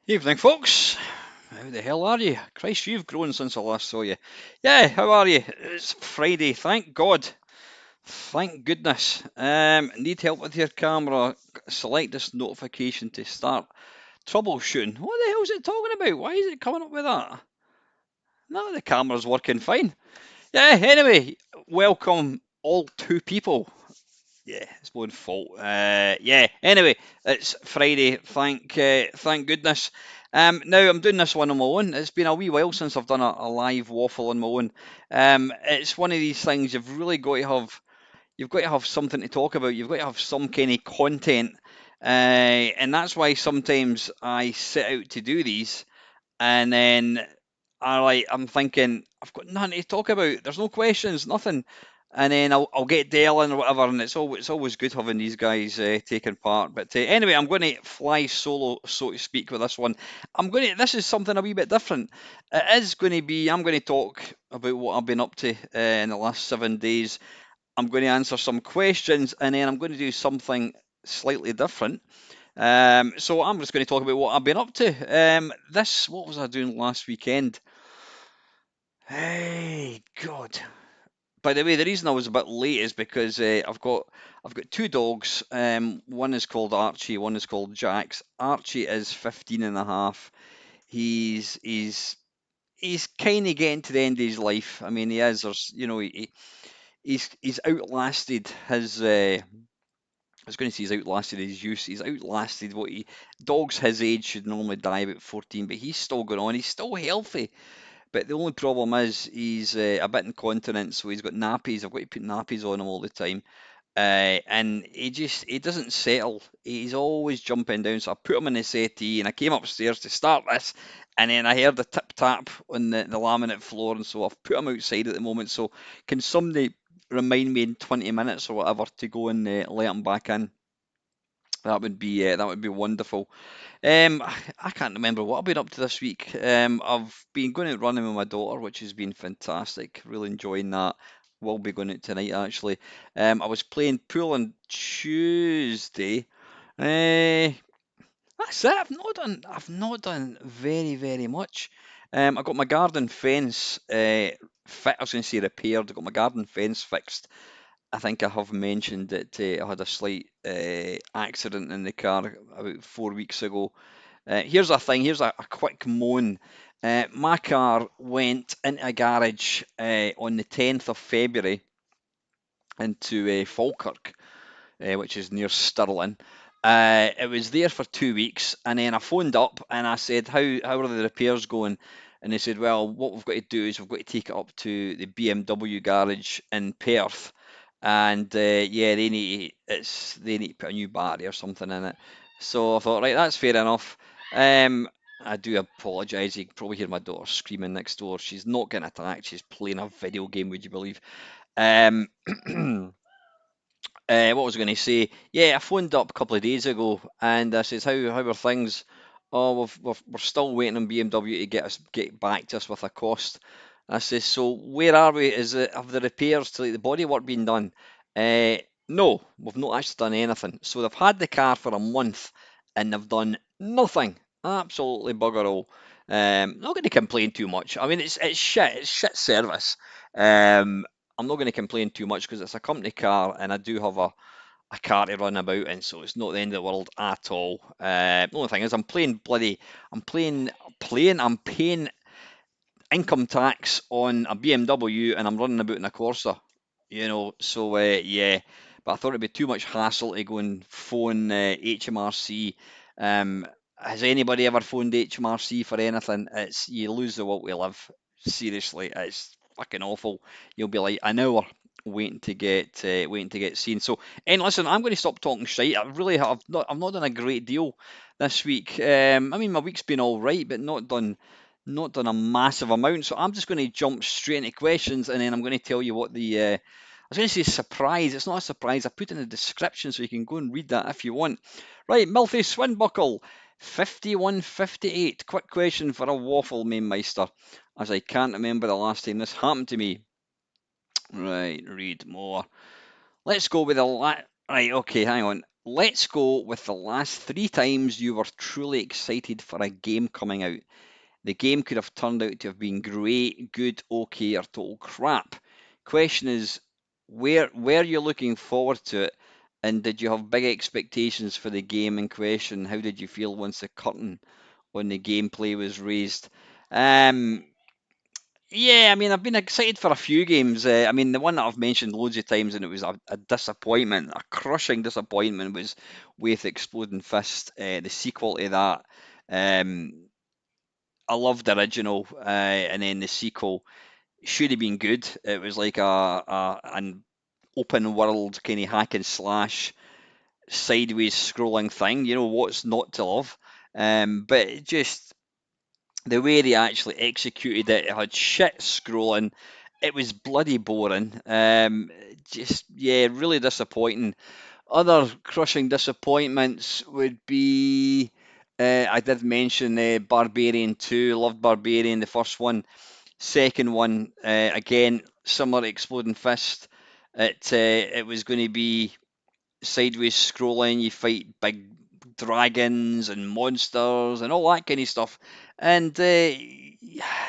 Evening, folks. How the hell are you? Christ, you've grown since I last saw you. Yeah, how are you? It's Friday, thank God. Thank goodness. Need help with your camera? Select this notification to start troubleshooting. What the hell is it talking about? Why is it coming up with that? No, the camera's working fine. Yeah, anyway, welcome all two people. Yeah, it's my own fault. Yeah. Anyway, it's Friday. Thank goodness. Now I'm doing this one on my own. It's been a wee while since I've done a live waffle on my own. It's one of these things you've got to have something to talk about. You've got to have some kind of content, and that's why sometimes I set out to do these, and then I'm thinking I've got nothing to talk about. There's no questions, nothing. And then I'll get Dale in or whatever, and it's always good having these guys taking part. But anyway, I'm going to fly solo, so to speak, with this one. This is something a wee bit different. It is going to be. I'm going to talk about what I've been up to in the last 7 days. I'm going to answer some questions, and then I'm going to do something slightly different. So I'm just going to talk about what I've been up to. What was I doing last weekend? Hey, God. By the way, the reason I was a bit late is because I've got two dogs. One is called Archie, one is called Jax. Archie is 15 and a half. He's kind of getting to the end of his life. I mean, he is. He's outlasted his. I was going to say he's outlasted his use. He's outlasted what he. Dogs his age should normally die about 14, but he's still going on. He's still healthy. But the only problem is he's a bit incontinent, so he's got nappies. I've got to put nappies on him all the time. And he doesn't settle. He's always jumping down. So I put him in the settee and I came upstairs to start this. And then I heard the tip tap on the laminate floor. And so I've put him outside at the moment. So can somebody remind me in 20 minutes or whatever to go and let him back in? That would be wonderful. I can't remember what I've been up to this week. I've been going out running with my daughter, which has been fantastic. Really enjoying that. We'll be going out tonight actually. I was playing pool on Tuesday. That's it. I've not done very much. I got my garden fence fit. I was going to say repaired. I got my garden fence fixed. I think I have mentioned that I had a slight accident in the car about 4 weeks ago. Here's a thing, here's a quick moan. My car went into a garage on the 10th of February into Falkirk, which is near Stirling. It was there for 2 weeks, and then I phoned up and I said, how are the repairs going? And they said, well, what we've got to do is we've got to take it up to the BMW garage in Perth, and yeah, they need to put a new battery or something in it. So I thought, right, that's fair enough. I do apologise. You can probably hear my daughter screaming next door. She's not getting attacked. She's playing a video game. Would you believe? Um, what was I going to say? Yeah, I phoned up a couple of days ago and I says, how are things? Oh, we're still waiting on BMW to get back to us with a cost. I says, so where are we? Have the repairs to the bodywork been done? Uh, no, we've not actually done anything. So they've had the car for a month and they've done nothing. Absolutely bugger all. Not going to complain too much. I mean, it's shit. It's shit service. I'm not going to complain too much because it's a company car and I do have a car to run about in, so it's not the end of the world at all. The only thing is I'm playing I'm paying income tax on a BMW and I'm running about in a Corsa, So yeah, but I thought it'd be too much hassle to go and phone HMRC. Um, has anybody ever phoned HMRC for anything? It's you lose the will to live. Seriously, it's fucking awful. You'll be like an hour waiting to get seen. So, and listen, I'm going to stop talking shite. I really have not. I've not done a great deal this week. I mean, my week's been all right, but not done a massive amount. So I'm just going to jump straight into questions, and then I'm going to tell you what I was going to say surprise. It's not a surprise. I put in the description so you can go and read that if you want. Right, Milty Swinbuckle, 5158. Quick question for a waffle main meister, as I can't remember the last time this happened to me. Right, read more. Let's go with Right, okay, hang on. Let's go with the last three times you were truly excited for a game coming out. The game could have turned out to have been great, good, okay, or total crap. Question is, where were you looking forward to it, and did you have big expectations for the game in question? How did you feel once the curtain on the gameplay was raised? Um, yeah, I mean, I've been excited for a few games. I mean, the one that I've mentioned loads of times, and it was a disappointment, a crushing disappointment, was with Exploding Fist, the sequel to that. Um, I loved the original, and then the sequel should have been good. It was like an open world kind of hack and slash, sideways scrolling thing. What's not to love? But it just the way they actually executed it, it had shit scrolling. It was bloody boring. Just yeah, really disappointing. Other crushing disappointments would be. I did mention Barbarian 2, loved Barbarian, the first one. Second one, again, similar to Exploding Fist. It was going to be sideways scrolling, you fight big dragons and monsters and all that kind of stuff. And it's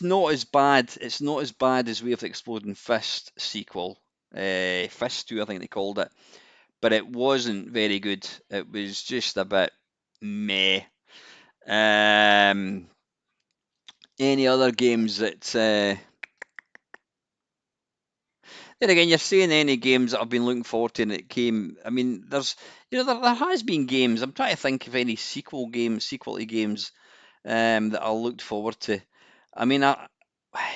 not as bad. It's not as bad as Way of the Exploding Fist sequel. Fist 2, I think they called it. But it wasn't very good. It was just a bit meh. Um, any other games that then again, you're saying any games that I've been looking forward to and it came. I mean, there has been games. I'm trying to think of any sequel to games that I looked forward to. I mean,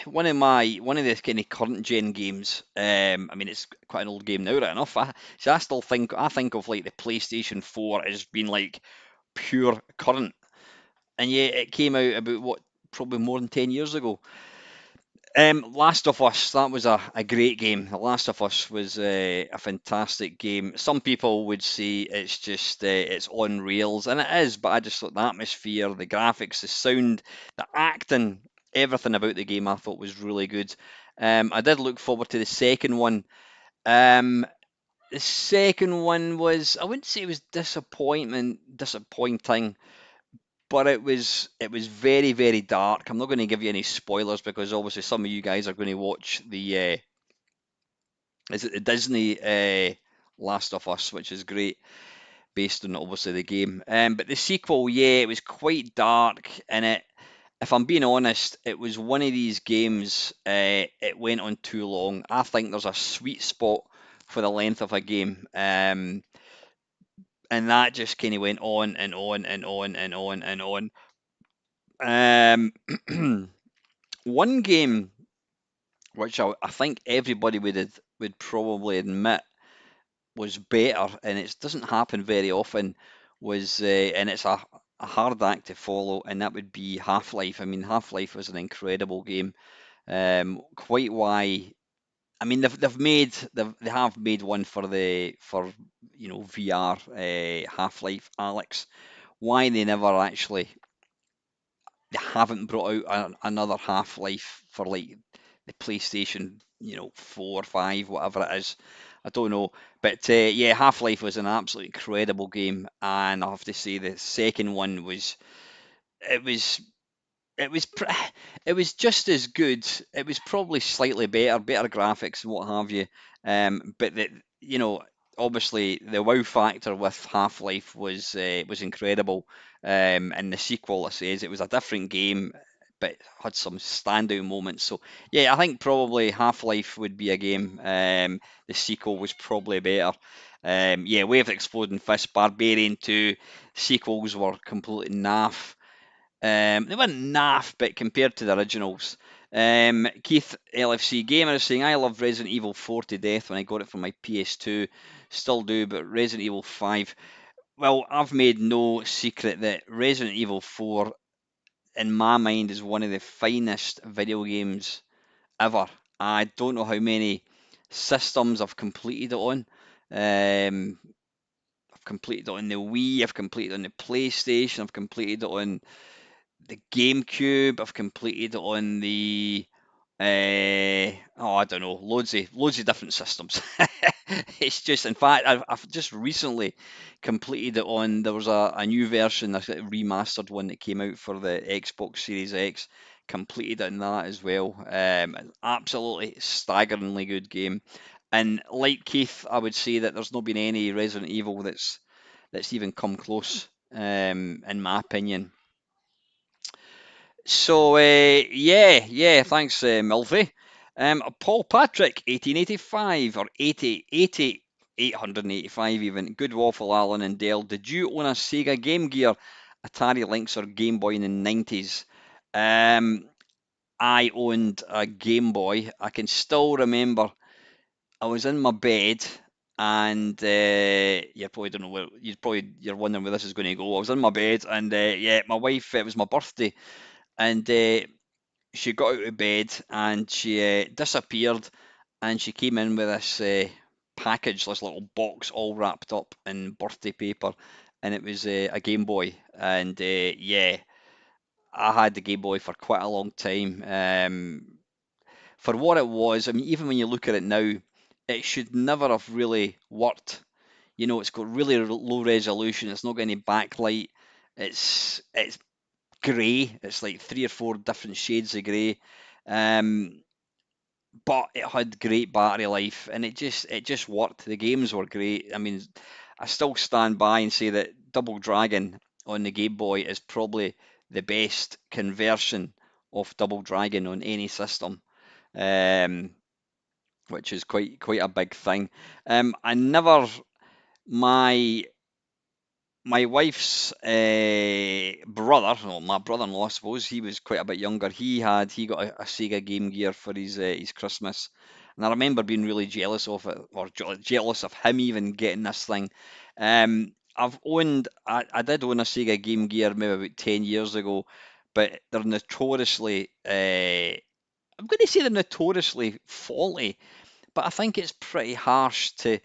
one of the kind of current gen games. I mean, it's quite an old game now, right enough. I think of like the PlayStation 4 as being like pure current, and yet it came out about what probably more than 10 years ago. Last of Us, that was a great game. The Last of Us was a fantastic game. Some people would say it's on rails, and it is, but I just thought the atmosphere, the graphics, the sound, the acting, everything about the game I thought was really good. I did look forward to the second one. Um, the second one was, I wouldn't say it was disappointing, but it was very very dark. I'm not going to give you any spoilers because obviously some of you guys are going to watch the is it the Disney Last of Us, which is great based on obviously the game. But the sequel, yeah, it was quite dark, and if I'm being honest, it was one of these games. It went on too long. I think there's a sweet spot for the length of a game, and that just kind of went on and on and on and on and on. Um, one game which I think everybody would probably admit was better, and it doesn't happen very often. And it's a hard act to follow, and that would be Half-Life. I mean, Half-Life was an incredible game. Quite why. I mean, they have made one for VR Half-Life Alex. Why they haven't brought out another Half-Life for like the PlayStation, 4, 5, whatever it is. I don't know, but yeah, Half-Life was an absolutely incredible game, and I have to say the second one it was it was pr- it was just as good. It was probably slightly better graphics and what have you. But you know, obviously the wow factor with Half-Life was incredible. And the sequel, I says, it was a different game, but had some standout moments. So yeah, I think probably Half-Life would be a game. The sequel was probably better. Yeah, Wave of Exploding Fist, Barbarian 2, sequels were completely naff. They weren't naff, but compared to the originals. Keith LFC Gamer is saying, I loved Resident Evil 4 to death when I got it for my PS2. Still do, but Resident Evil 5. Well, I've made no secret that Resident Evil 4, in my mind, is one of the finest video games ever. I don't know how many systems I've completed it on. I've completed it on the Wii, I've completed it on the PlayStation, I've completed it on the GameCube. I've completed it on the I don't know, loads of different systems. It's just, in fact, I've just recently completed it on. There was a new version, a remastered one that came out for the Xbox Series X. Completed it in that as well. Absolutely staggeringly good game. And like Keith, I would say that there's not been any Resident Evil that's even come close, in my opinion. So yeah, thanks, Milvey. Paul Patrick, 1885 or 885 even. Good waffle, Alan and Dale. Did you own a Sega Game Gear, Atari Lynx, or Game Boy in the 90s? Um, I owned a Game Boy. I can still remember I was in my bed, and you probably don't know where you're wondering where this is going to go. I was in my bed, and yeah, my wife. It was my birthday, and she got out of bed and she disappeared, and she came in with this package, this little box all wrapped up in birthday paper, and it was a Game Boy. And yeah, I had the Game Boy for quite a long time. For what it was, I mean, even when you look at it now, it should never have really worked. You know, it's got really low resolution. It's not got any backlight. It's grey. It's like three or four different shades of grey. Um, but it had great battery life, and it just worked. The games were great. I mean, I still stand by and say that Double Dragon on the Game Boy is probably the best conversion of Double Dragon on any system, um, which is quite a big thing. I never my my wife's brother, well, my brother-in-law, I suppose, he was quite a bit younger. He got a Sega Game Gear for his Christmas, and I remember being really jealous of it, or jealous of him even getting this thing. I did own a Sega Game Gear maybe about 10 years ago, but they're notoriously, I'm going to say they're notoriously faulty, but I think it's pretty harsh to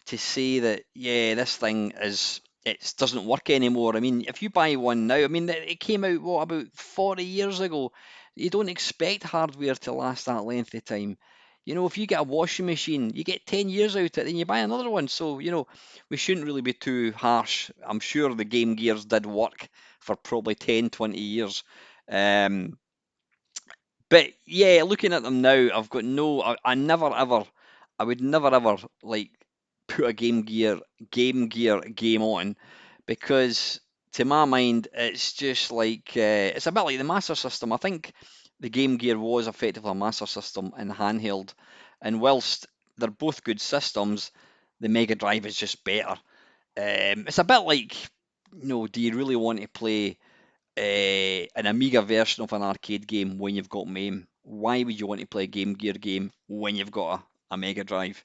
say that, yeah, this thing is, it doesn't work anymore. I mean, if you buy one now, I mean, it came out, what, about 40 years ago. You don't expect hardware to last that length of time. You know, if you get a washing machine, you get 10 years out of it, then you buy another one. So, we shouldn't really be too harsh. I'm sure the Game Gears did work for probably 10, 20 years. Um, but yeah, looking at them now, I've got I never ever, I would never ever like put a Game Gear game on, because to my mind, it's just like it's a bit like the Master System. I think the Game Gear was effectively a Master System in handheld, and whilst they're both good systems, the Mega Drive is just better. It's a bit like, do you really want to play an Amiga version of an arcade game when you've got MAME? Why would you want to play a Game Gear game when you've got a Mega Drive?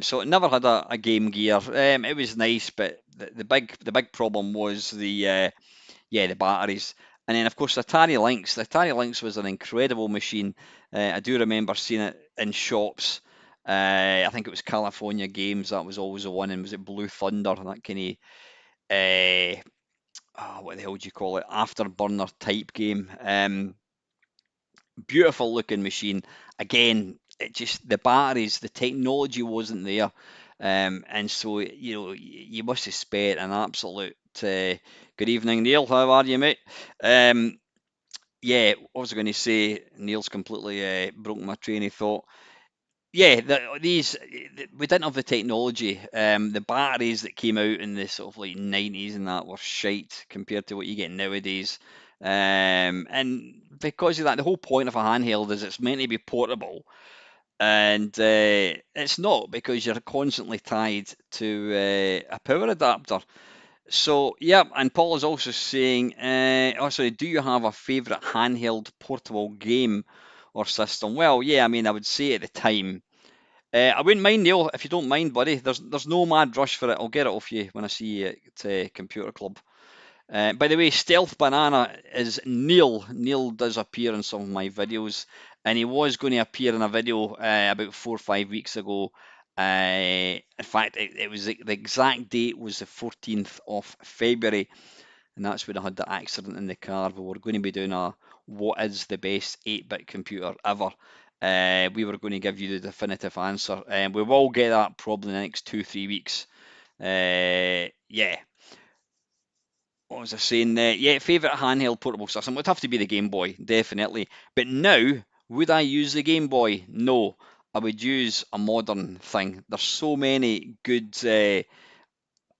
So it never had a Game Gear. It was nice, but the big problem was the batteries. And then of course Atari Lynx. The Atari Lynx was an incredible machine. I do remember seeing it in shops. I think it was California Games, that was always the one, and was it Blue Thunder, that kind of what the hell do you call it? Afterburner type game. Beautiful looking machine. Again, it just, the batteries, the technology wasn't there. And so, you must have spent an absolute. Good evening, Neil. How are you, mate? Yeah, what was I going to say? Neil's completely broken my train of thought. yeah, we didn't have the technology. The batteries that came out in the sort of like 90s and that were shite compared to what you get nowadays. And because of that, the whole point of a handheld is it's meant to be portable, and it's not, because you're constantly tied to a power adapter. So, yeah, and Paul is also saying, sorry, do you have a favourite handheld portable game or system? Well, yeah, I mean, I would say at the time, I wouldn't mind, Neil, if you don't mind, buddy. There's no mad rush for it. I'll get it off you when I see you at Computer Club. By the way, Stealth Banana is Neil. Neil does appear in some of my videos, and he was going to appear in a video about 4 or 5 weeks ago. In fact, it was the exact date was the 14th of February, and that's when I had the accident in the car. We were going to be doing a what is the best 8-bit computer ever. We were going to give you the definitive answer, and we will get that probably in the next 2 or 3 weeks. Yeah, what was I saying? Yeah, favourite handheld portable system would have to be the Game Boy, definitely. But now, would I use the Game Boy? No, I would use a modern thing. There's so many good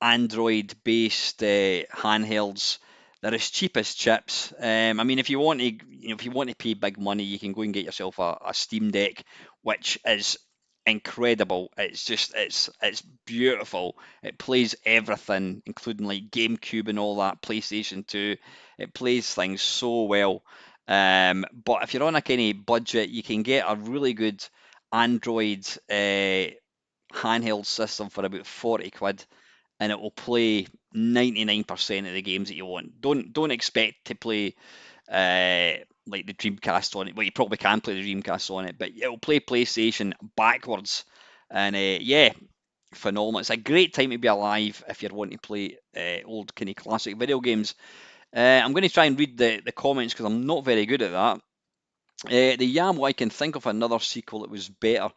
Android-based handhelds. They're as cheap as chips. I mean, if you want to, if you want to pay big money, you can go and get yourself a Steam Deck, which is incredible. It's beautiful. It plays everything, including like GameCube and all that, PlayStation 2. It plays things so well. But if you're on a kind of budget, you can get a really good Android handheld system for about 40 quid, and it will play 99% of the games that you want. Don't expect to play like the Dreamcast on it. Well, you probably can play the Dreamcast on it, but it'll play PlayStation backwards. And yeah, phenomenal. It's a great time to be alive if you're wanting to play old kind of classic video games. I'm going to try and read the comments because I'm not very good at that. The Yam, I can think of another sequel that was better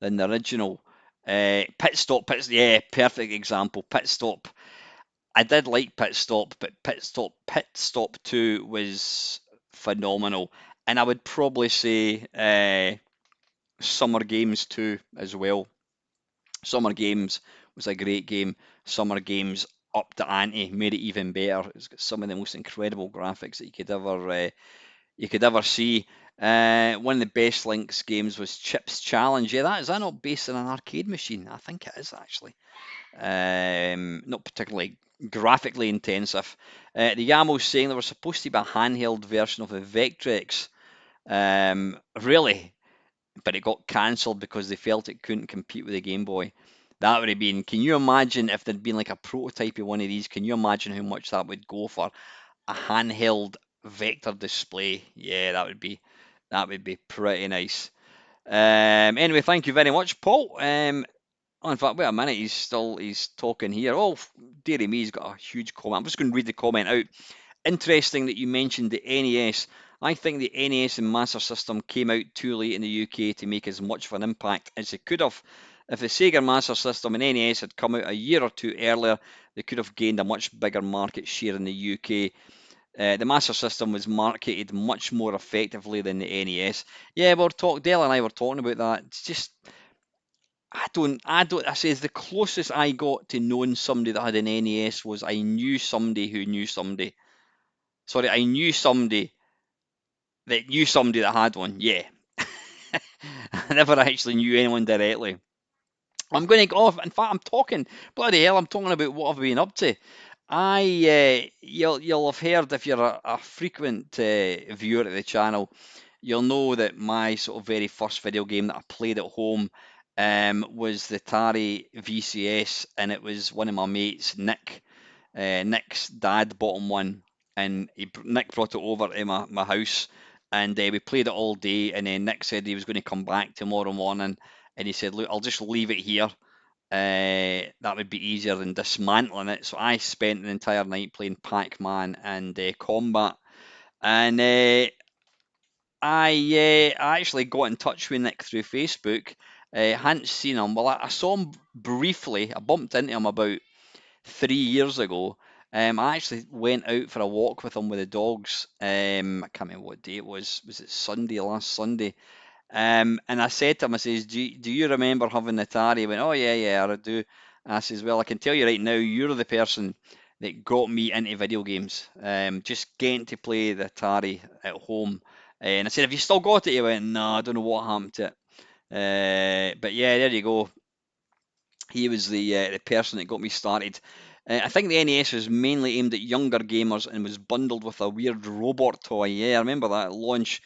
than the original. Yeah, perfect example. Pit Stop. I did like Pit Stop, but Pit Stop 2 was phenomenal. And I would probably say Summer Games 2 as well. Summer Games was a great game. Summer Games upped the ante, made it even better. It's got some of the most incredible graphics that you could ever see. One of the best links games was Chips Challenge. Yeah, that not based on an arcade machine? I think it is actually. Not particularly graphically intensive. The Yamo's saying there was supposed to be a handheld version of the Vectrex. Really, but it got cancelled because they felt it couldn't compete with the Game Boy. That would have been. Can you imagine if there'd been like a prototype of one of these? Can you imagine how much that would go for? A handheld vector display. Yeah, that would be pretty nice. Anyway, thank you very much, Paul. Oh, in fact, wait a minute, he's talking here. Oh, dearie me, he's got a huge comment. I'm just going to read the comment out. Interesting that you mentioned the NES. I think the NES and Master System came out too late in the UK to make as much of an impact as it could have. If the Sega Master System and NES had come out a year or two earlier, they could have gained a much bigger market share in the UK. The Master System was marketed much more effectively than the NES. Yeah, Dale and I were talking about that. It's just I says the closest I got to knowing somebody that had an NES was I knew somebody who knew somebody. Sorry, I knew somebody that knew somebody that had one. Yeah. I never actually knew anyone directly. I'm going to go off. In fact, I'm talking. Bloody hell, I'm talking about what I've been up to. You'll have heard, if you're a frequent viewer of the channel, you'll know that my sort of very first video game that I played at home was the Atari VCS, and it was one of my mates, Nick. Nick's dad bought him one, and Nick brought it over to my house, and we played it all day. And then Nick said he was going to come back tomorrow morning, and he said, "Look, I'll just leave it here. That would be easier than dismantling it." So I spent the entire night playing Pac-Man and Combat, and I actually got in touch with Nick through Facebook. Hadn't seen him. Well, I saw him briefly. I bumped into him about 3 years ago. I actually went out for a walk with him with the dogs. I can't remember what day it was. Was it Sunday, last Sunday? And I said to him, I says, do you remember having the Atari? He went, oh yeah, yeah, I do. I says, well, I can tell you right now, you're the person that got me into video games. Just getting to play the Atari at home. And I said, have you still got it? He went, no, I don't know what happened to it. But yeah, there you go. He was the person that got me started. I think the NES was mainly aimed at younger gamers and was bundled with a weird robot toy. Yeah, I remember that at launch.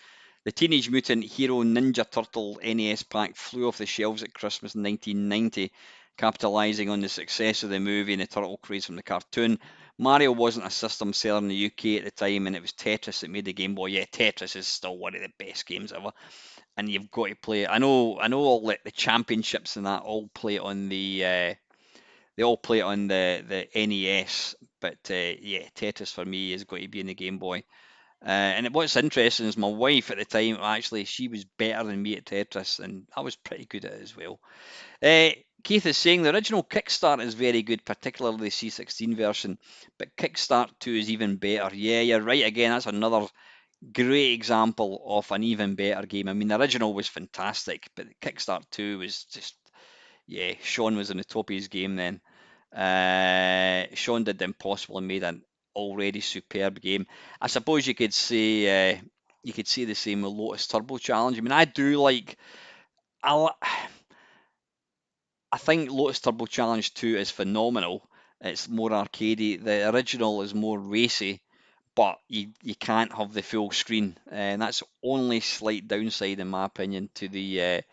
The Teenage Mutant Hero Ninja Turtle NES pack flew off the shelves at Christmas 1990, capitalising on the success of the movie and the turtle craze from the cartoon. Mario wasn't a system seller in the UK at the time, and it was Tetris that made the Game Boy. Yeah, Tetris is still one of the best games ever, and you've got to play it. I know all the championships and that all play on they all play it on the NES, but yeah, Tetris for me is going to be in the Game Boy. And what's interesting is my wife at the time, actually, she was better than me at Tetris, and I was pretty good at it as well. Uh, Keith is saying the original Kickstart is very good, particularly the C16 version, but Kickstart 2 is even better. Yeah, you're right again. That's another great example of an even better game. I mean, the original was fantastic, but Kickstart 2 was just, yeah, Sean was on the top of his game then. Sean did the impossible and made an already superb game. I suppose you could say the same with Lotus Turbo Challenge. I mean, I, I think Lotus Turbo Challenge 2 is phenomenal. It's more arcadey. The original is more racy, but you can't have the full screen, and that's the only slight downside, in my opinion, to the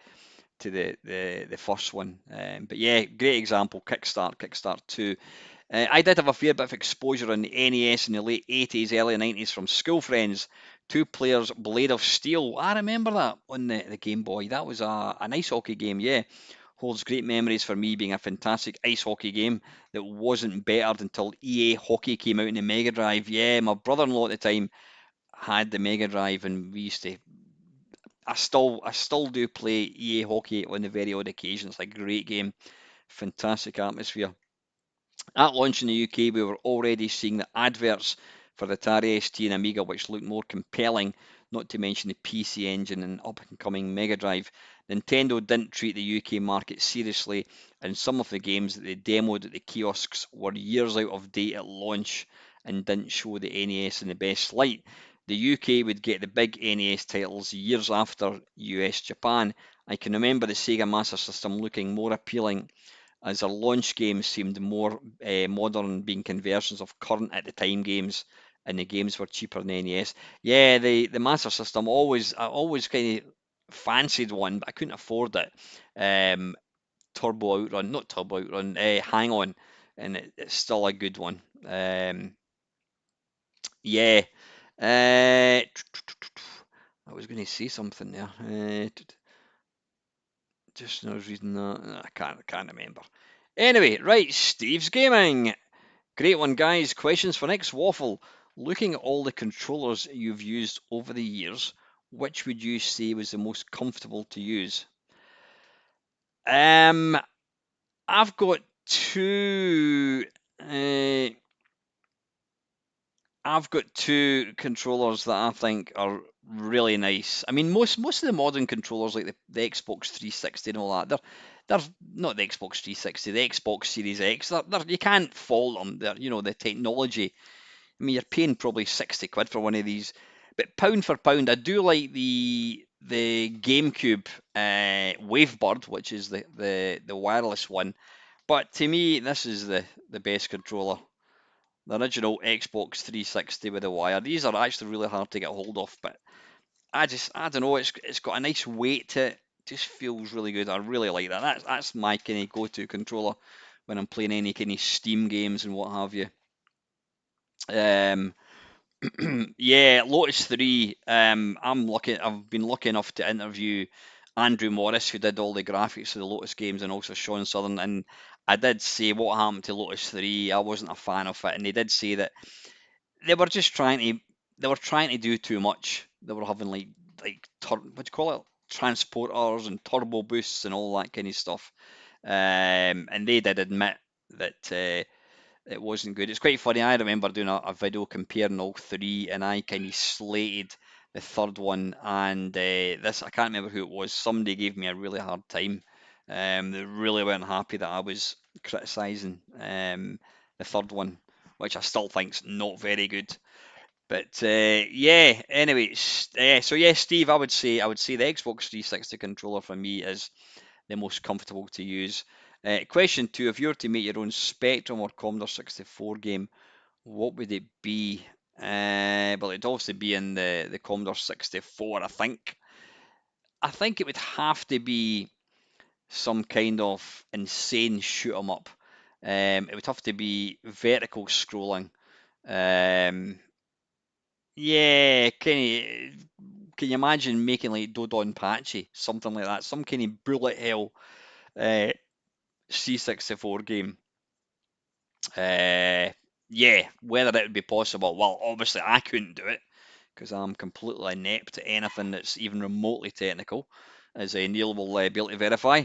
first one. But yeah, great example. Kickstart 2. I did have a fair bit of exposure on the NES in the late 80s, early 90s from school friends. Two players Blade of Steel. I remember that on the Game Boy. That was an ice hockey game, yeah. Holds great memories for me being a fantastic ice hockey game that wasn't bettered until EA Hockey came out in the Mega Drive. Yeah, my brother-in-law at the time had the Mega Drive, and we used to. I still do play EA Hockey on the very odd occasion. It's a great game, fantastic atmosphere. At launch in the UK, we were already seeing the adverts for the Atari ST and Amiga, which looked more compelling, not to mention the PC Engine and up-and-coming Mega Drive. Nintendo didn't treat the UK market seriously, and some of the games that they demoed at the kiosks were years out of date at launch and didn't show the NES in the best light. The UK would get the big NES titles years after US Japan. I can remember the Sega Master System looking more appealing as their launch games seemed more modern, being conversions of current at the time games, and the games were cheaper than NES. Yeah, the Master System I always kind of fancied one, but I couldn't afford it. Um, Turbo Outrun, not Turbo Outrun, Hang On, and it's still a good one. Yeah. I was going to say something there. Just when I was reading that, I can't remember. Anyway, right, Steve's Gaming. Great one, guys. Questions for next Waffle. Looking at all the controllers you've used over the years, which would you say was the most comfortable to use? Um, I've got two. Uh, I've got two controllers that I think are really nice. I mean, most of the modern controllers, like the Xbox 360 and all that, they're not the Xbox 360, the Xbox Series X. You can't fault them. The technology. I mean, you're paying probably 60 quid for one of these, but pound for pound, I do like the GameCube Wavebird, which is the wireless one. But to me, this is the best controller. The original Xbox 360 with the wire. These are actually really hard to get hold of, but I don't know. It's got a nice weight to it. Just feels really good. I really like that. That's my kind of go-to controller when I'm playing any kind of Steam games and what have you. Um, yeah, Lotus 3. I've been lucky enough to interview Andrew Morris, who did all the graphics of the Lotus games, and also Sean Southern. And I did say what happened to Lotus 3. I wasn't a fan of it, and they did say that they were just trying to do too much. They were having what do you call it? Transporters and turbo boosts and all that kind of stuff. And they did admit that it wasn't good. It's quite funny. I remember doing a video comparing all three, and I kind of slated the third one, and this I can't remember who it was. Somebody gave me a really hard time. They really weren't happy that I was criticising the third one, which I still think's not very good. But yeah, anyway, so yeah, Steve, I would say the Xbox 360 controller for me is the most comfortable to use. Question two: if you were to make your own Spectrum or Commodore 64 game, what would it be? Well, it'd obviously be in the Commodore 64. I think it would have to be some kind of insane shoot 'em up. It would have to be vertical scrolling. Um, yeah, can you imagine making like Dodon Patchy, something like that, some kind of bullet hell uh, C64 game? Uh, yeah, whether it would be possible. Well, obviously I couldn't do it because I'm completely inept at anything that's even remotely technical, as Neil will be able to verify.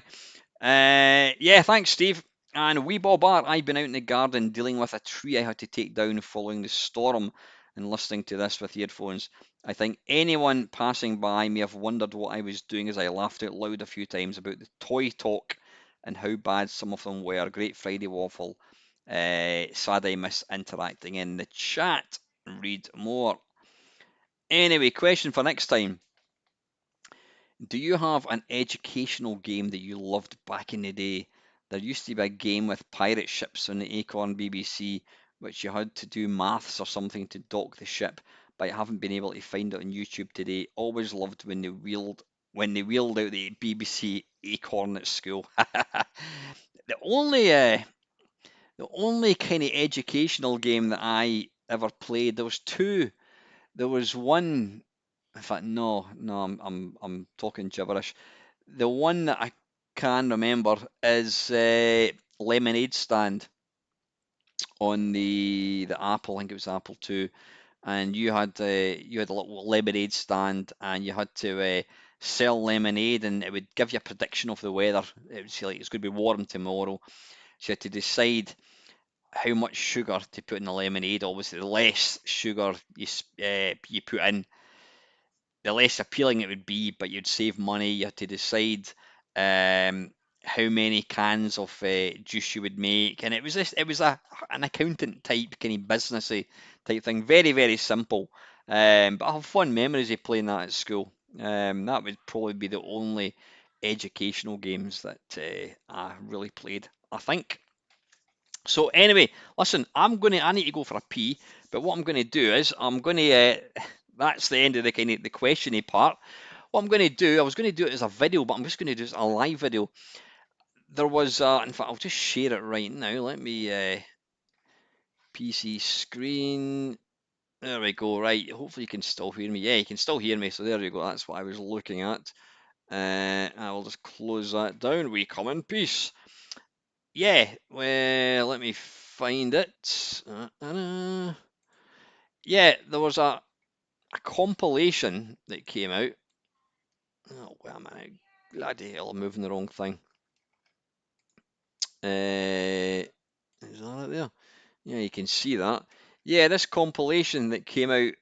Yeah, thanks, Steve. And wee Bob Art, I've been out in the garden dealing with a tree I had to take down following the storm and listening to this with earphones. I think anyone passing by may have wondered what I was doing as I laughed out loud a few times about the toy talk and how bad some of them were. Great Friday Waffle. Sad I miss interacting in the chat. Read more. Anyway, question for next time. Do you have an educational game that you loved back in the day? There used to be a game with pirate ships on the Acorn BBC, which you had to do maths or something to dock the ship, but I haven't been able to find it on YouTube today. Always loved when they wheeled out the BBC Acorn at school. The only the only kind of educational game that I ever played, there was two. There was one. In fact, no, I'm talking gibberish. The one that I can remember is Lemonade Stand on the Apple. I think it was Apple 2, and you had a little lemonade stand, and you had to sell lemonade, and it would give you a prediction of the weather. It would say like it's going to be warm tomorrow, so you had to decide how much sugar to put in the lemonade. Obviously, the less sugar you put in, the less appealing it would be, but you'd save money. You had to decide how many cans of juice you would make, and it was an accountant type kind of businessy type thing. Very very simple, but I have fond memories of playing that at school. That would probably be the only educational games that I really played, I think. So anyway, listen, I need to go for a pee, but what I'm going to do is I'm going to that's the end of the kind of the questiony part. What I'm going to do, I was going to do it as a video, but I'm just going to do it as a live video. There was, in fact, I'll just share it right now. Let me PC screen. There we go. Right. Hopefully you can still hear me. Yeah, you can still hear me. So there you go. That's what I was looking at. I will just close that down. We come in peace. Yeah. Well, let me find it. Yeah, there was a compilation that came out. Oh, wait a minute. Bloody hell, I'm moving the wrong thing. Is that it there? Yeah, you can see that. Yeah, this compilation that came out,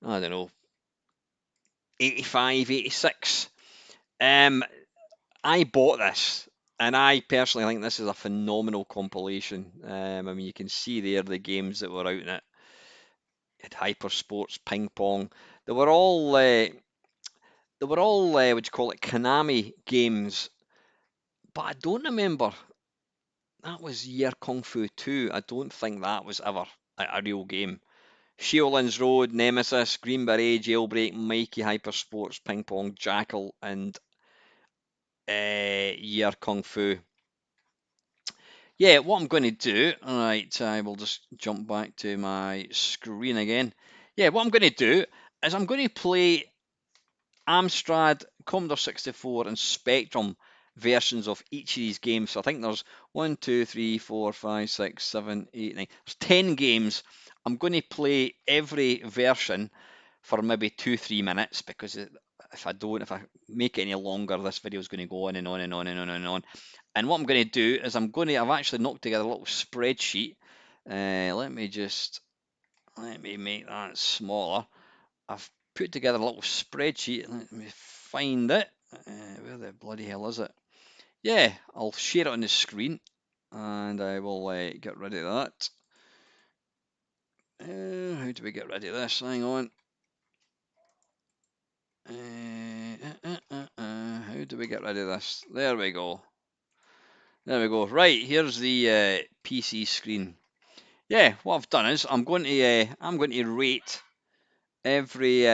I don't know, 85, 86. I bought this, and I personally think this is a phenomenal compilation. I mean, you can see there the games that were out in it. It had Hyper Sports, Ping Pong. They were all, what do you call it, Konami games. But I don't remember. That was Year Kung Fu 2. I don't think that was ever a real game. Sheolin's Road, Nemesis, Green Beret, Jailbreak, Mikey, Hypersports, Ping Pong, Jackal, and Year Kung Fu. Yeah, what I'm going to do, alright, I will just jump back to my screen again. Yeah, what I'm going to do is I'm going to play Amstrad, Commodore 64, and Spectrum versions of each of these games. So I think there's 1, 2, 3, 4, 5, 6, 7, 8, 9. There's 10 games. I'm going to play every version for maybe 2, 3 minutes because if I make it any longer, this video is going to go on and on and on and on and on. And what I'm going to do is I've actually knocked together a little spreadsheet. Let me make that smaller. I've put together a little spreadsheet. Let me find it. Where the bloody hell is it? Yeah, I'll share it on the screen, and I will get rid of that. How do we get rid of this? Hang on. How do we get rid of this? There we go. There we go. Right, here's the PC screen. Yeah, what I've done is I'm going to rate every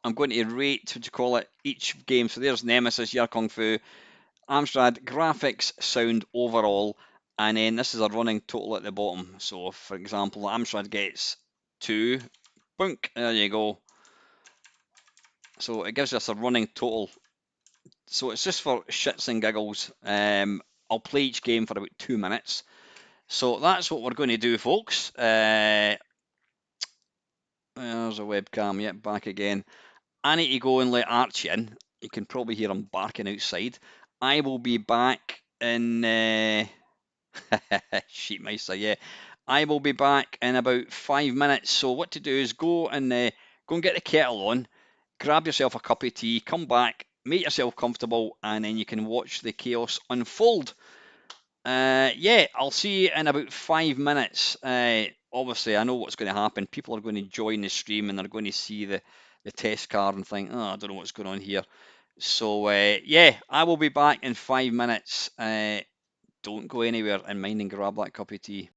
I'm going to rate, what do you call it, each game. So there's Nemesis, Year Kung Fu, Amstrad, graphics, sound, overall, and then this is a running total at the bottom. So for example, Amstrad gets 2, boink, there you go. So it gives us a running total. So it's just for shits and giggles. I'll play each game for about 2 minutes. So that's what we're going to do, folks. There's a webcam, yep, back again. I need to go and let Archie in. You can probably hear him barking outside. I will be back in sheep mice, yeah. I will be back in about 5 minutes. So what to do is go and get the kettle on, grab yourself a cup of tea, come back, make yourself comfortable, and then you can watch the chaos unfold. Yeah, I'll see you in about 5 minutes. Obviously, I know what's going to happen. People are going to join the stream and they're going to see the test card and think, oh, I don't know what's going on here. So, yeah, I will be back in 5 minutes. Don't go anywhere and mind and grab that cup of tea.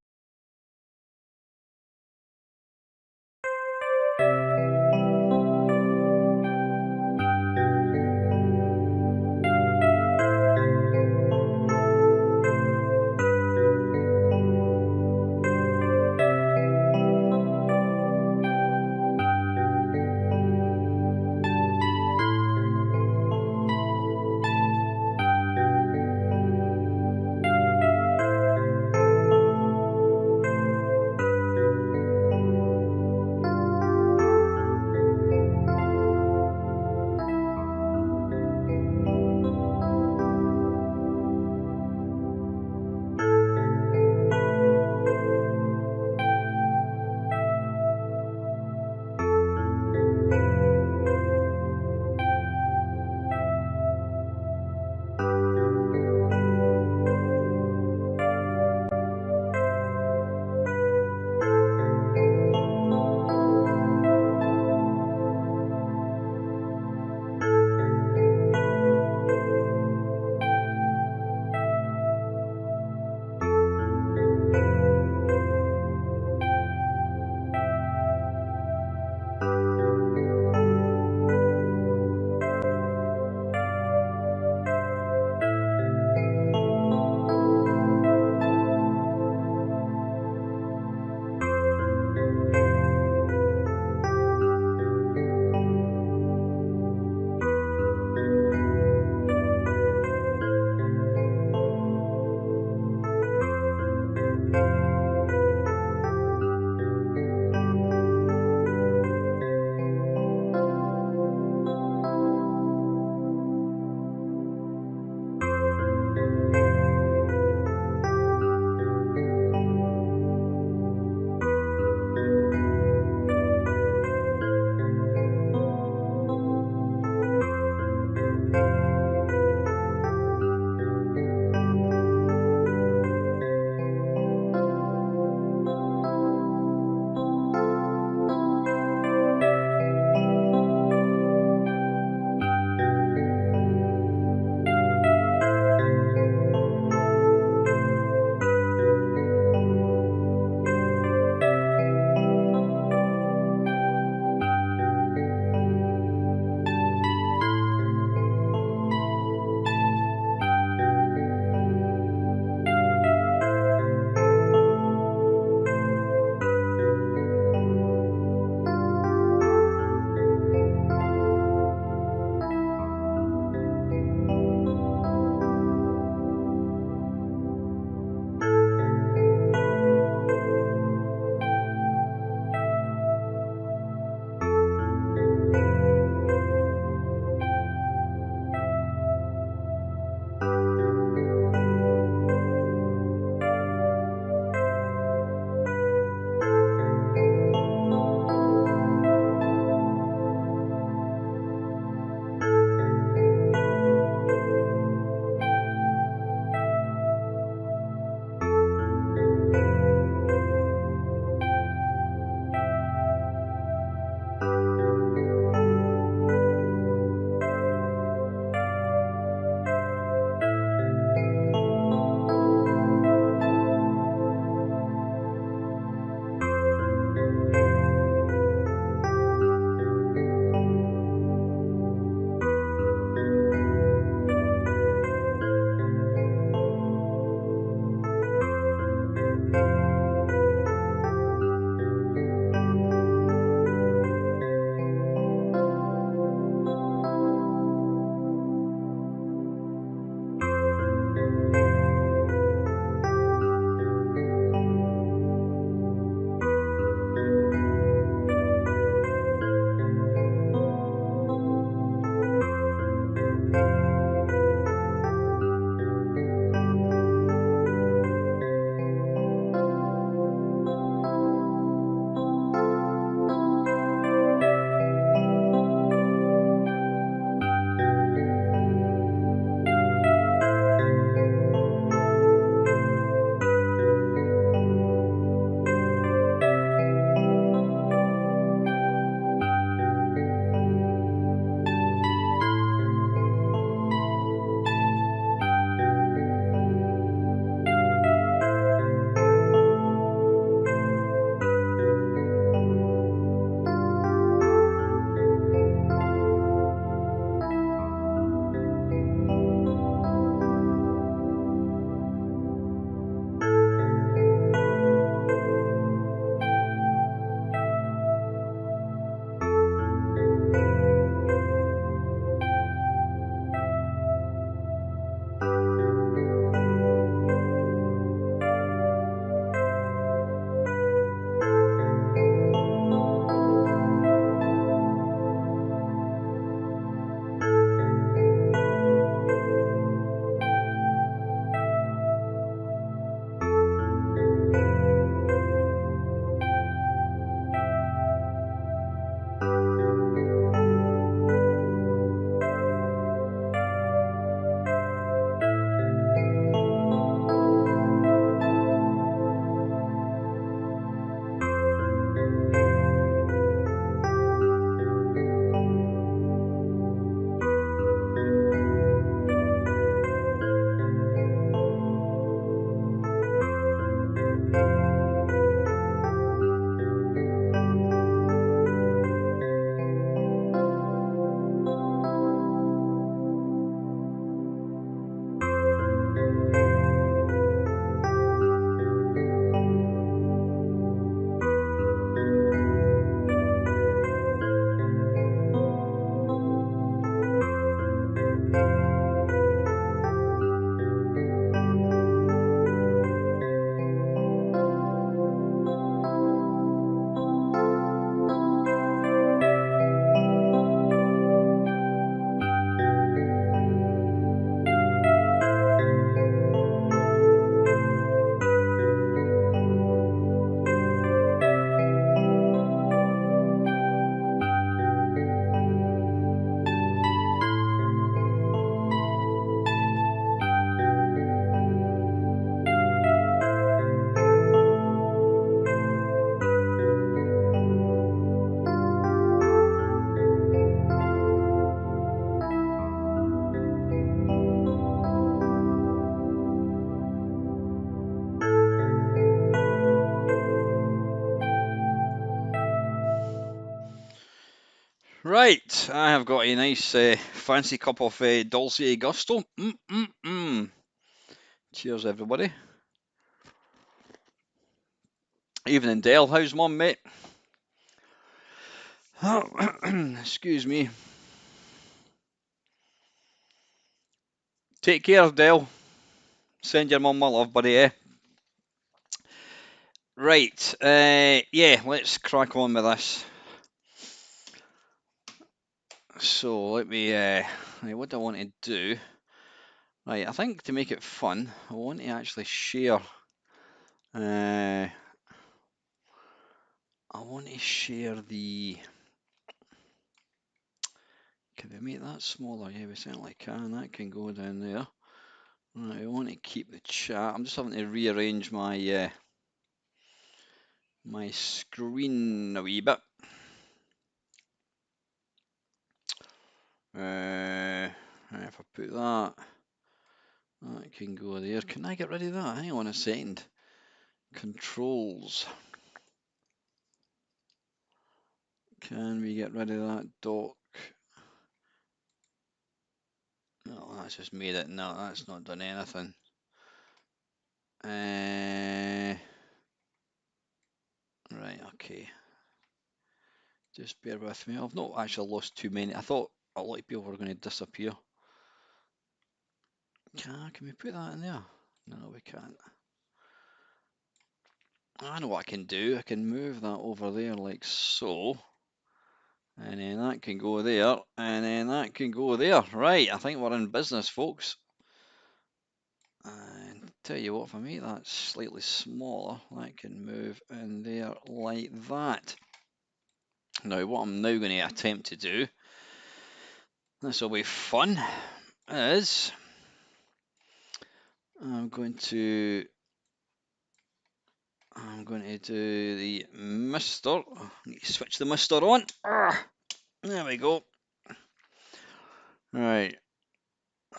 Right, I have got a nice fancy cup of Dulce Gusto. Cheers, everybody. Evening, Dale. How's mum, mate? Excuse me. Take care, Dale. Send your mum my love, buddy, eh? Right, yeah, let's crack on with this. So, let me, right, what do I want to do? Right, I think to make it fun, I want to actually share, I want to share the, can we make that smaller? Yeah, we certainly can. That can go down there. Right, I want to keep the chat. I'm just having to rearrange my my screen a wee bit. If I put that, that can go there. Can I get rid of that? Hang on a second. Controls. Can we get rid of that dock? No, that's just made it. No, that's not done anything. Right, okay. Just bear with me. I've not actually lost too many. I thought a lot of people were going to disappear. Can we put that in there? No, we can't. I know what I can do. I can move that over there like so. And then that can go there. And then that can go there. Right, I think we're in business, folks. And tell you what, if I make that slightly smaller, that can move in there like that. Now, what I'm now going to attempt to do, this will be fun, is I'm going to do the mister. Switch the mister on. There we go. Right.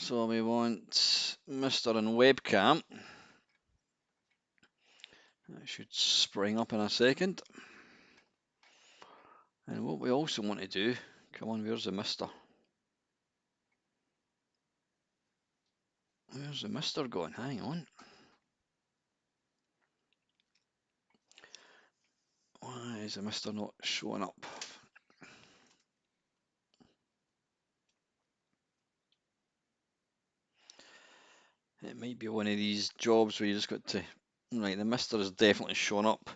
So we want mister and webcam. That should spring up in a second. And what we also want to do, come on, where's the mister? Where's the mister gone? Hang on. Why is the mister not showing up? It might be one of these jobs where you just got to, right, the mister is definitely showing up.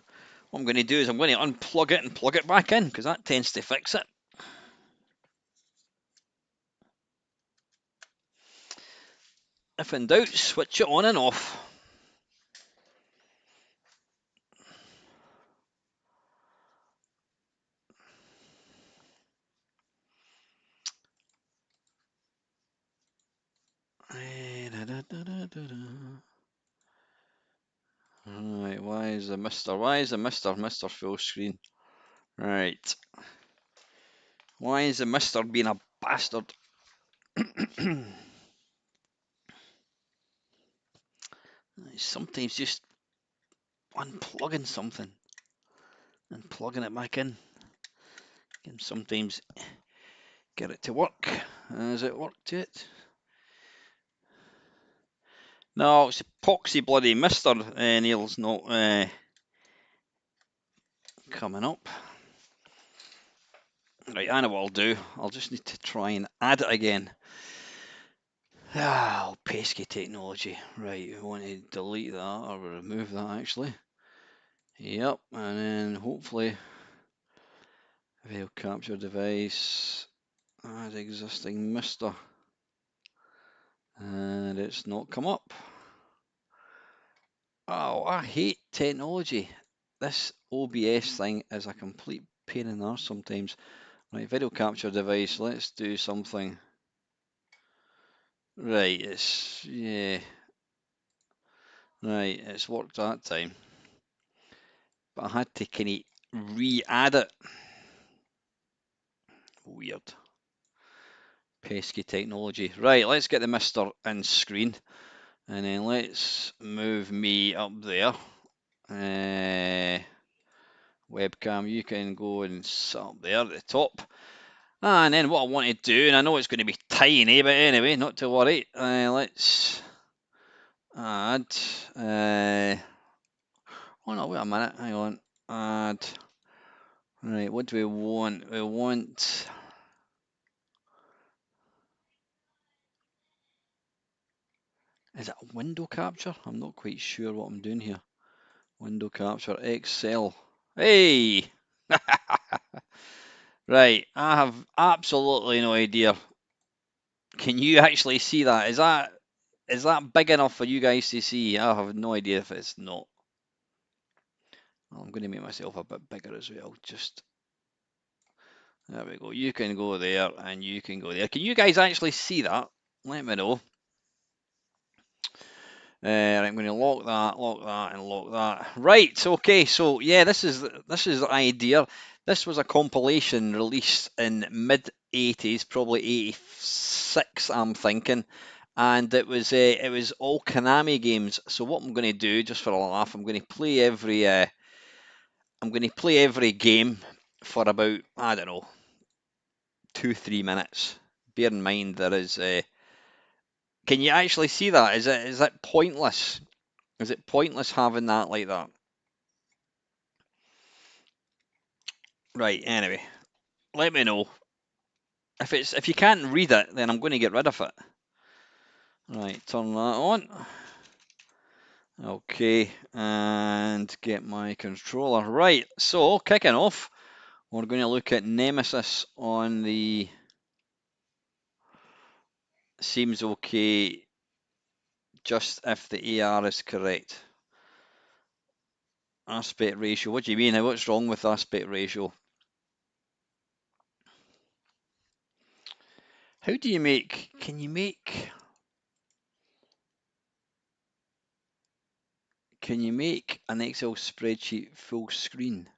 What I'm going to do is I'm going to unplug it and plug it back in, because that tends to fix it. If in doubt, switch it on and off. Right, why is the mister full screen? Right. Why is the mister being a bastard? Sometimes just unplugging something and plugging it back in can sometimes get it to work. Has it worked yet? No, it's epoxy bloody mister. Neil's not coming up. Right, I know what I'll do. I'll just need to try and add it again. Oh, pesky technology. Right, we want to delete that or remove that actually. Yep, and then hopefully video capture device, add existing mister. And it's not come up. Oh, I hate technology. This OBS thing is a complete pain in the arse sometimes. Right, video capture device, let's do something. Right, yeah. Right, it's worked that time. But I had to kind of re-add it. Weird. Pesky technology. Right, let's get the mister in screen. And then let's move me up there. Webcam, you can go and sit up there at the top. And then what I want to do, and I know it's going to be tiny, but anyway, not to worry. Let's add. Oh no, wait a minute. Hang on. Add. Right, what do we want? We want. Is it a window capture? I'm not quite sure what I'm doing here. Window capture, Excel. Hey! Right, I have absolutely no idea. Can you actually see that? Is that big enough for you guys to see? I have no idea if it's not. Well, I'm going to make myself a bit bigger as well. Just there we go. You can go there and you can go there. Can you guys actually see that? Let me know. I'm going to lock that, and lock that. Right. Okay. So yeah, this is the idea. This was a compilation released in mid '80s, probably '86, I'm thinking, and it was all Konami games. So what I'm going to do, just for a laugh, I'm going to play every game for about, I don't know, 2-3 minutes. Bear in mind there is. Can you actually see that? Is it pointless? Is it pointless having that like that? Right. Anyway, let me know if you can't read it, then I'm going to get rid of it. Right. Turn that on. Okay, and get my controller. Right. So kicking off, we're going to look at Nemesis on the. Seems okay. Just if the AR is correct. Aspect ratio. What do you mean? What's wrong with aspect ratio? How do you make? Can you make? Can you make an Excel spreadsheet full screen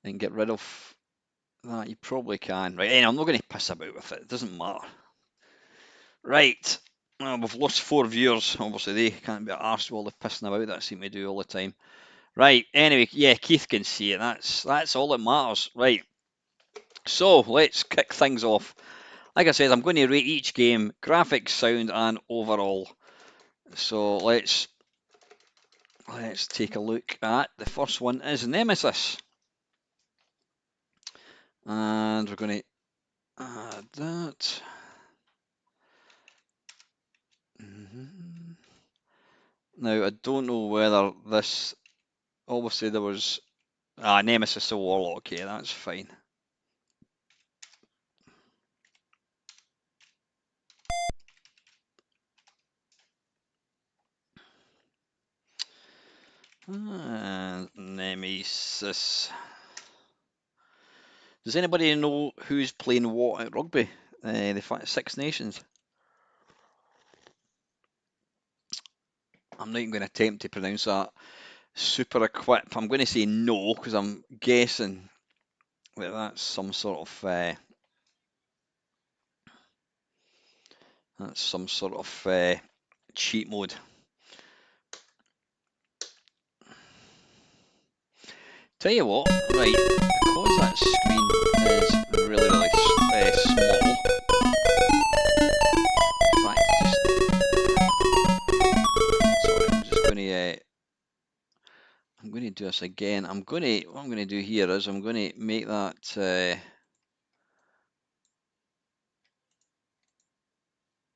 and get rid of that? You probably can. Right, anyway, I'm not going to piss about with it. It doesn't matter. Right. Well, we've lost 4 viewers. Obviously, they can't be arsed with all the pissing about that I seem to do all the time. Right. Anyway, yeah, Keith can see it. That's all that matters. Right. So let's kick things off. Like I said, I'm going to rate each game: graphics, sound, and overall. So let's take a look at the first one. Is Nemesis, and we're going to add that. Now I don't know whether this. Obviously, there was Nemesis the Warlock. Yeah, that's fine. Nemesis. Does anybody know who's playing what at rugby? The Six Nations. I'm not even going to attempt to pronounce that. Super equip. I'm going to say no because I'm guessing that that's some sort of cheat mode. Tell you what, right? Because that screen is really really small. In fact, sorry, I'm going to do this again. What I'm going to do here is I'm going to make that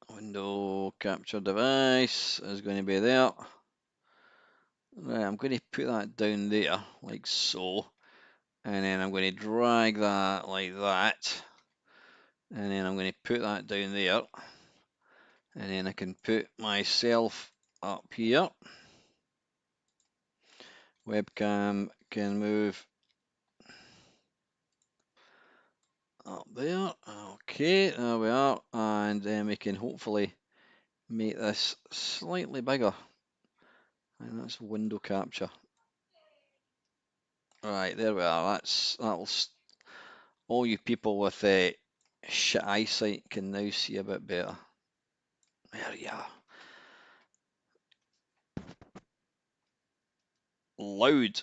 window capture device is going to be there. Right, I'm going to put that down there like so, and then I'm going to drag that like that, and then I'm going to put that down there, and then I can put myself up here. Webcam can move up there. Okay, there we are, and then we can hopefully make this slightly bigger. And that's window capture. Right, there we are. That'll all you people with shit eyesight can now see a bit better. There you are. Loud.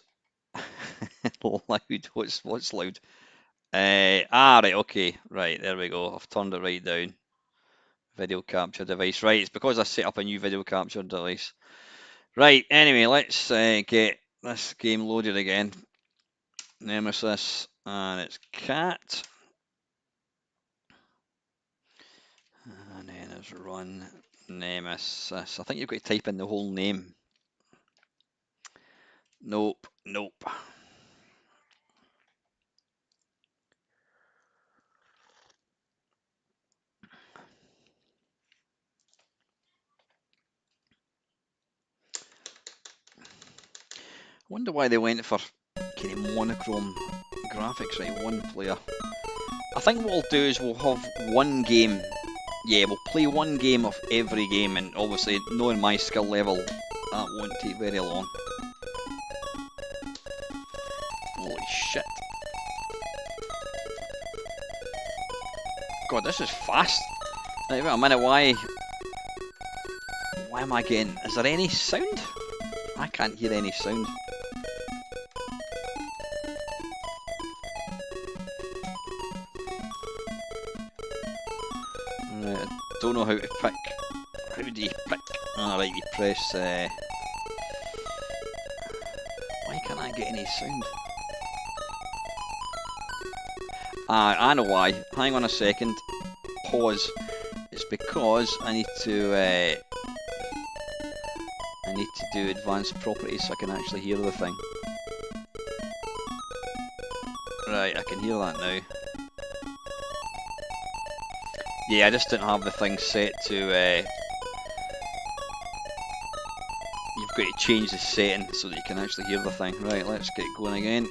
Loud. What's loud? Right, okay. Right, there we go. I've turned it right down. Video capture device. Right, it's because I set up a new video capture device. Right, anyway, let's get this game loaded again. Nemesis, and it's cat. And then it's run Nemesis. I think you've got to type in the whole name. Nope. Wonder why they went for kind of monochrome graphics, right? One player. I think what we'll do is we'll have one game. Yeah, we'll play one game of every game, and obviously, knowing my skill level, that won't take very long. Holy shit. God, this is fast. Right, wait a minute, why am I getting... Is there any sound? I can't hear any sound. Right, I don't know how to pick. How do you pick? Alright, you press... Why can't I get any sound? I know why. Hang on a second. Pause. It's because I need to do advanced properties so I can actually hear the thing. Right, I can hear that now. Yeah, I just didn't have the thing set to... You've got to change the setting so that you can actually hear the thing. Right, let's get going again.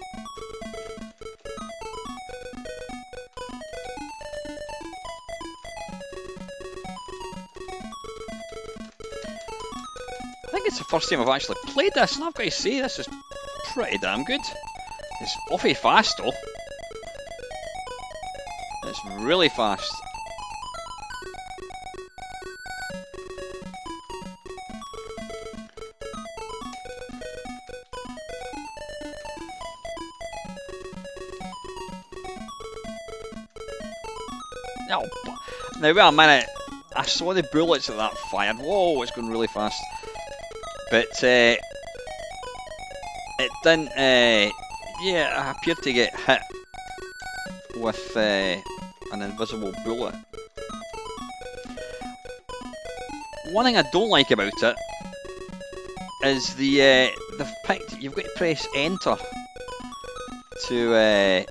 I think it's the first time I've actually played this, and I've got to say, this is pretty damn good. It's awfully fast though. It's really fast. Oh, now wait a minute. I saw the bullets that that fired. Whoa, it's going really fast. But it didn't. Yeah, I appeared to get hit with an invisible bullet. One thing I don't like about it is they've picked. You've got to press enter to.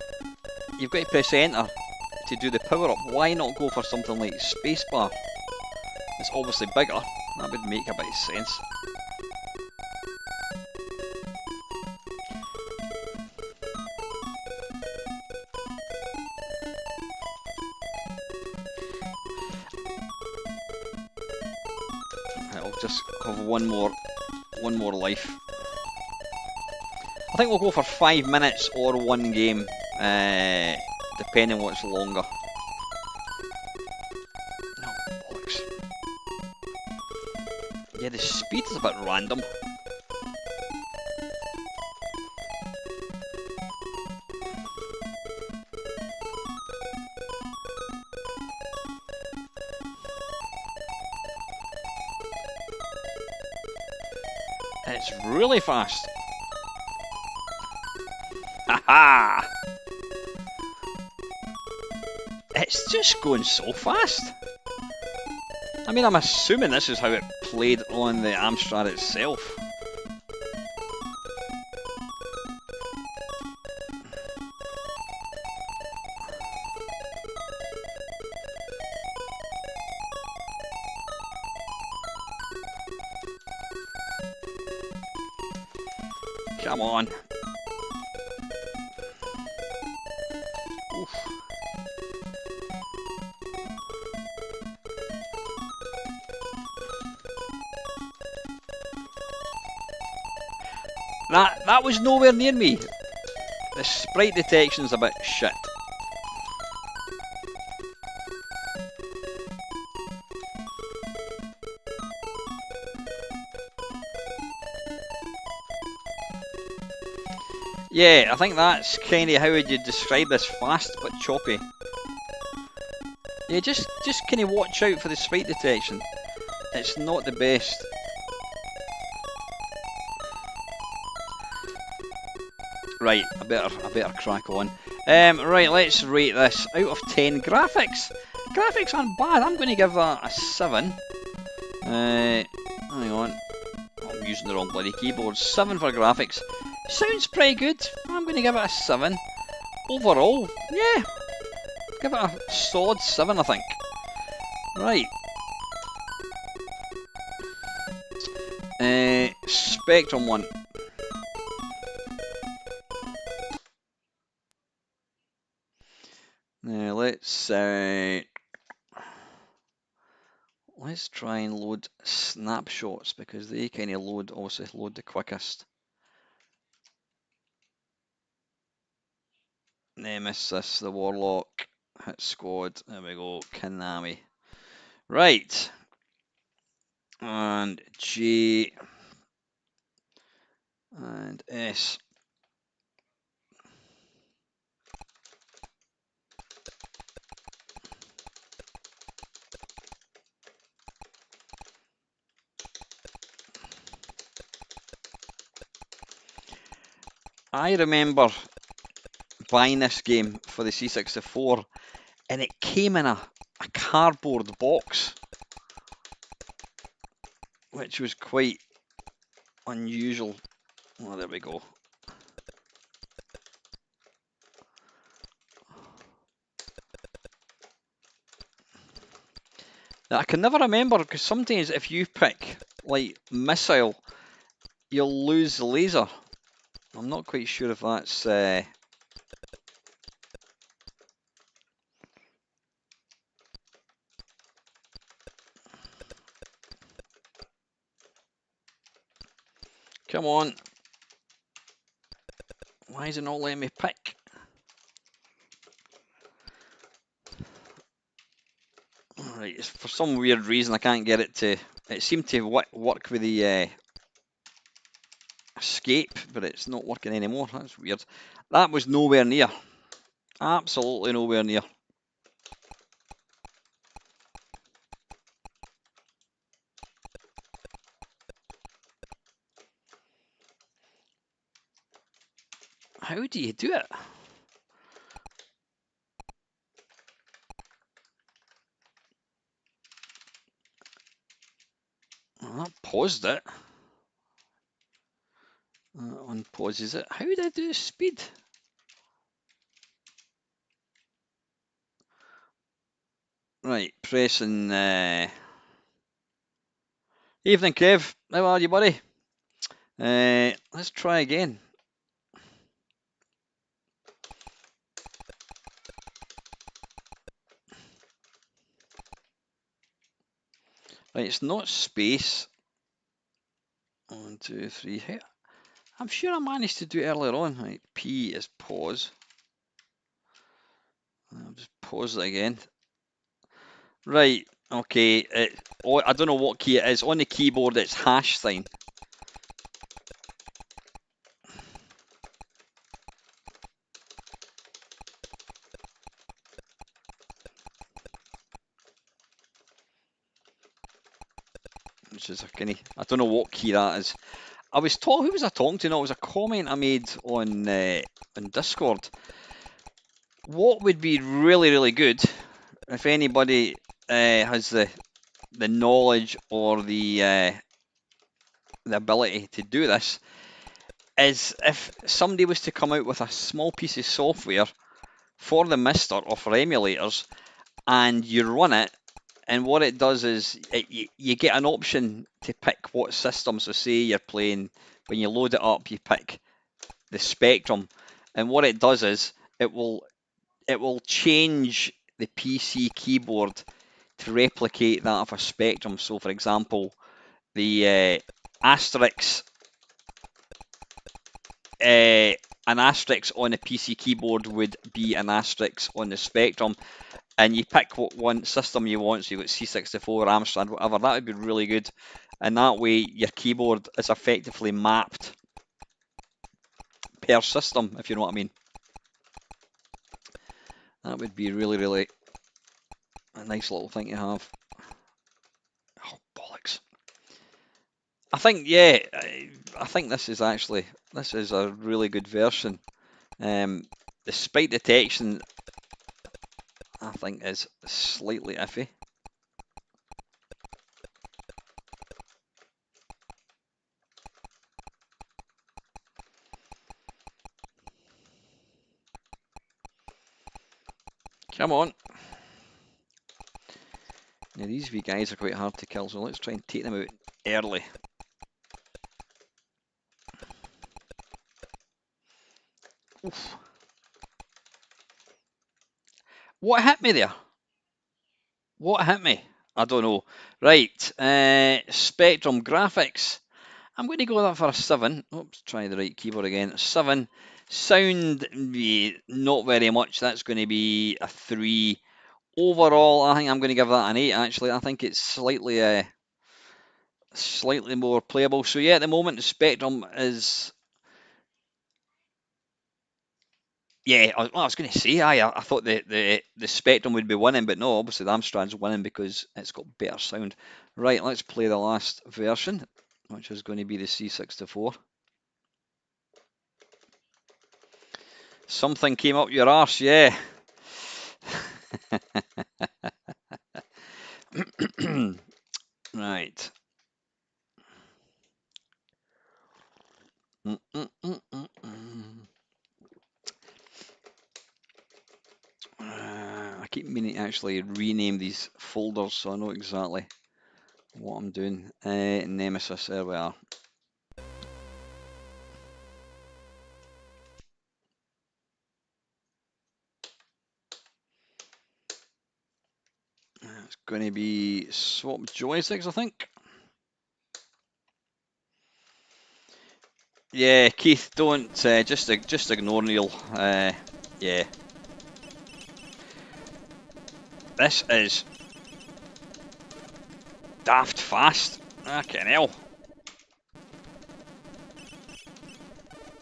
You've got to press enter to do the power up. Why not go for something like spacebar? It's obviously bigger. That would make a bit of sense. I'll just have one more life. I think we'll go for 5 minutes or one game, depending on what's longer. No, bollocks. Yeah, the speed is a bit random. It's really fast. Haha! It's just going so fast. I mean, I'm assuming this is how it played on the Amstrad itself. Come on. Oof. That was nowhere near me. The sprite detection's a bit shit. Yeah, I think that's kind of how would you describe this, fast but choppy. Yeah, just kind of watch out for the sprite detection. It's not the best. Right, I better crack on. Right, let's rate this out of 10. Graphics. Graphics aren't bad. I'm going to give that a 7. Hang on. I'm using the wrong bloody keyboard. 7 for graphics. Sounds pretty good. I'm going to give it a 7. Overall, yeah, give it a solid 7, I think. Right. Spectrum one. Now let's try and load snapshots because they kind of load the quickest. Nemesis, the Warlock, hit squad. There we go, Konami. Right, and G and S. I remember buying this game for the C64 and it came in a cardboard box, which was quite unusual. Oh, there we go. Now, I can never remember because sometimes if you pick like missile, you'll lose the laser. I'm not quite sure if that's come on. Why is it not letting me pick? Alright, for some weird reason I can't get it to... It seemed to work with the escape, but it's not working anymore. That's weird. That was nowhere near. Absolutely nowhere near. How do you do it? Well, that paused it. Unpauses it. How did I do the speed? Right, pressing... Evening, Kev. How are you, buddy? Let's try again. Right, it's not space. 1, 2, 3. I'm sure I managed to do it earlier on. Right, P is pause. I'll just pause it again. Right, okay. I don't know what key it is. On the keyboard, it's hash sign. Which is a kinda, I don't know what key that is. I was told, who was I talking to? No, it was a comment I made on Discord. What would be really, really good if anybody has the knowledge or the ability to do this is if somebody was to come out with a small piece of software for the Mister or for emulators and you run it, and what it does is you get an option to pick what system. So say you're playing, when you load it up, you pick the Spectrum, and what it does is it will change the PC keyboard to replicate that of a Spectrum. So for example, the asterisk, an asterisk on a PC keyboard would be an asterisk on the Spectrum, and you pick what one system you want. So you've got C64, Amstrad, whatever. That would be really good, and that way your keyboard is effectively mapped per system, if you know what I mean. That would be really, really a nice little thing to have. Oh, bollocks. I think, yeah, I think this is a really good version. The spike detection, I think, is slightly iffy. Come on. Now these wee guys are quite hard to kill, so let's try and take them out early. Oof. What hit me there? What hit me? I don't know. Right, Spectrum graphics. I'm going to go that for a 7. Oops, try the right keyboard again. 7. Sound, not very much. That's going to be a 3. Overall, I think I'm going to give that an 8, actually. I think it's slightly more playable. So yeah, at the moment, the Spectrum is... Yeah, I was going to say, I thought the Spectrum would be winning, but no, obviously the Amstrad's winning because it's got better sound. Right, let's play the last version, which is going to be the C64. Something came up your arse, yeah. Right. I keep meaning to actually rename these folders so I know exactly what I'm doing. Nemesis, there we are. It's going to be swap joysticks, I think. Yeah, Keith, don't just ignore Neil. Yeah, this is daft fast. Fucking hell.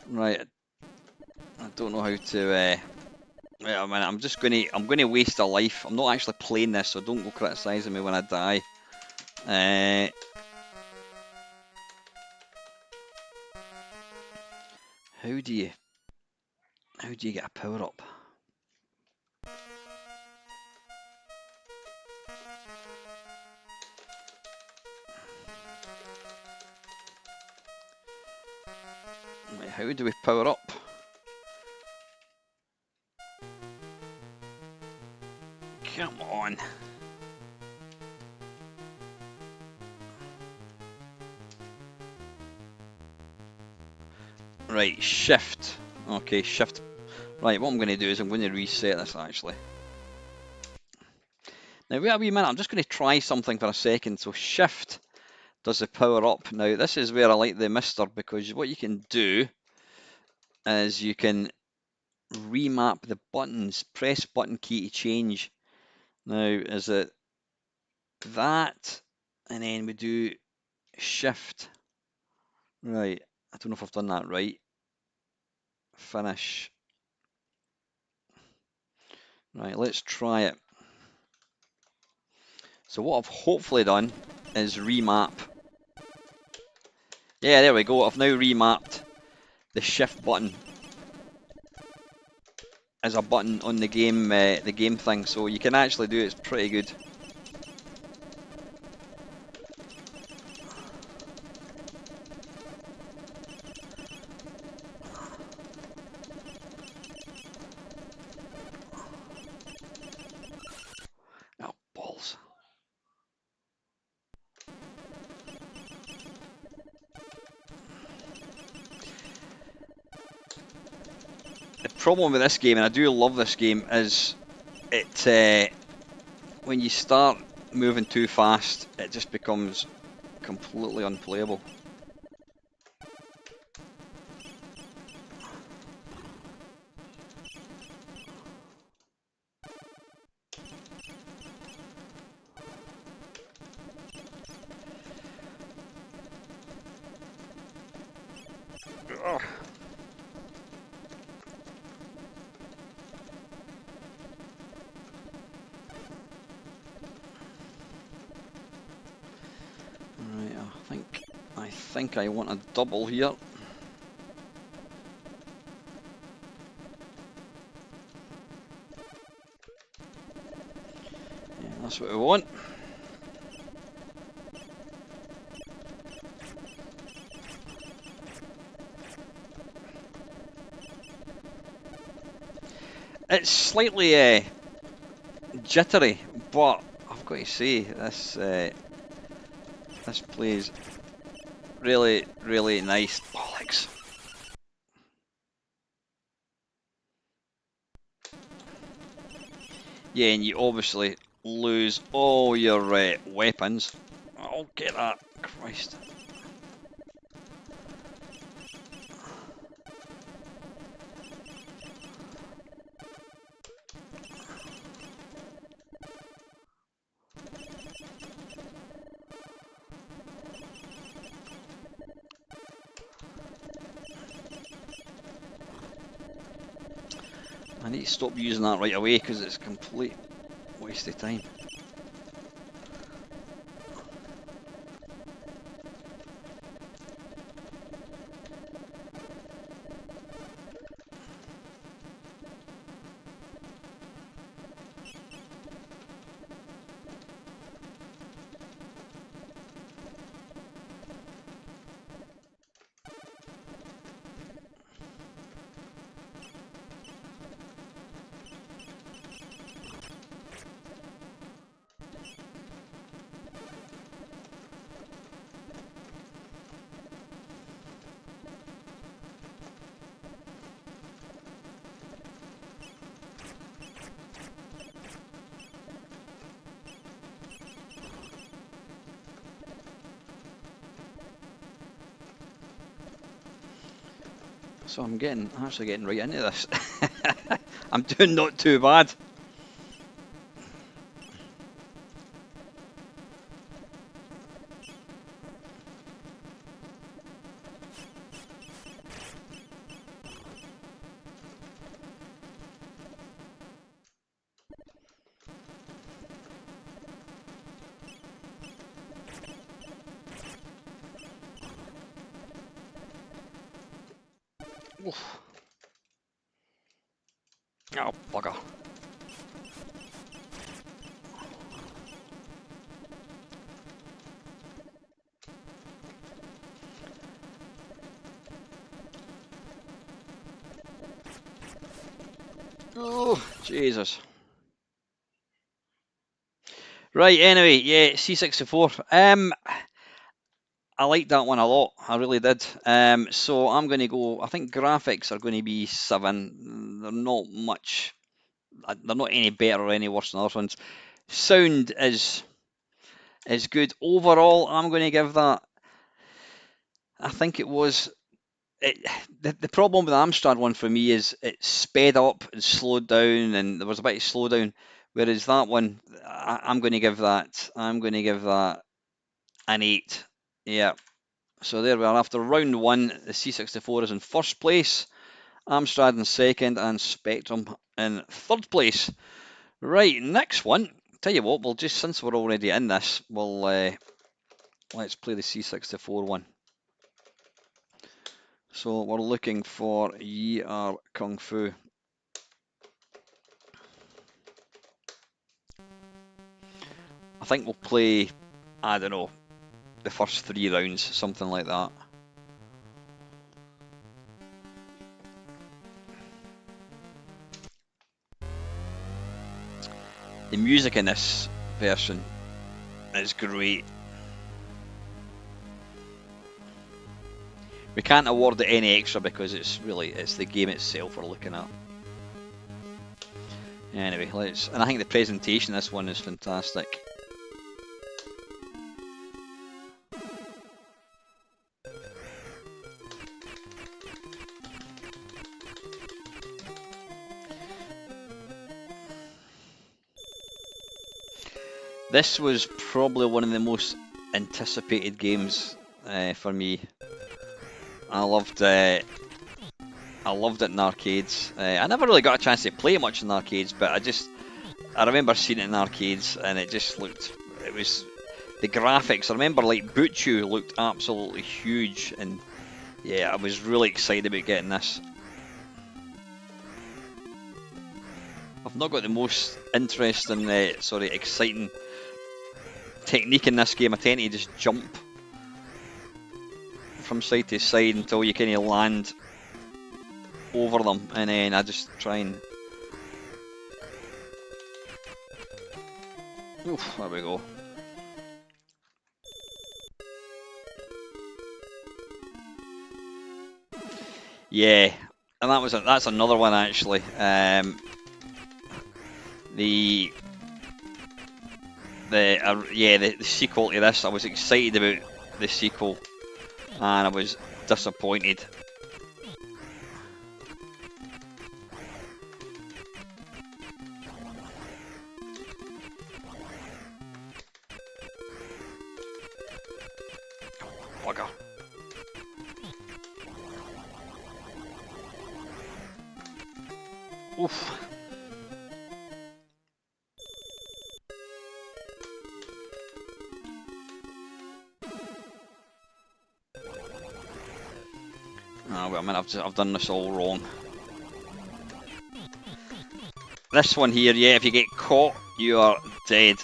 Right, I don't know how to. Wait a minute, I'm gonna waste a life. I'm not actually playing this, so don't go criticising me when I die. How do you get a power up? Right, how do we power up? Come on. Right, shift. Okay, shift. Right, what I'm going to do is I'm going to reset this actually. Now wait a wee minute, I'm just going to try something for a second. So shift does the power up. Now this is where I like the mister, because what you can do is you can remap the buttons. Press button key to change. Now is it that, and then we do shift. Right, I don't know if I've done that right. Finish. Right, let's try it. So what I've hopefully done is remap. Yeah, there we go. I've now remapped the shift button as a button on the game thing, so you can actually do it. It's pretty good. Oh, balls. The problem with this game, and I do love this game, is it when you start moving too fast, it just becomes completely unplayable. Ugh. think I want a double here. Yeah, that's what we want. It's slightly jittery, but I've got to say this plays really, really nice. Bollocks. Yeah, and you obviously lose all your weapons. I'll get that. Christ. I need to stop using that right away because it's a complete waste of time. So I'm actually getting right into this. I'm doing not too bad. Oof. Oh, bugger. Oh, Jesus. Right, anyway, yeah, C64. I liked that one a lot. I really did. So I'm going to go. I think graphics are going to be 7. They're not much. They're not any better or any worse than other ones. Sound is good overall. I'm going to give that. I think it was. The problem with the Amstrad one for me is it sped up and slowed down, and there was a bit of slowdown. Whereas that one, I'm going to give that. I'm going to give that an 8. Yeah. So there we are. After round 1, the C64 is in first place, Amstrad in second, and Spectrum in third place. Right, next one. Tell you what, we'll just, since we're already in this, we'll let's play the C64 one. So we're looking for Ye Are Kung Fu. I think we'll play, I don't know, the first 3 rounds, something like that. The music in this version is great. We can't award it any extra because it's the game itself we're looking at. Anyway, and I think the presentation of this one is fantastic. This was probably one of the most anticipated games for me. I loved it in arcades. I never really got a chance to play much in arcades, but I remember seeing it in arcades, and it just looked. the graphics. I remember like Butchu looked absolutely huge, and yeah, I was really excited about getting this. I've not got the most interesting, exciting technique in this game. I tend to just jump from side to side until you kind of land over them, and then I just try and... Oof, there we go. Yeah, and that's another one actually. The sequel to this, I was excited about the sequel, and I was disappointed. Bugger. Oof. Oh, well, I mean, I've done this all wrong. This one here, yeah, if you get caught, you are dead.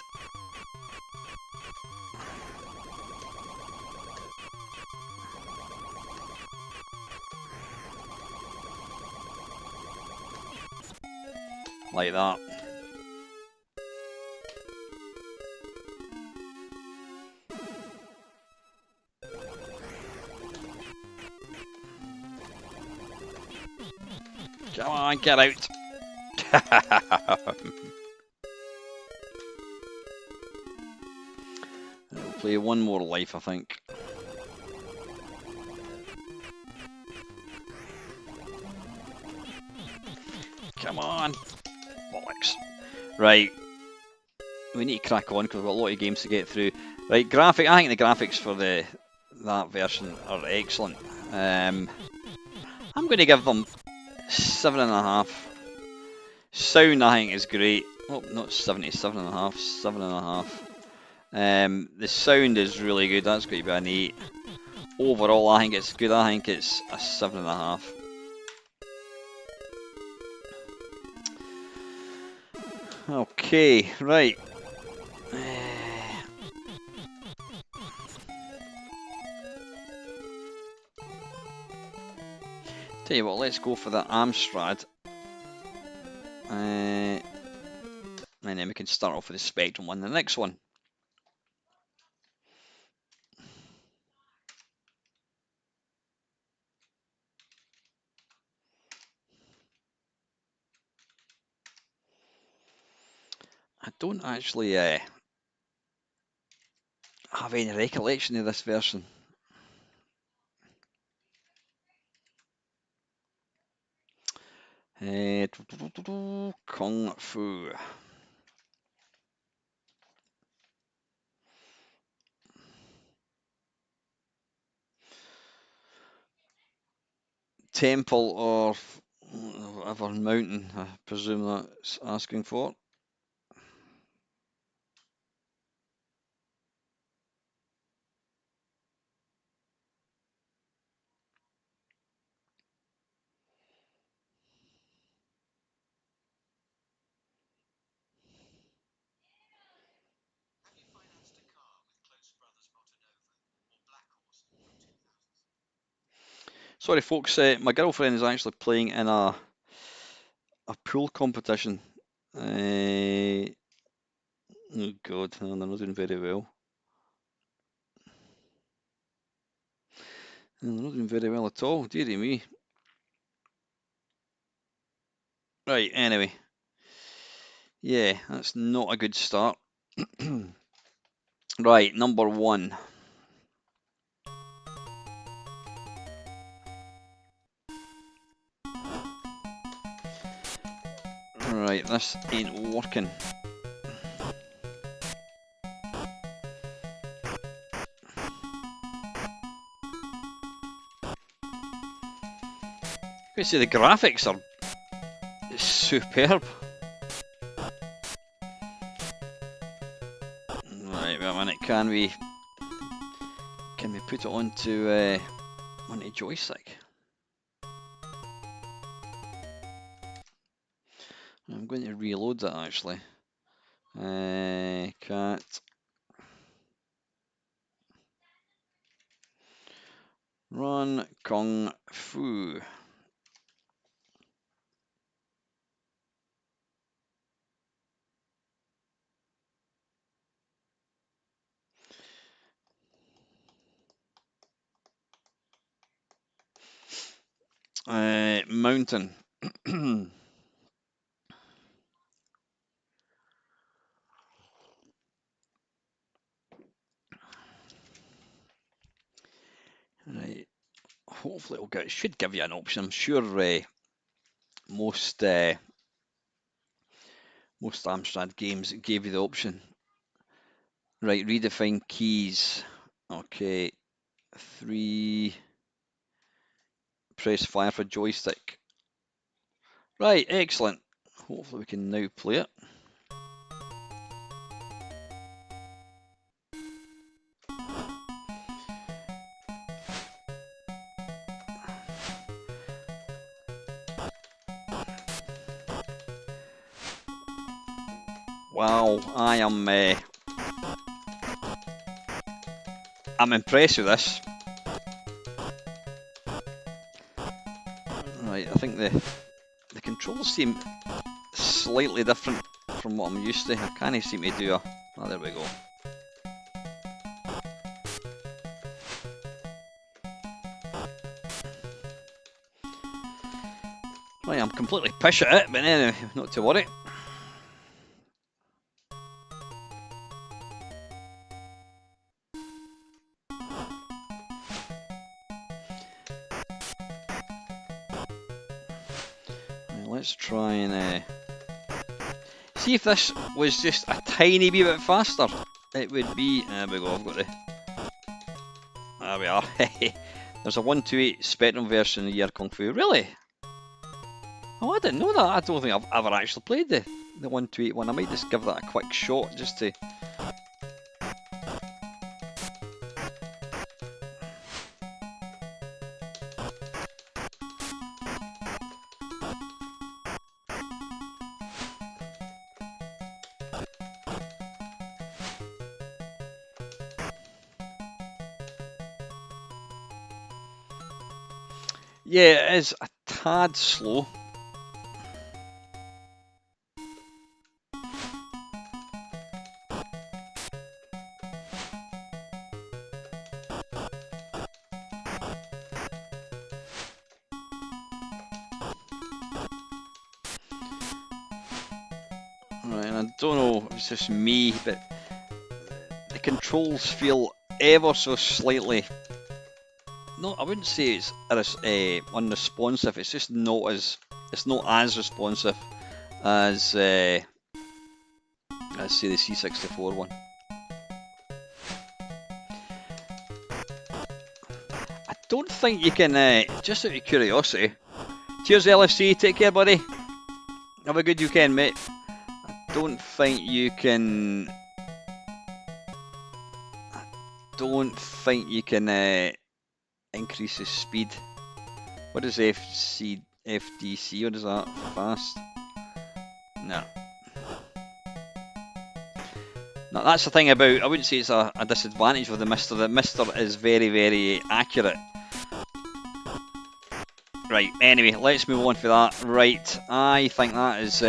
Like that. Come on, get out. I'll play one more life, I think. Come on. Bollocks. Right. We need to crack on because we've got a lot of games to get through. Right, I think the graphics for that version are excellent. I'm going to give them 7.5. Sound, I think, is great. Oh, not 77.5, 7.5. The sound is really good. That's going to be an 8. Overall, I think it's good. I think it's a 7.5. Okay, right. Tell you what, let's go for the Amstrad. And then we can start off with the Spectrum one, the next one. I don't actually have any recollection of this version. Kung Fu. Temple or whatever mountain, I presume that's asking for. Sorry folks, my girlfriend is actually playing in a pool competition. Oh god, they're not doing very well. They're not doing very well at all, dearie me. Right, anyway. Yeah, that's not a good start. Right, number 1. Right, this ain't working. You see, the graphics are superb. Right, wait a minute, can we put it onto joystick? I'm going to reload that actually. Cat run kung fu. Mountain. Right. Hopefully it should give you an option. I'm sure most Amstrad games gave you the option. Right, redefine keys. Okay, 3. Press fire for joystick. Right, excellent. Hopefully we can now play it. Wow, I'm impressed with this. Right, I think the controls seem slightly different from what I'm used to. I can't seem to do a... Oh, there we go. Right, I'm completely pish at it, but anyway, not to worry. Right, let's try and see if this was just a tiny wee bit faster. It would be... There we go, I've got the... There we are. There's a 128 Spectrum version of Year Kung Fu. Really? Oh, I didn't know that. I don't think I've ever actually played the 128 one. I might just give that a quick shot just to... Yeah, it is a tad slow. Right, and I don't know if it's just me, but the controls feel ever so slightly... No, I wouldn't say it's unresponsive. It's just not as... It's not as responsive as say the C64 one. I don't think you can, just out of curiosity. Cheers LFC, take care buddy. Have a good weekend mate. I don't think you can increase the speed. What is FDC? What is that? Fast? No. No, that's the thing about, I wouldn't say it's a disadvantage with the Mister. The Mister is very, very accurate. Right, anyway, let's move on for that. Right, I think that is,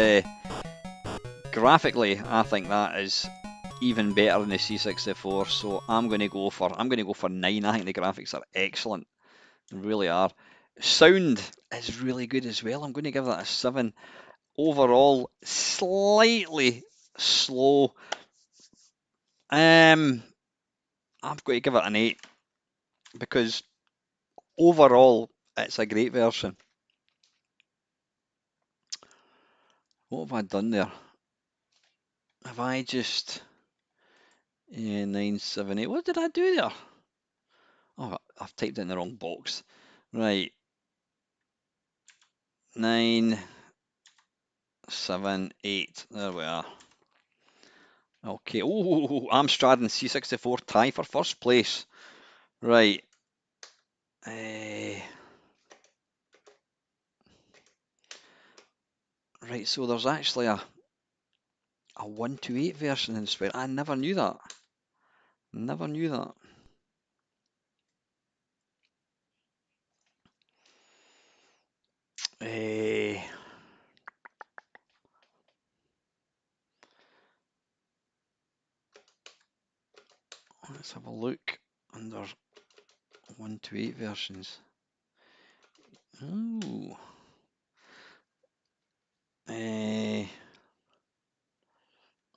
graphically, I think that is even better than the C64, so I'm going to go for 9. I think the graphics are excellent. They really are. Sound is really good as well. I'm going to give that a 7. Overall, slightly slow. I'm going to give it an 8 because overall it's a great version. What have I done there? Have I just 978? What did I do there? Oh, I've typed in the wrong box. Right. 9, 7, 8. There we are. Okay. Oh, Amstrad and C64 tie for first place. Right. Right. So there's actually a 128 version in Spain. I never knew that. Never knew that. Let's have a look under 128 versions. Ooh.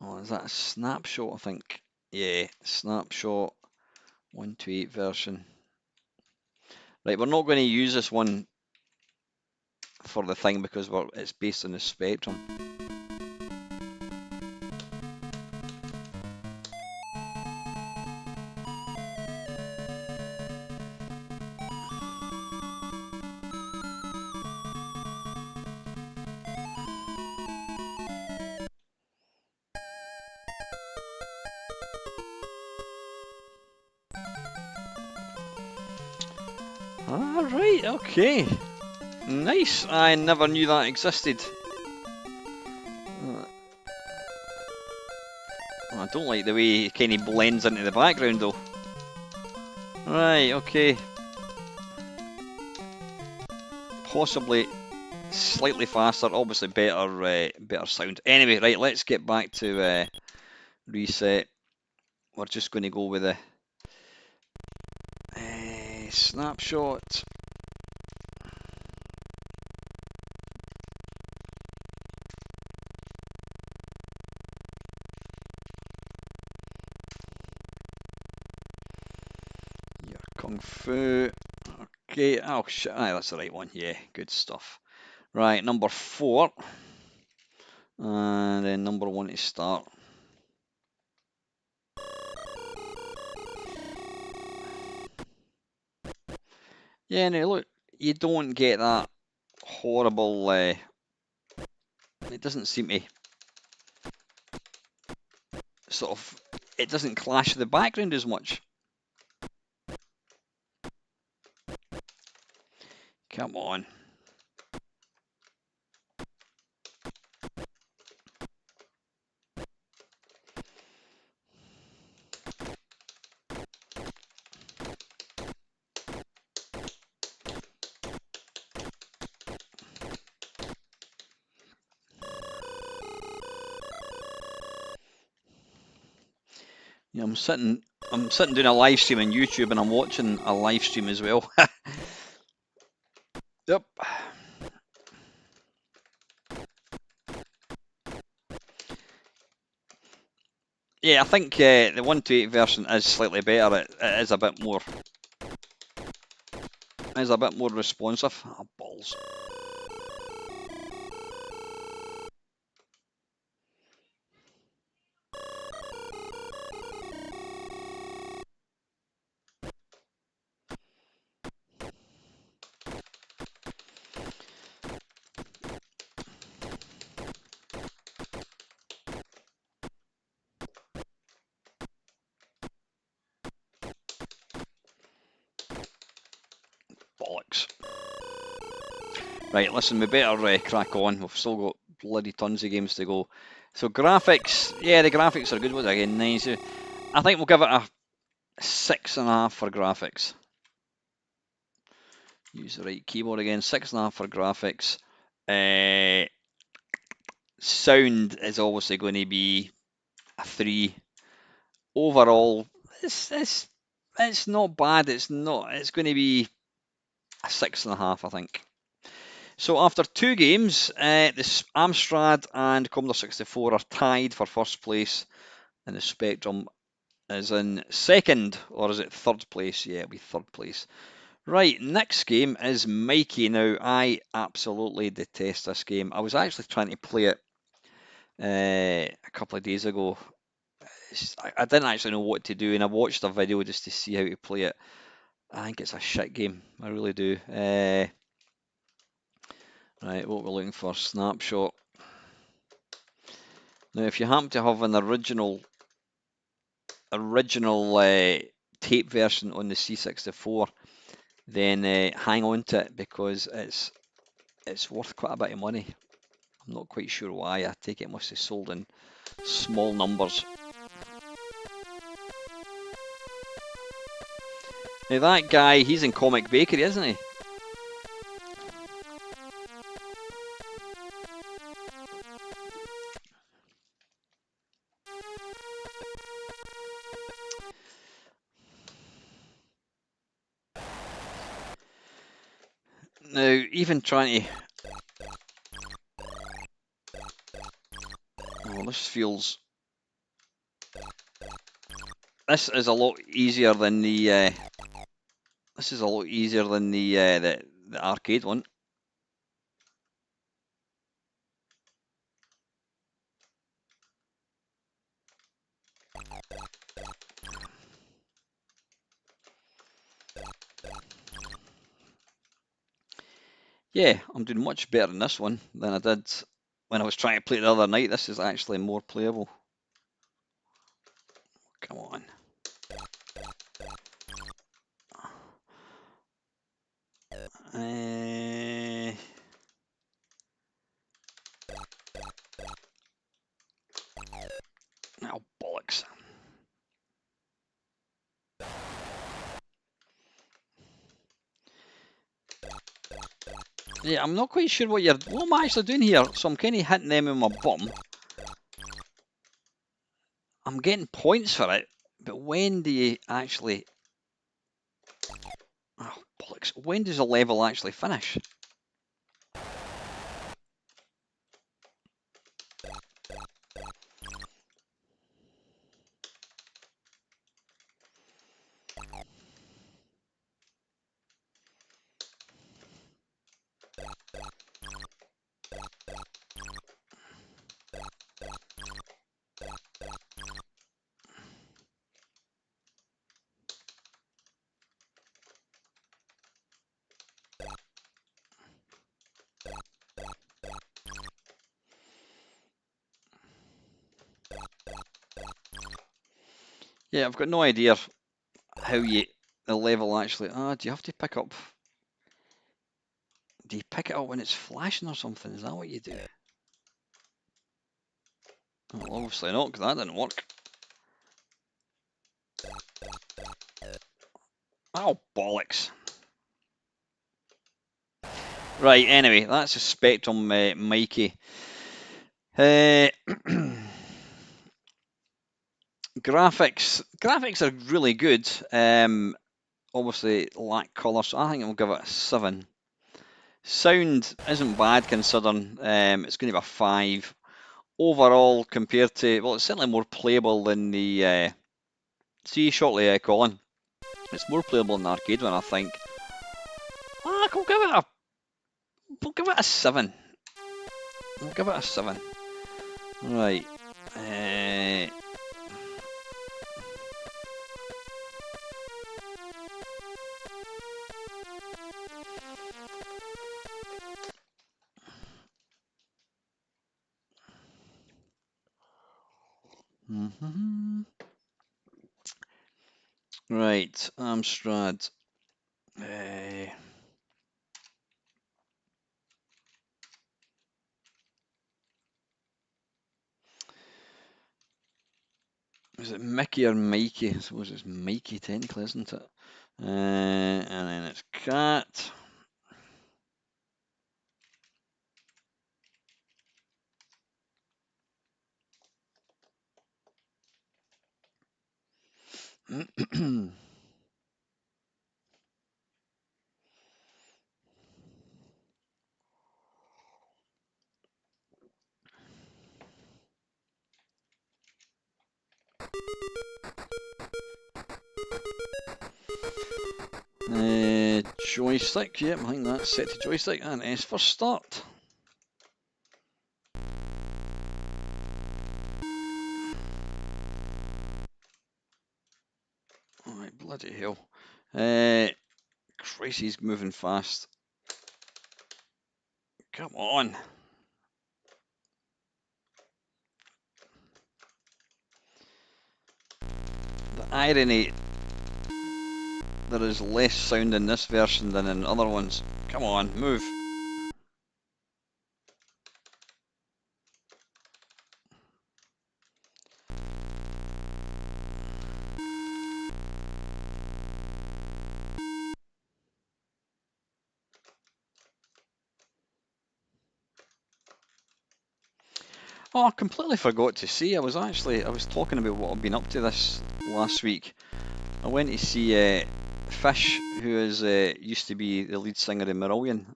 Oh, is that a snapshot? I think. Yeah, snapshot 128 version. Right, we're not going to use this one for the thing because it's based on the Spectrum. Ah, right, okay. Nice. I never knew that existed. I don't like the way it kind of blends into the background though. Right, okay. Possibly slightly faster, obviously better sound. Anyway, right, let's get back to reset. We're just going to go with the snapshot. Your Kung Fu. Okay, oh shit, aye, that's the right one. Yeah, good stuff. Right, number 4. And then number 1 to start. Yeah, now look, you don't get that horrible, it doesn't seem to sort of, it doesn't clash with the background as much. Come on. Yeah, I'm sitting doing a live stream on YouTube and I'm watching a live stream as well. Yep. Yeah, I think the 128 version is slightly better. It is a bit more responsive. Oh, balls. Bollocks. Right, listen, we better crack on. We've still got bloody tons of games to go. So graphics, yeah, the graphics are good. What again? Nice. I think we'll give it a 6.5 for graphics. Use the right keyboard again. 6.5 for graphics. Sound is obviously going to be a 3. Overall, it's not bad. It's going to be a 6.5, I think. So after 2 games, the Amstrad and Commodore 64 are tied for first place, and the Spectrum is in second, or is it third place? Yeah, it'll be third place. Right, next game is Mikey. Now, I absolutely detest this game. I was actually trying to play it a couple of days ago. I didn't actually know what to do, and I watched a video just to see how to play it. I think it's a shit game. I really do. Right, what we're looking for, snapshot. Now, if you happen to have an original original tape version on the C64, then hang on to it because it's worth quite a bit of money. I'm not quite sure why. I take it must have sold in small numbers. Now that guy, he's in Comic Bakery, isn't he? Now, even trying to... Oh, this feels... This is a lot easier than the... This is a lot easier than the arcade one. Yeah, I'm doing much better in this one than I did when I was trying to play it the other night. This is actually more playable. Come on. Oh, bollocks. Yeah, I'm not quite sure what am I actually doing here. So I'm kind of hitting them in my bum. I'm getting points for it, but when do you actually... Oh, bollocks. When does a level actually finish? Yeah, I've got no idea how the level actually... Ah, do you have to pick up... Do you pick it up when it's flashing or something? Is that what you do? Well, obviously not, because that didn't work. Oh, bollocks. Right, anyway, that's a Spectrum Mikey. Graphics are really good. Obviously lack colour, so I think I'll give it a 7. Sound isn't bad considering it's going to be a 5. Overall, compared to, well, it's certainly more playable than the, see shortly, Colin. It's more playable than the arcade one, I think. We'll give it a 7. We'll give it a 7. Right. Right, Amstrad. Is it Mickey or Mikey? I suppose it's Mikey technically, isn't it? And then it's Cat. Joystick, yep, I think that's set to joystick, and S for start. Alright, bloody hell. Christ, he's moving fast. Come on. irony, there is less sound in this version than in other ones. Come on, move. Oh, I completely forgot to say, I was talking about what I've been up to this last week. I went to see Fish, who is used to be the lead singer in Marillion.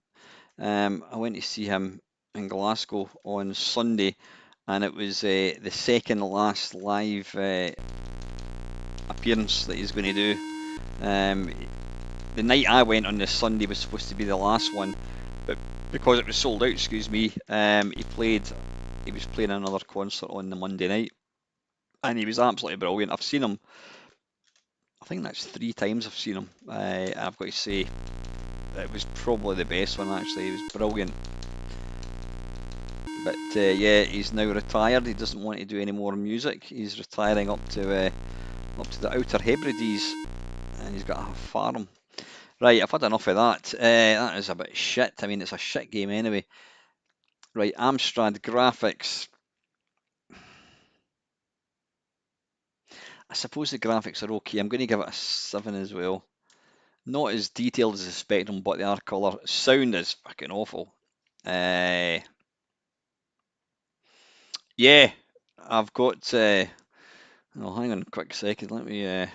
I went to see him in Glasgow on Sunday, and it was the second last live appearance that he's going to do. The night I went on this Sunday was supposed to be the last one, but because it was sold out, excuse me, he was playing another concert on the Monday night, and he was absolutely brilliant. I've seen him, I think that's 3 times I've seen him. I've got to say, it was probably the best one actually. He was brilliant. But yeah, he's now retired. He doesn't want to do any more music. He's retiring up to the Outer Hebrides, and he's got a farm. Right, I've had enough of that. That is a bit shit. I mean, it's a shit game anyway. Right, Amstrad graphics. I suppose the graphics are okay. I'm going to give it a 7 as well. Not as detailed as the Spectrum, but they are colour. Sound is fucking awful. Yeah, I've got. Oh, hang on a quick second. Let me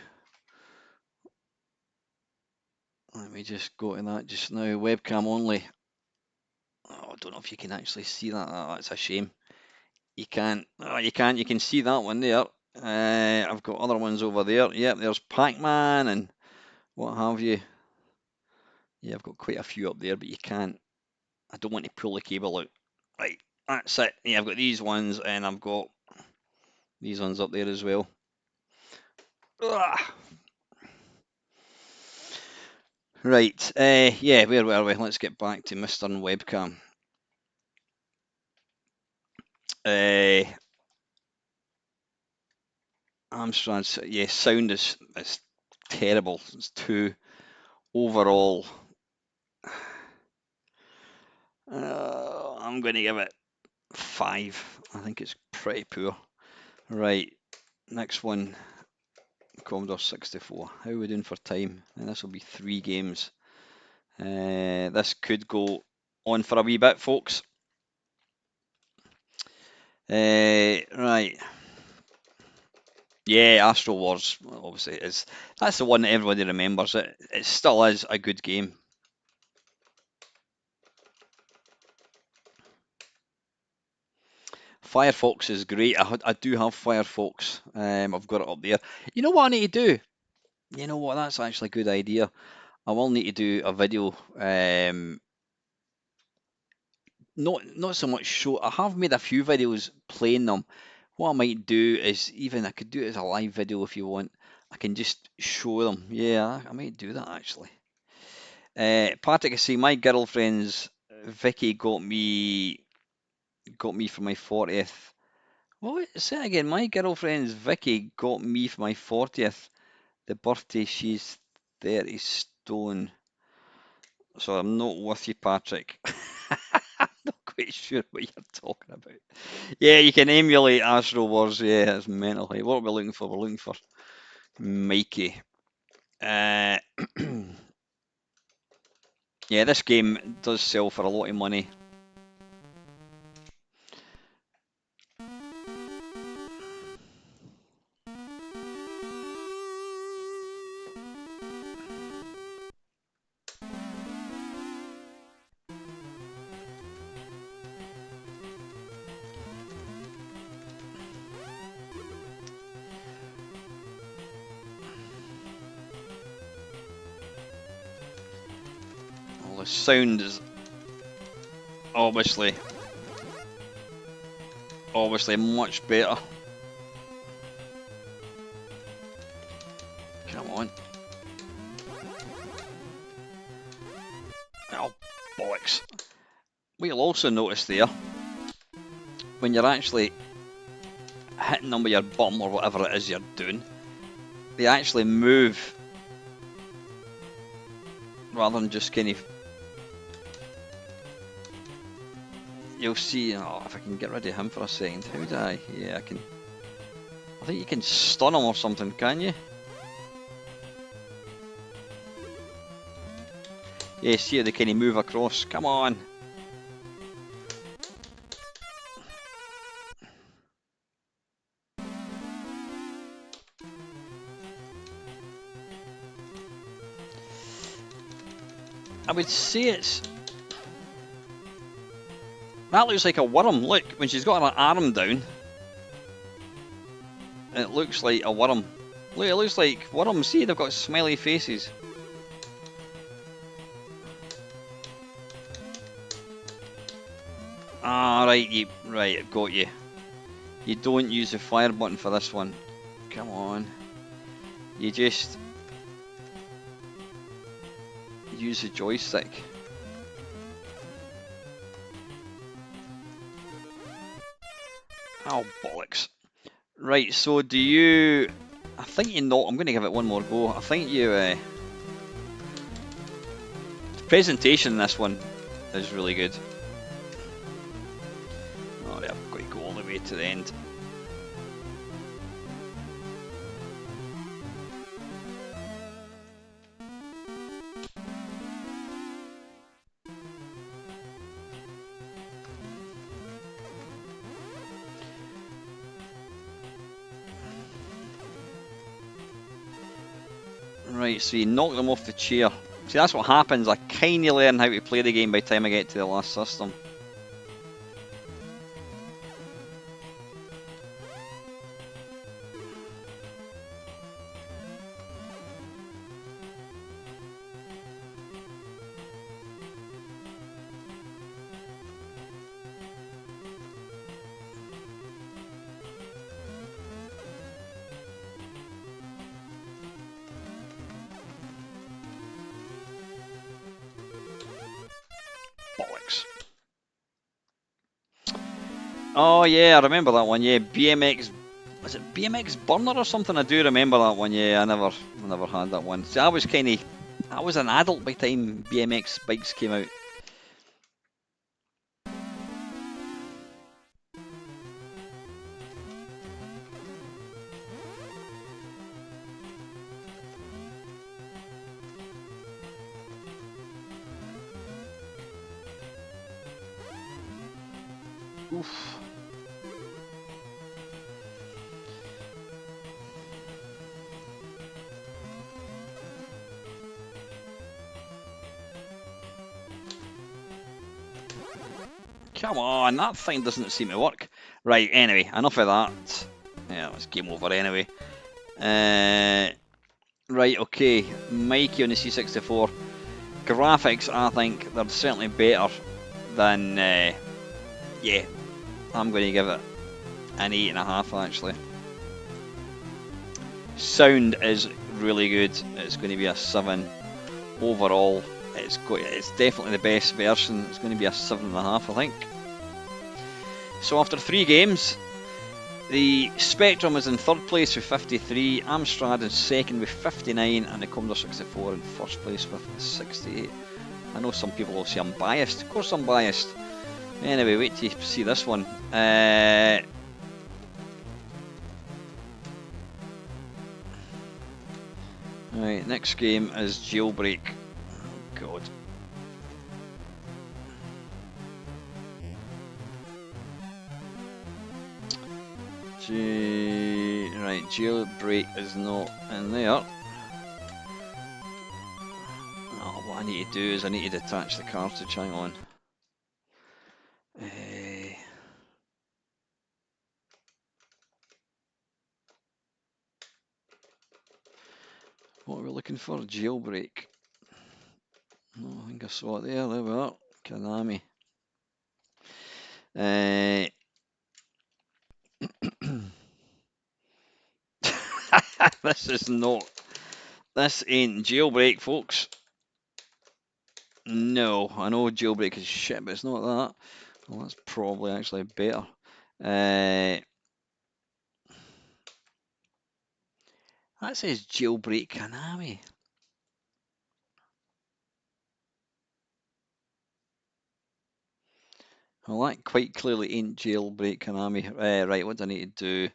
just go to that just now. Webcam only. Oh, I don't know if you can actually see that. Oh, that's a shame. You can't. Oh, you can't. You can see that one there. I've got other ones over there. Yep, there's Pac-Man and what have you. Yeah, I've got quite a few up there, but you can't. I don't want to pull the cable out. Right, that's it. Yeah, I've got these ones, and I've got these ones up there as well. Ugh. Right, yeah, where were we? Let's get back to Mr. Webcam. Amstrad, yeah, sound is terrible. It's 2 overall. I'm going to give it 5. I think it's pretty poor. Right, next one, Commodore 64. How are we doing for time? And this will be 3 games. This could go on for a wee bit, folks. Right. Yeah, Astro Wars obviously that's the one that everybody remembers. It still is a good game. Firefox is great. I do have Firefox. I've got it up there. You know what I need to do? You know what? That's actually a good idea. I will need to do a video. Not so much show. I have made a few videos playing them. What I might do is I could do it as a live video if you want. I can just show them. Yeah, I might do that actually. Patrick, I see my girlfriend's Vicky got me for my 40th. What? Say it again. My girlfriend's Vicky got me for my 40th. The birthday, she's 30 stone. So I'm not with you, Patrick. I'm not quite sure what you're talking about. Yeah, you can emulate Astro Wars. Yeah, it's mental. Hey, what are we looking for? We're looking for Mikey. Yeah, this game does sell for a lot of money. Well, the sound is obviously much better. Come on. Oh, bollocks. What you'll also notice there, when you're actually hitting them with your bum or whatever it is you're doing, they actually move rather than just kind of. You'll see. Oh, if I can get rid of him for a second. How do I? Yeah, I can. I think you can stun him or something, can you? Yeah, see how they kind of move across. Come on. I would say it's. That looks like a worm. Look, when she's got her arm down, it looks like a worm. Look, it looks like worms. See, they've got smiley faces. Ah, right, I've got you. You don't use the fire button for this one. Come on. You just use the joystick. Oh, bollocks. Right, so do you... I think you know... I'm going to give it one more go. I think you... The presentation in this one is really good. Oh, yeah, I've got to go all the way to the end. Right, so you knock them off the chair. See, that's what happens. I kinda learn how to play the game by the time I get to the last system. Bollocks. Oh yeah, I remember that one. Yeah, BMX. Was it BMX Burner or something? I do remember that one. Yeah, I never had that one. See, I was I was an adult by the time BMX bikes came out. Oof. Come on, that thing doesn't seem to work. Right, anyway, enough of that. Yeah, it's game over anyway. Right, okay. Mikey on the C64. Graphics, I think they're certainly better than. Yeah, I'm going to give it an 8.5 actually. Sound is really good. It's going to be a 7 overall. It's definitely the best version. It's going to be a 7.5, I think. So after 3 games, the Spectrum is in 3rd place with 53, Amstrad in 2nd with 59, and the Commodore 64 in 1st place with 68. I know some people will say I'm biased. Of course I'm biased. Anyway, wait till you see this one. Right, next game is Jailbreak. Oh, God. Right, Jailbreak is not in there. Oh, what I need to do is I need to detach the cartridge. Hang on. What are we looking for? Jailbreak. Oh, I think I saw it there. There we are. Konami. This is not. This ain't Jailbreak, folks. No, I know Jailbreak is shit, but it's not that. Well, that's probably actually better. That says jailbreak Konami. Well, that quite clearly ain't jailbreak Konami. Right, what do I need to do?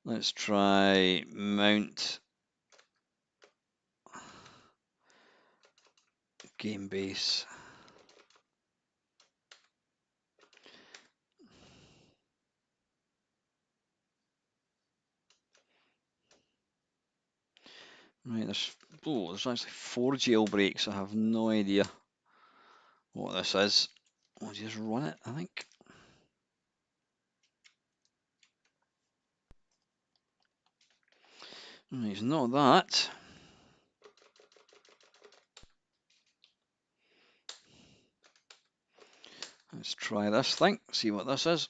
Let's try mount game base. Right, there's actually 4 jailbreaks. I have no idea what this is. We'll just run it, I think. Right, it's not that. Let's try this thing, see what this is.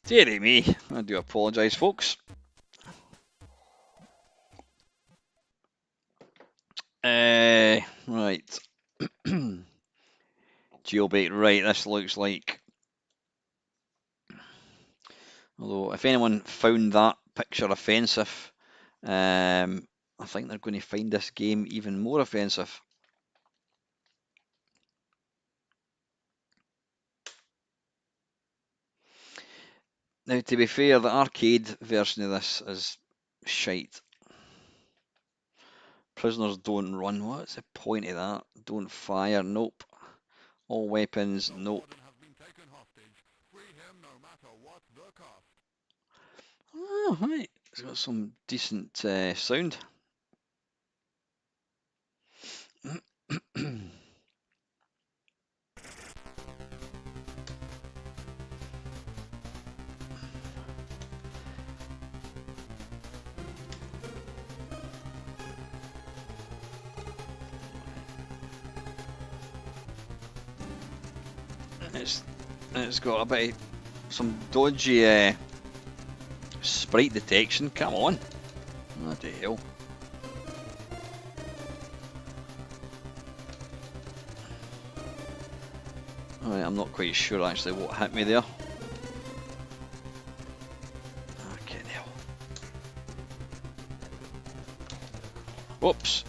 Dearie me, I do apologise, folks. Right. Jailbait, right, this looks like... Although, if anyone found that picture offensive, I think they're going to find this game even more offensive. Now, to be fair, the arcade version of this is shite. Prisoners don't run. What's the point of that? Don't fire. Nope. All weapons. Nope. Oh, right. It's got some decent sound. It's got a bit of some dodgy sprite detection. Come on. What the hell? Alright, I'm not quite sure actually what hit me there. Fucking hell. Whoops.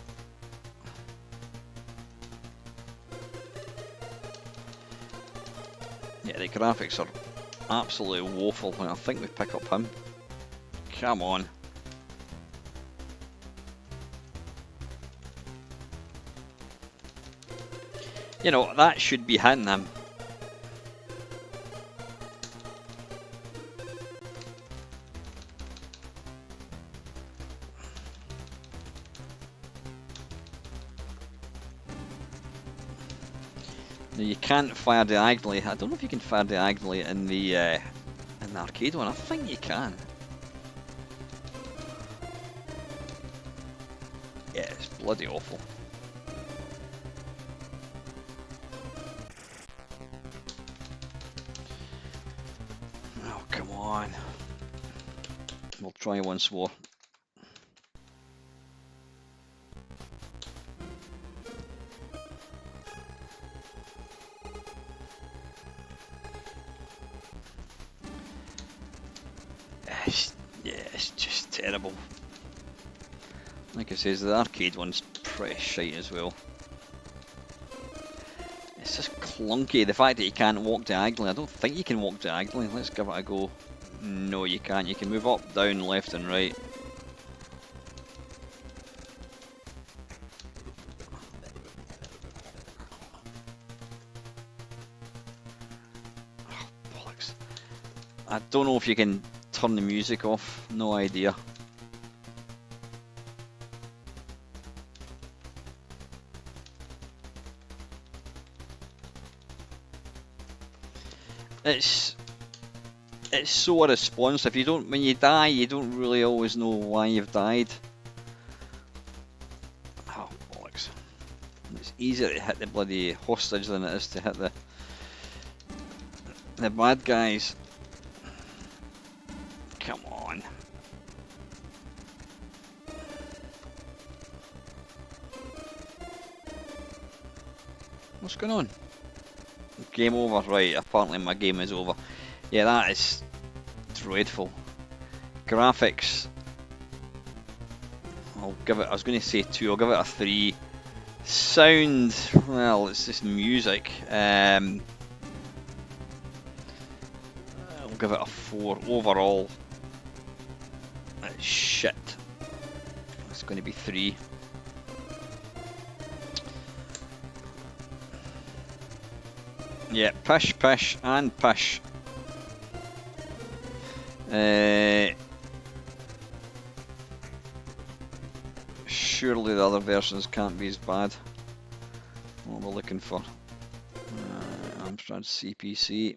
Yeah, the graphics are absolutely woeful, and I think we pick up him. Come on. You know, that should be hitting him. Now you can't fire diagonally. I don't know if you can fire diagonally in the arcade one. I think you can. Yeah, it's bloody awful. Oh, come on. We'll try once more. Yeah, it's just terrible. Like I says, the arcade one's pretty shite as well. It's just clunky. The fact that you can't walk diagonally. I don't think you can walk diagonally. Let's give it a go. No, you can't. You can move up, down, left and right. Oh, bollocks. I don't know if you can turn the music off. No idea. It's so irresponsive. When you die, you don't really always know why you've died. Oh, bollocks. It's easier to hit the bloody hostage than it is to hit the bad guys. Come on. What's going on? Game over. Right, apparently my game is over. Yeah, that is dreadful. Graphics, I'll give it, I was going to say 2, I'll give it a 3. Sound, well, it's just music. I'll give it a 4. Overall, it's shit. It's going to be 3. Yeah, pish, pish, and pish. Surely the other versions can't be as bad. What we're looking for. Amstrad CPC.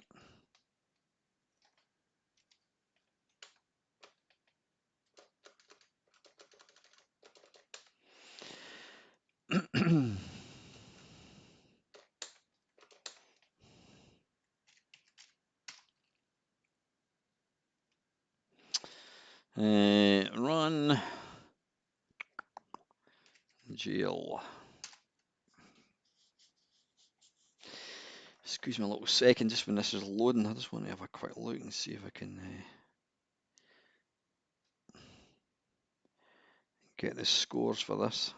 Run. Jail. Excuse me a little second, just when this is loading, I just want to have a quick look and see if I can get the scores for this.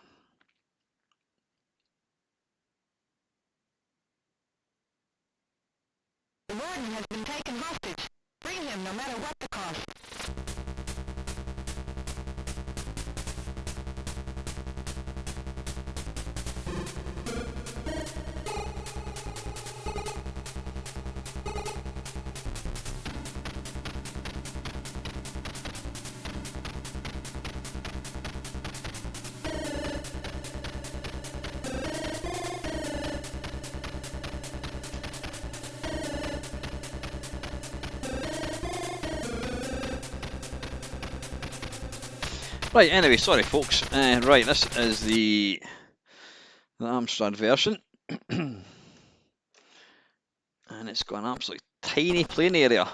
The warden has been taken hostage. Bring him no matter what the cost. Right, anyway, sorry folks. Right, this is the Amstrad version. And it's got an absolutely tiny playing area.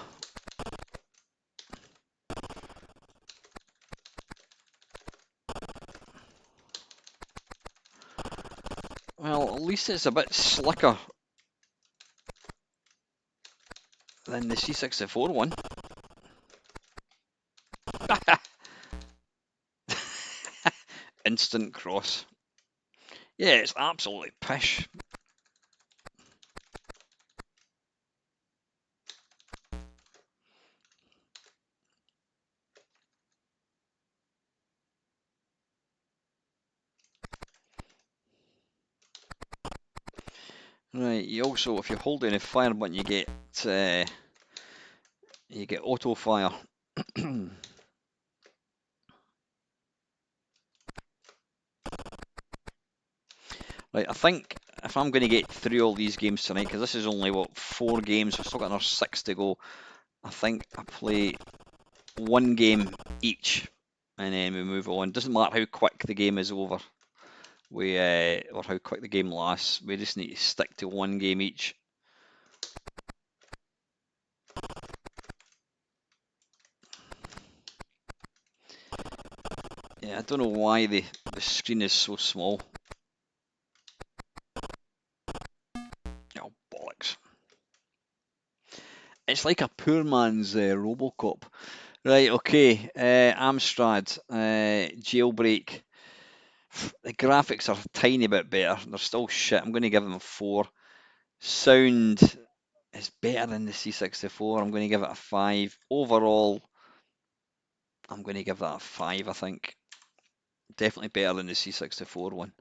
Well, at least it's a bit slicker than the C64 one. Instant cross. Yeah, it's absolutely pish. Right, you also, if you hold down the fire button, you get auto fire. Right, I think if I'm going to get through all these games tonight, because this is only, what, 4 games, we've still got another 6 to go, I think I play 1 game each, and then we move on. Doesn't matter how quick the game is over, or how quick the game lasts, we just need to stick to 1 game each. Yeah, I don't know why the screen is so small. Oh, bollocks. It's like a poor man's Robocop. Right, okay. Amstrad, Jailbreak. The graphics are a tiny bit better. They're still shit. I'm going to give them a 4. Sound is better than the C64. I'm going to give it a 5. Overall, I'm going to give that a 5, I think. Definitely better than the C64 one.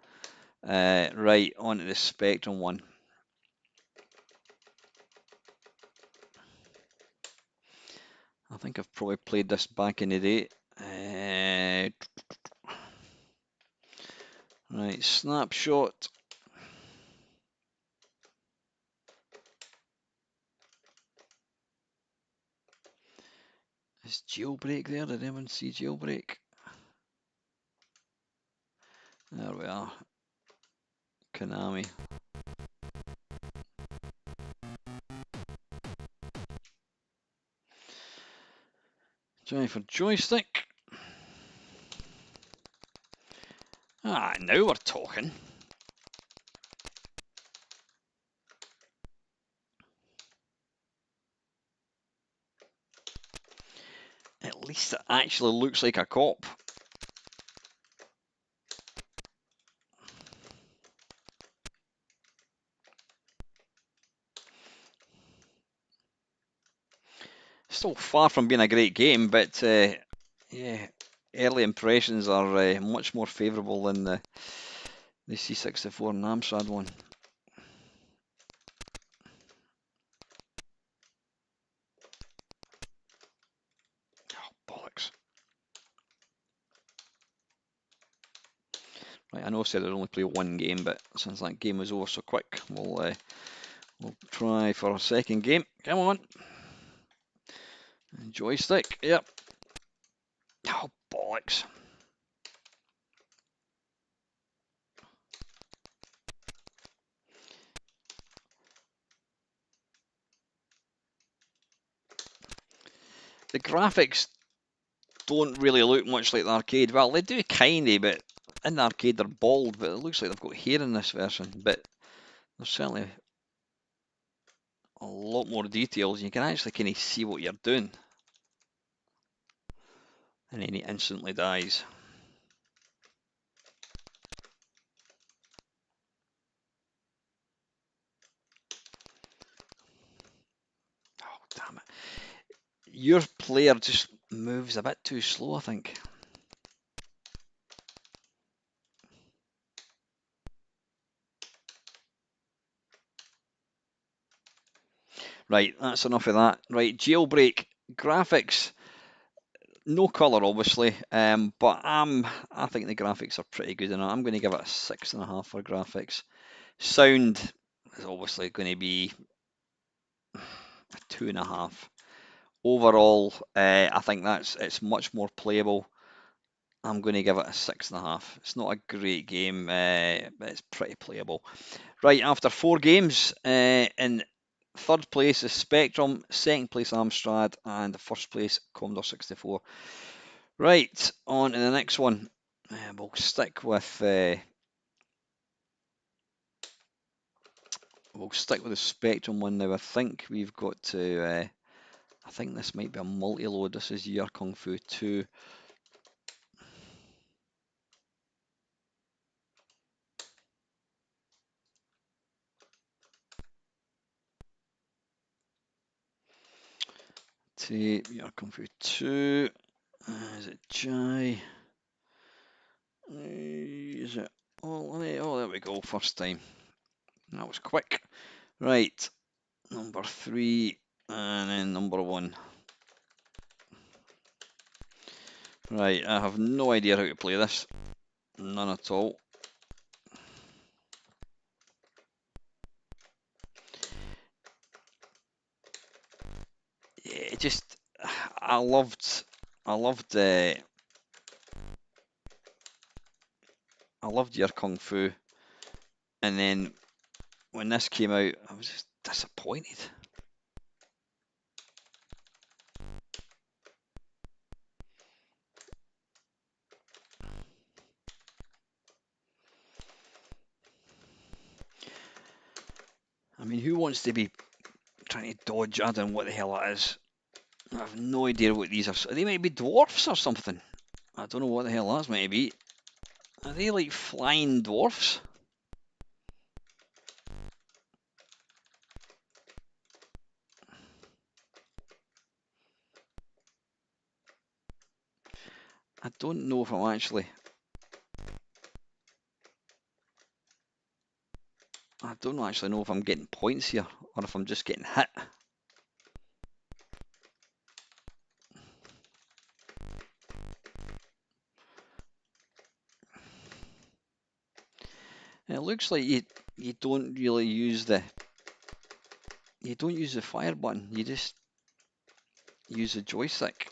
Right, on to the Spectrum one. I think I've probably played this back in the day. Right, snapshot. Is Jailbreak there? Did anyone see Jailbreak? There we are. Konami. Try for joystick. Ah, now we're talking. At least it actually looks like a cop. Still far from being a great game, but yeah, early impressions are much more favourable than the C64 and Amstrad one. Oh, bollocks. Right, I know I said I'd only play one game, but since that game was over so quick, we'll try for a second game. Come on. Joystick, yep. Oh, bollocks. The graphics don't really look much like the arcade. Well, they do kinda, but in the arcade they're bald, but it looks like they've got hair in this version. But there's certainly a lot more details. You can actually kind of see what you're doing. And then he instantly dies. Oh, damn it. Your player just moves a bit too slow, I think. Right, that's enough of that. Right, Jailbreak graphics. No colour, obviously, but I think the graphics are pretty good, and I'm going to give it a 6.5 for graphics. Sound is obviously going to be a 2.5. Overall, I think it's much more playable. I'm going to give it a 6.5. It's not a great game, but it's pretty playable. Right, after 4 games, in third place is Spectrum, second place Amstrad, and first place Commodore 64. Right, on to the next one. We'll stick with the Spectrum one now. I think we've got to. I think this might be a multi-load. This is Year Kung Fu 2. To Year Kung Fu 2. Is it Jai? Is it? Oh, there we go. First time. That was quick. Right, number 3, and then number 1. Right, I have no idea how to play this. None at all. Yeah, it just, I loved, I loved, uh, I loved your Kung Fu, and then when this came out, I was just disappointed. I mean, who wants to be trying to dodge? I don't know what the hell that is. I have no idea what these are. They might be dwarfs or something. I don't know what the hell that might be. Are they like flying dwarfs? I don't know if I'm actually. I don't actually know if I'm getting points here or if I'm just getting hit. It looks like you don't really use the fire button. You just use the joystick.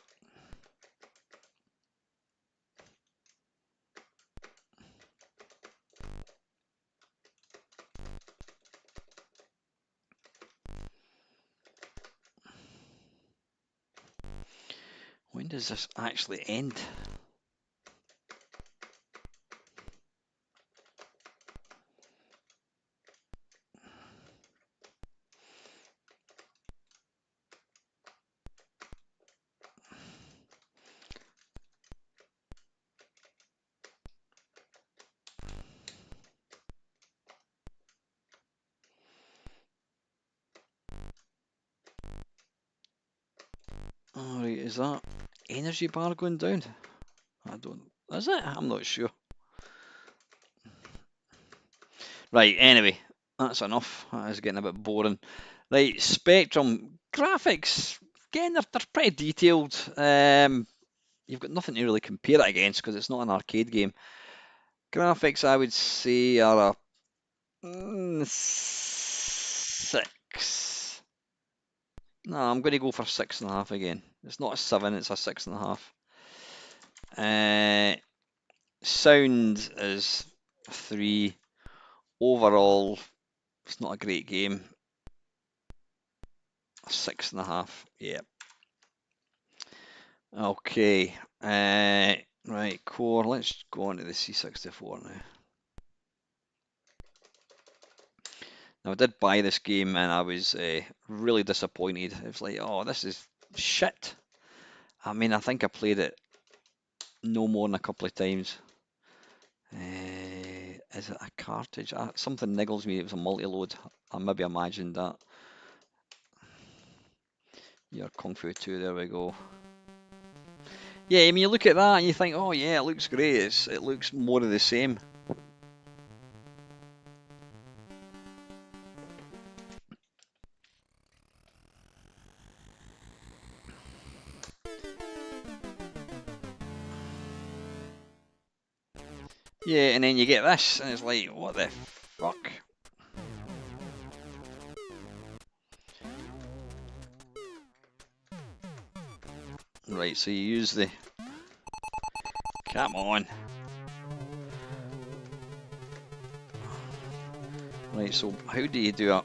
When does this actually end? is that energy bar going down? I don't... Is it? I'm not sure. Right, anyway, that's enough. That is getting a bit boring. Right, Spectrum. Graphics, again, they're pretty detailed. You've got nothing to really compare it against because it's not an arcade game. Graphics, I would say, are a 6. No, I'm going to go for 6.5 again. It's not a 7, it's a 6.5. Sound is 3. Overall, it's not a great game. 6.5. Yeah. Okay. Right, core. Let's go on to the C64 now. Now, I did buy this game and I was really disappointed. It was like, oh, this is shit. I mean, I think I played it no more than a couple of times. Is it a cartridge? Something niggles me. It was a multi-load. I maybe imagined that. Your Kung Fu 2, there we go. Yeah, I mean, you look at that and you think, oh yeah, it looks great. It looks more of the same. Yeah, and then you get this, and it's like, what the fuck? Right, so you use the... Come on. Right, so how do you do it?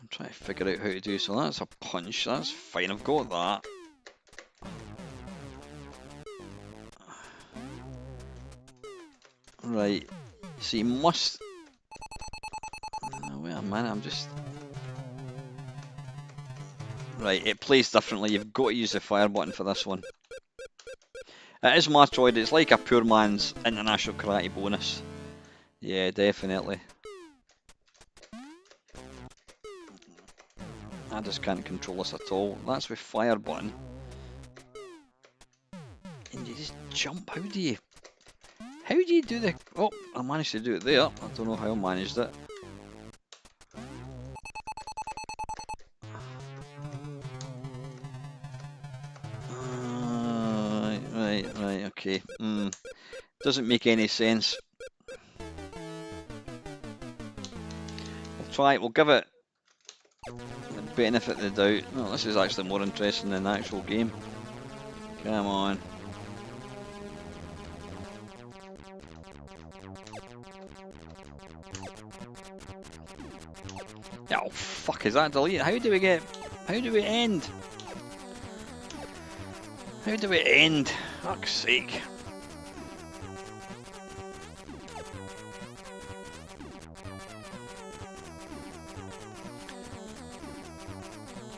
I'm trying to figure out how to do, so that's a punch, that's fine, I've got that. Right, so you must... Wait a minute, I'm just... Right, it plays differently, you've got to use the fire button for this one. It is Metroid, it's like a poor man's International Karate bonus. Yeah, definitely. I just can't control this at all. That's with fire button. And you just jump, how do you do the... Oh, I managed to do it there. I don't know how I managed it. Right, okay. Doesn't make any sense. We'll try it, we'll give it the benefit of the doubt. No, this is actually more interesting than the actual game. Come on. Oh, fuck, is that delete? How do we end? How do we end? Fuck's sake.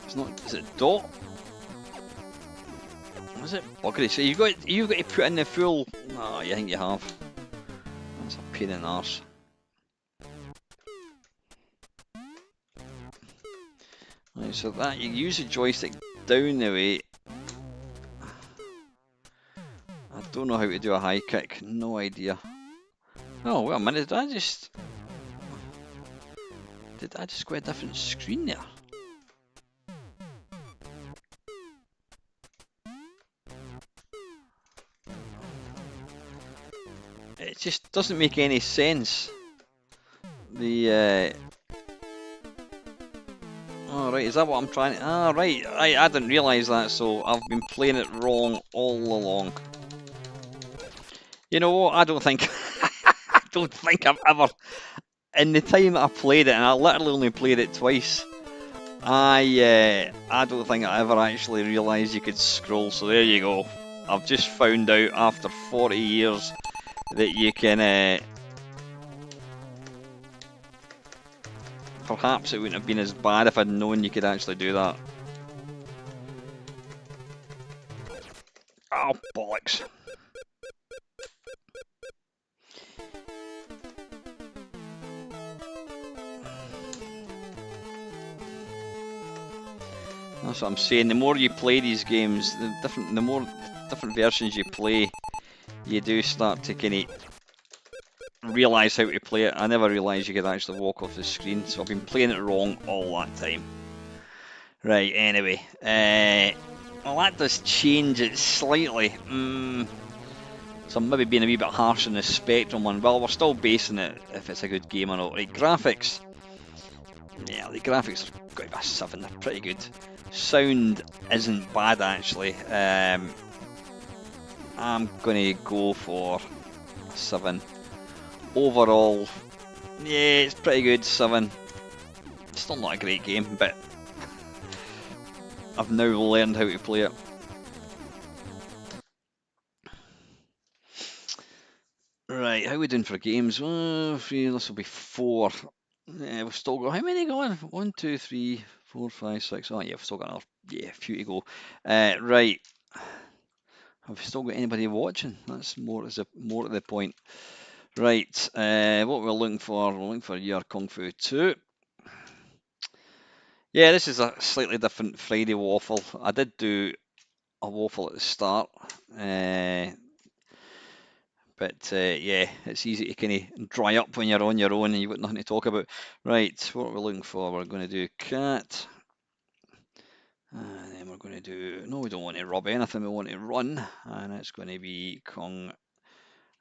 It's not, is it dot? Is it buggery? So you've got to put in the full... Oh, I think you have. That's a pain in the arse. Right, so that you use the joystick down the way. I don't know how to do a high kick, no idea. Oh, wait a minute, did I just go a different screen there? It just doesn't make any sense. The oh right, is that what I'm trying to... Ah right, I didn't realise that, so I've been playing it wrong all along. You know what, I don't think I don't think I've ever, in the time that I played it, and I literally only played it twice, I don't think I ever actually realised you could scroll, so there you go. I've just found out after 40 years that you can... Perhaps it wouldn't have been as bad if I'd known you could actually do that. Oh, bollocks. That's what I'm saying. The more you play these games, the more different versions you play, you do start to kind of realise how to play it. I never realised you could actually walk off the screen, so I've been playing it wrong all that time. Right, anyway. Well, that does change it slightly. So I'm maybe being a wee bit harsh on the Spectrum one. Well, we're still basing it if it's a good game or not. Right, graphics. Yeah, the graphics are going to be a 7. They're pretty good. Sound isn't bad, actually. I'm going to go for a 7. Overall, yeah, it's pretty good, 7. Still not a great game, but I've now learned how to play it. Right, how are we doing for games? This will be 4. Yeah, we've still got, how many going? 1, 2, 3, 4, 5, 6. Oh yeah, we've still got another, yeah, few to go. Right, have we still got anybody watching? That's more to the point. Right, what we're looking for, your Kung Fu 2. Yeah, this is a slightly different Friday waffle. I did do a waffle at the start, but yeah, it's easy to kind of dry up when you're on your own and you've got nothing to talk about. Right, what are we looking for? We're going to do cat. And then we're going to do, no, we don't want to rub anything, we want to run. And it's going to be Kung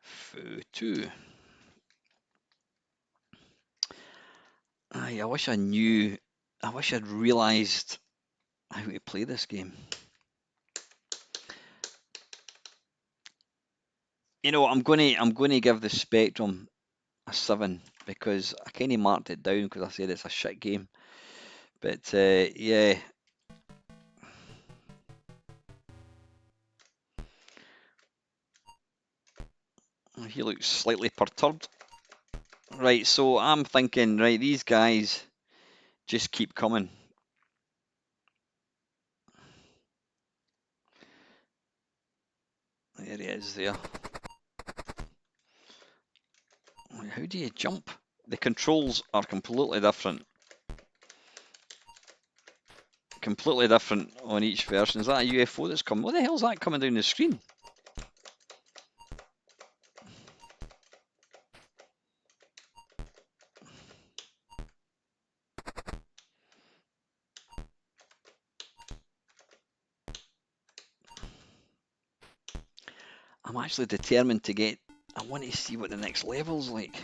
Fu 2. I wish I'd realised how to play this game. You know, I'm going to give the Spectrum a 7 because I kind of marked it down because I said it's a shit game. But yeah. He looks slightly perturbed. Right, so I'm thinking, right, these guys just keep coming. There he is there. How do you jump? The controls are completely different. Completely different on each version. Is that a UFO that's coming? What the hell is that coming down the screen? I'm actually determined to get... I want to see what the next level's like.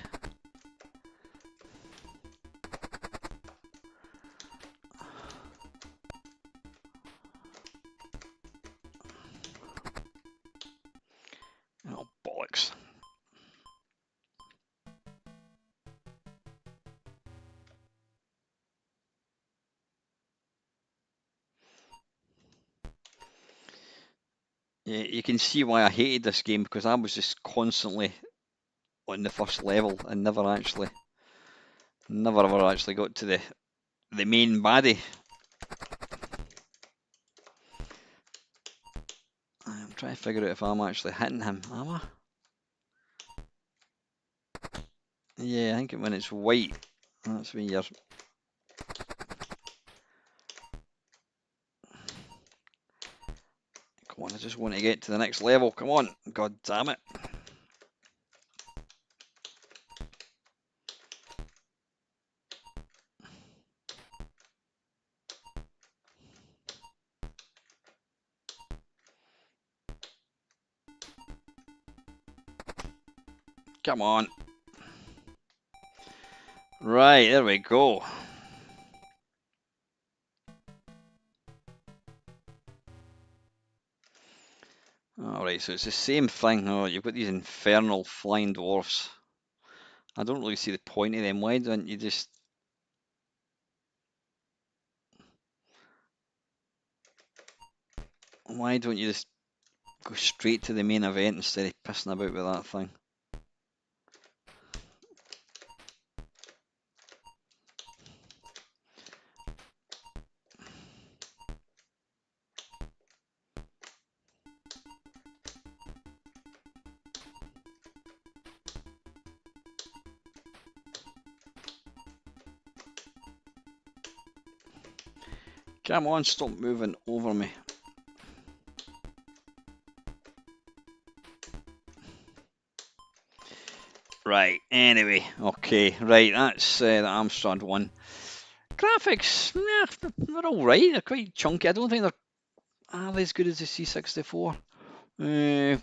Oh, bollocks. Yeah, you can see why I hated this game, because I was just constantly on the first level and never ever actually got to the main baddie. I'm trying to figure out if I'm actually hitting him, am I? Yeah, I think when it's white, that's when you're... Come on, I just want to get to the next level, come on, god damn it. Come on. Right, there we go. Alright, so it's the same thing. Oh, you've got these infernal flying dwarfs. I don't really see the point of them. Why don't you just... Why don't you just go straight to the main event instead of pissing about with that thing? Come on, stop moving over me. Right, anyway, okay, right, that's the Amstrad one. Graphics, yeah, they're alright, they're quite chunky. I don't think they're as good as the C64. Wait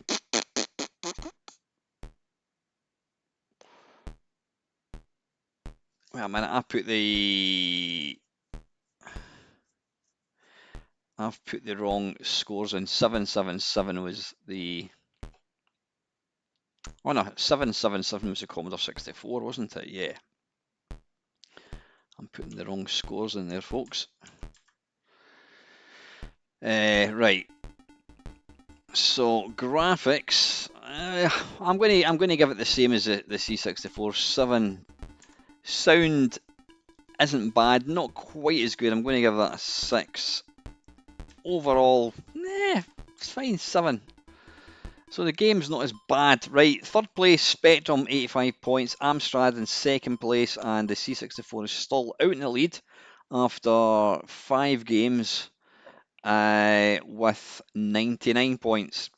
a minute, I've put the wrong scores in. 777 was the... Oh no, 777 was the Commodore 64, wasn't it? Yeah. I'm putting the wrong scores in there, folks. Right. So graphics, I'm going to give it the same as the C64. 7. Sound isn't bad, not quite as good. I'm going to give that a 6. Overall, it's fine, 7. So the game's not as bad. Right, third place, Spectrum, 85 points. Amstrad in second place, and the C64 is still out in the lead after 5 games with 99 points.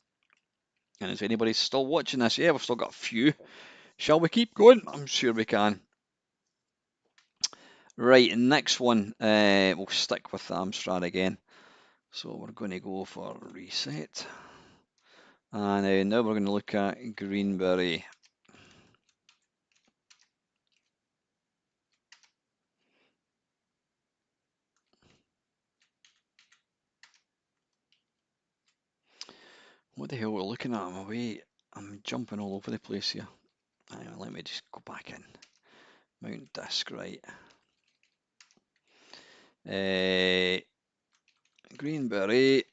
And is anybody still watching this? Yeah, we've still got a few. Shall we keep going? I'm sure we can. Right, next one, we'll stick with the Amstrad again. So we're going to go for reset. And now we're going to look at Greenberry. What the hell we're looking at? I'm jumping all over the place here. Hang on, let me just go back in. Mount disk, right. Greenberry.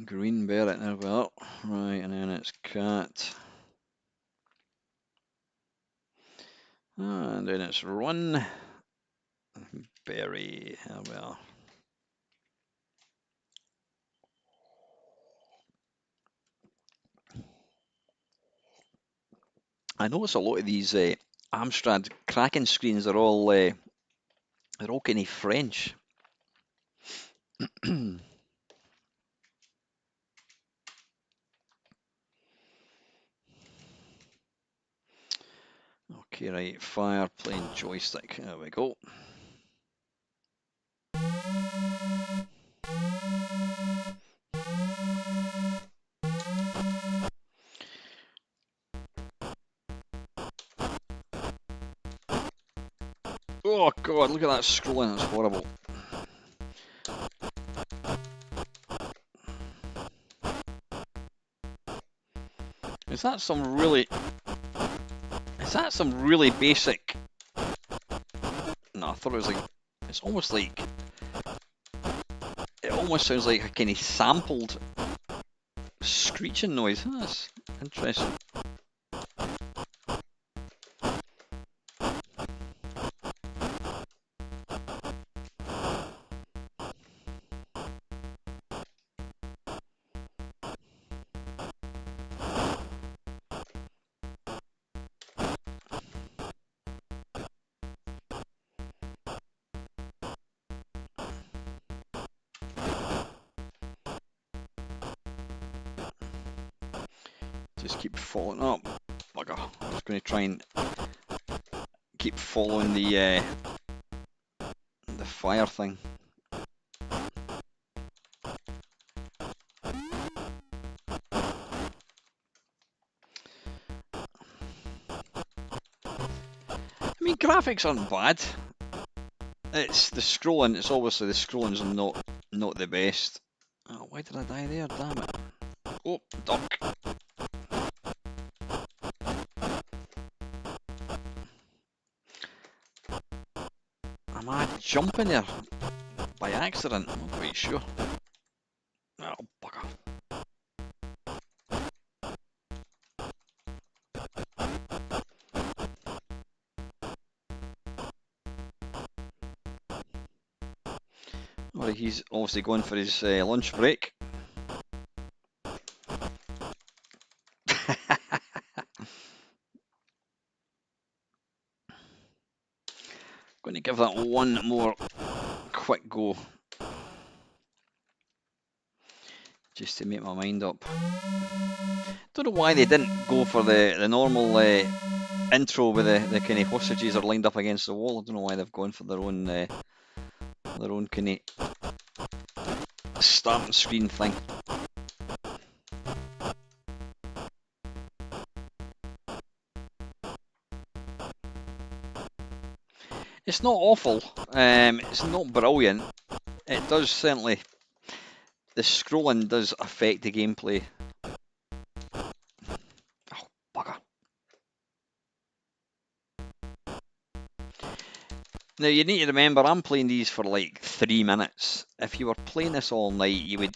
Greenberry, there we are. Right, and then it's cat. And then it's run. Berry, there we are. I notice a lot of these Amstrad Kraken screens are all they're all kind of French. Okay, right, fire plane joystick. There we go. Oh god, look at that scrolling, it's horrible. Is that some really basic? No, I thought it was like, it's almost like, it almost sounds like a kind of sampled screeching noise. That's interesting. Just keep following up. Bugger. I'm just going to try and keep following the fire thing. I mean, graphics aren't bad. It's the scrolling. It's obviously the scrolling's not the best. Oh, why did I die there? Damn it! Oh, duck. Am I jumping there by accident? I'm not quite sure. Oh, bugger. Well, he's obviously going for his lunch break. might give that one more quick go, just to make my mind up. Don't know why they didn't go for the normal intro with the kind of hostages are lined up against the wall. I don't know why they've gone for their own kind of starting screen thing. It's not awful. It's not brilliant. It does certainly. The scrolling does affect the gameplay. Oh, bugger. Now you need to remember, I'm playing these for like 3 minutes. If you were playing this all night, you would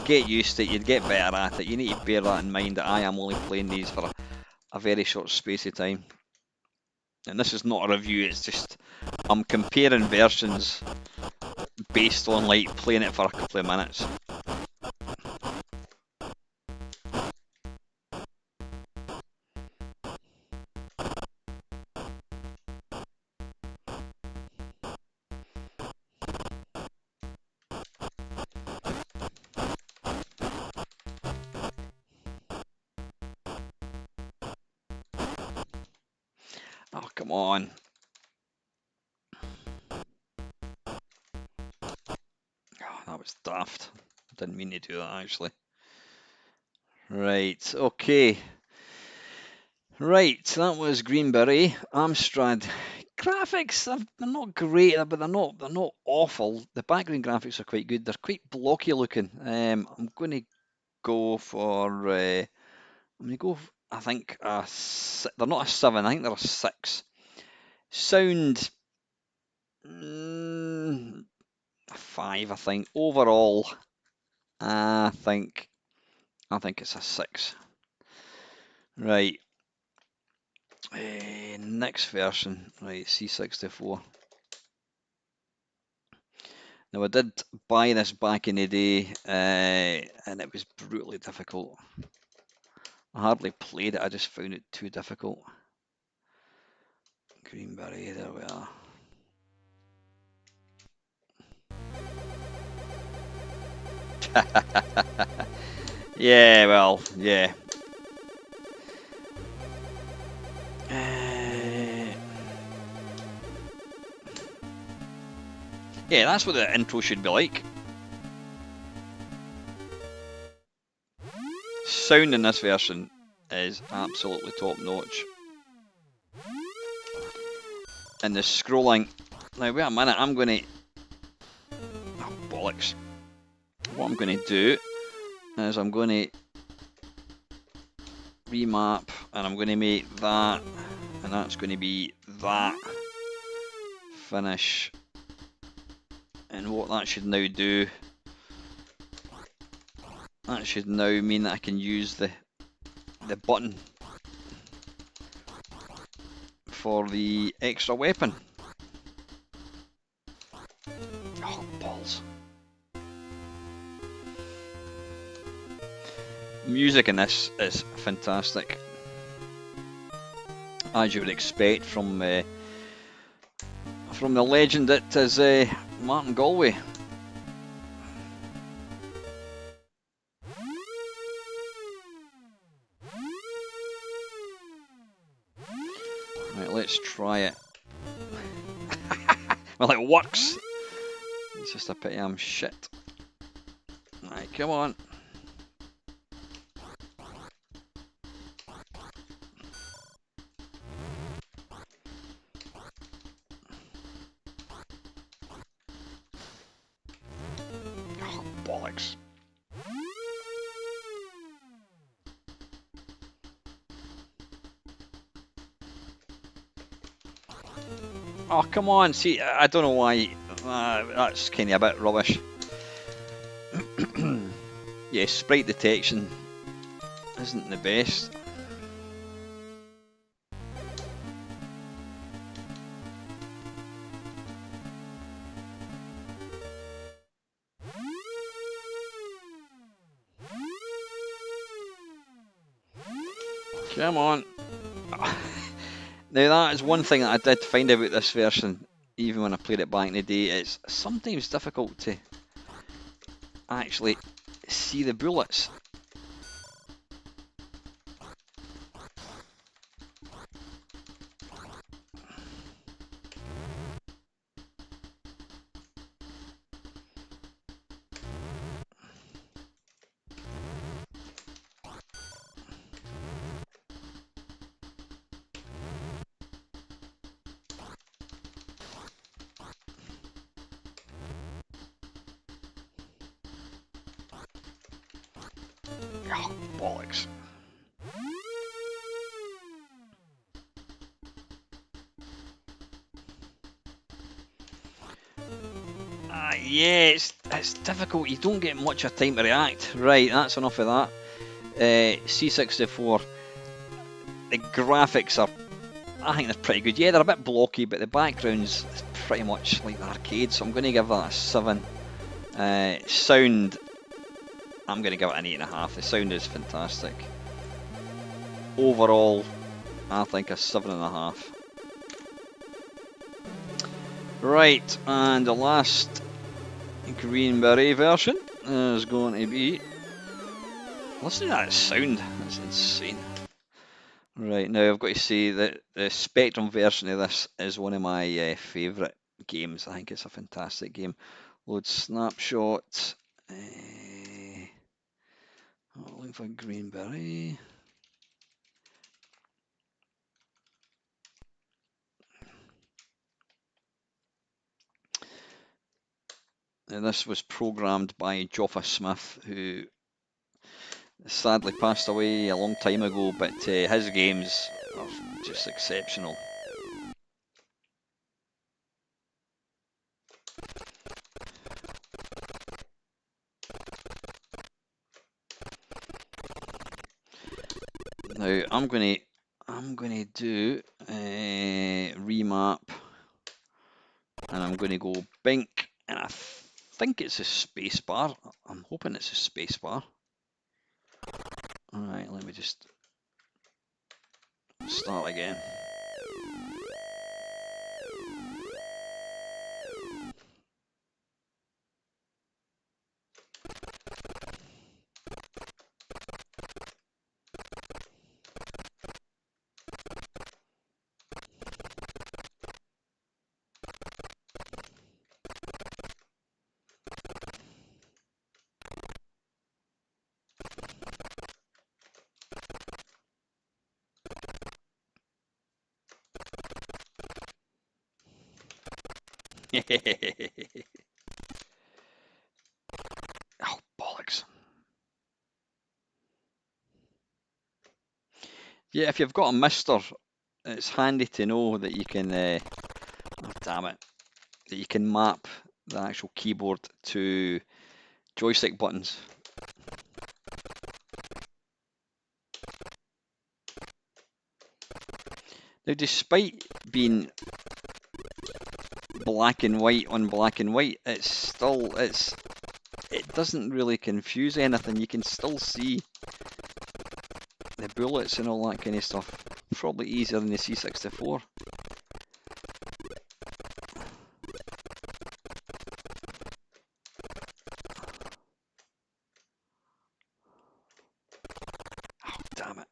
get used to it. You'd get better at it. You need to bear that in mind, that I am only playing these for a very short space of time. And this is not a review. It's just I'm comparing versions based on like playing it for a couple of minutes. Oh, come on. Oh, that was daft. Didn't mean to do that, actually. Right, okay. Right, that was Greenberry. Amstrad. Graphics, they're not great, but they're not awful. The background graphics are quite good. They're quite blocky looking. I'm going to go for. I'm going to go. I think they're not a 7. I think they're a 6. Sound. A 5, I think. Overall, I think it's a 6. Right. Next version. Right, C64. Now I did buy this back in the day, and it was brutally difficult. I hardly played it. I just found it too difficult. Greenberry. There we are. Yeah, well, yeah. Yeah, that's what the intro should be like. Sound in this version is absolutely top notch. And the scrolling. Now, wait a minute, I'm going to. Oh, bollocks. What I'm going to do is I'm going to remap, and I'm going to make that, and that's going to be that. Finish. And what that should now do, that should now mean that I can use the button for the extra weapon. Oh, balls. Music in this is fantastic, as you would expect from the legend that is Martin Galway. Right, let's try it. Well, it works. It's just a pity I'm shit. Right, come on. Oh, bollocks. Oh, come on. See, I don't know why. That's kind of a bit rubbish. Yeah, sprite detection isn't the best. Come on. Now that is one thing that I did find about this version. even when I played it back in the day, it's sometimes difficult to actually see the bullets. Oh, bollocks. Yeah, it's difficult. You don't get much of time to react. Right, that's enough of that. C64, the graphics are, I think they're pretty good. Yeah, they're a bit blocky, but the background's pretty much like the arcade, so I'm going to give that a 7. Sound, I'm going to give it an 8.5. The sound is fantastic. Overall, I think a 7.5. Right, and the last green beret version is going to be. Listen to that sound, that's insane. Right, now I've got to say that the Spectrum version of this is one of my favourite games. I think it's a fantastic game. Load snapshot. Looking for green beret. And this was programmed by Joffa Smith, who sadly passed away a long time ago, but his games are just exceptional. Now I'm gonna do remap, and I'm gonna go bink, and I think it's a space bar. I'm hoping it's a space bar. All right, let me just start again. Oh, bollocks. Yeah, if you've got a mister, it's handy to know that you can, oh, damn it, that you can map the actual keyboard to joystick buttons. Now, despite being black and white on black and white, it doesn't really confuse anything. You can still see the bullets and all that kind of stuff. Probably easier than the C64. Oh, damn it.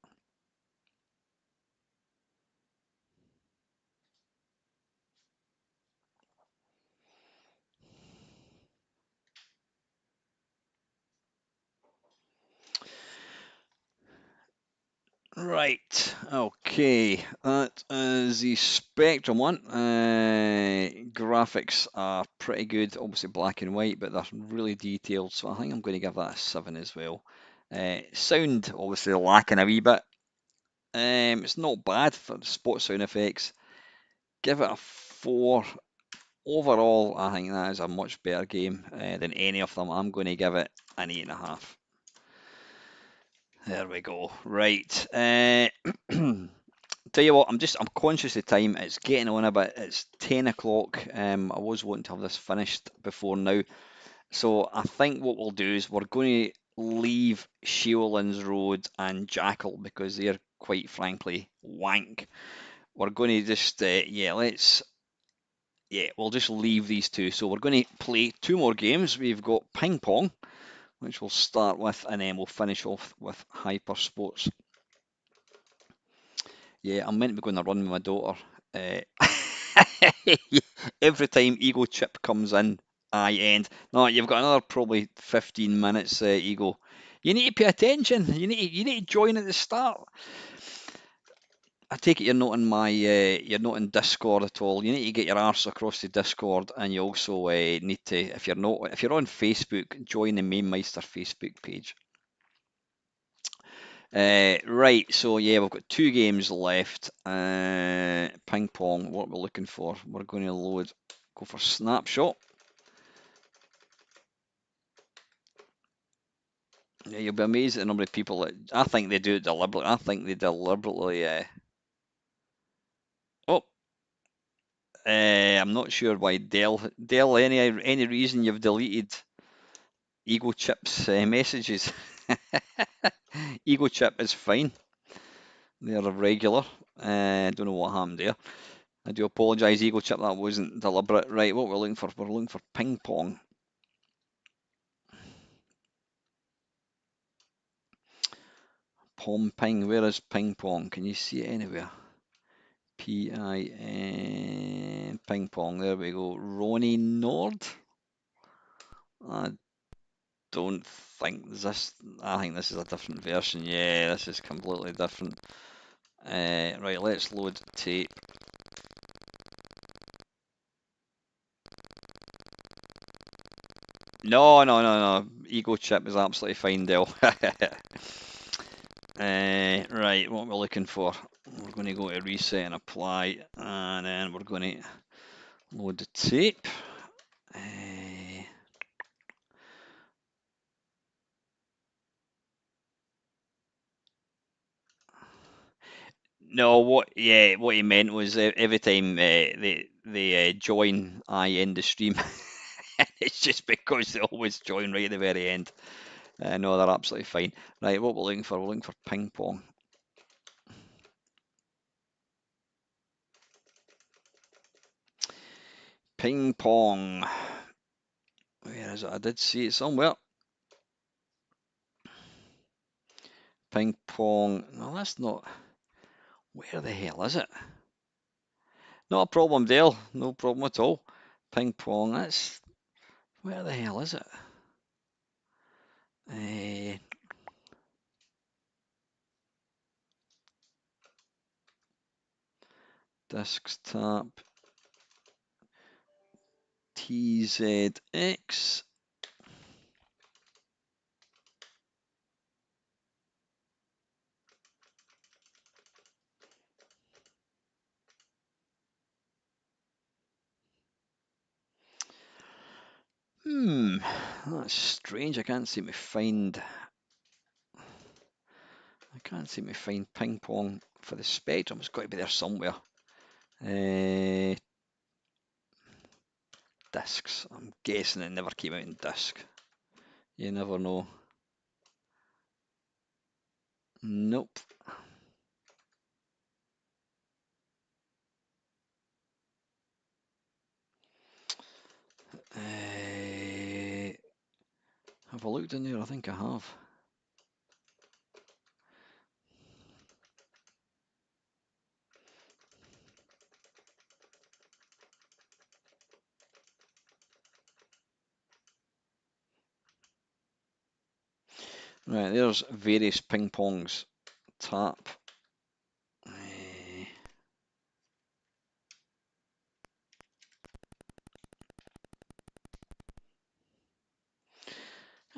Right, okay, that is the Spectrum one. Graphics are pretty good, obviously black and white, but they're really detailed, so I think I'm going to give that a 7 as well. Sound, obviously lacking a wee bit. It's not bad for the spot sound effects. Give it a 4. Overall, I think that is a much better game than any of them. I'm going to give it an 8.5. There we go. Right. Tell you what, I'm conscious of time. It's getting on a bit. It's 10 o'clock. I was wanting to have this finished before now. So I think what we'll do is we're going to leave Sheolan's Road and Jackal because they're quite frankly wank. We're going to just, yeah, let's Yeah, we'll just leave these two. So we're going to play two more games. We've got ping pong, which we'll start with, and then we'll finish off with hyper sports. Yeah, I'm meant to be going to run with my daughter. Every time Ego Chip comes in, I end. No, you've got another probably 15 minutes, Ego. You need to pay attention. You need to join at the start. I take it you're not in you're not in Discord at all. You need to get your arse across the Discord, and you also need to, if you're on Facebook, join the Main Meister Facebook page. Right, so yeah, we've got two games left. Ping pong, what we're looking for. We're going to go for snapshot. Yeah, you'll be amazed at the number of people that, I think they do it deliberately. I think they deliberately, oh, I'm not sure why Dell, any reason you've deleted Ego Chip's messages? Ego Chip is fine. They're a regular. Don't know what happened there. I do apologise, Ego Chip, that wasn't deliberate. Right, what we're looking for? We're looking for ping pong. Pom ping, where is ping pong? Can you see it anywhere? P-I-N, ping pong, there we go. Ronnie Nord? I don't think this, I think this is a different version. Yeah, this is completely different. Right, let's load tape. No, no, no, no. Ego Chip is absolutely fine, Dell. Right, what we're looking for. We're going to go to reset and apply, and then we're going to load the tape. No, what he meant was every time they join, I end the stream. It's just because they always join right at the very end. No, they're absolutely fine. Right, what we're looking for ping pong. Ping pong. Where is it? I did see it somewhere. Ping pong. No, that's not. Where the hell is it? Not a problem, Dale. No problem at all. Ping pong. That's. Where the hell is it? Desktop. TZX. That's strange. I can't seem to find ping pong for the Spectrum. It's got to be there somewhere. Discs. I'm guessing it never came out in disc. You never know. Nope. Have I looked in there? I think I have. Right, there's various ping pongs. Tap.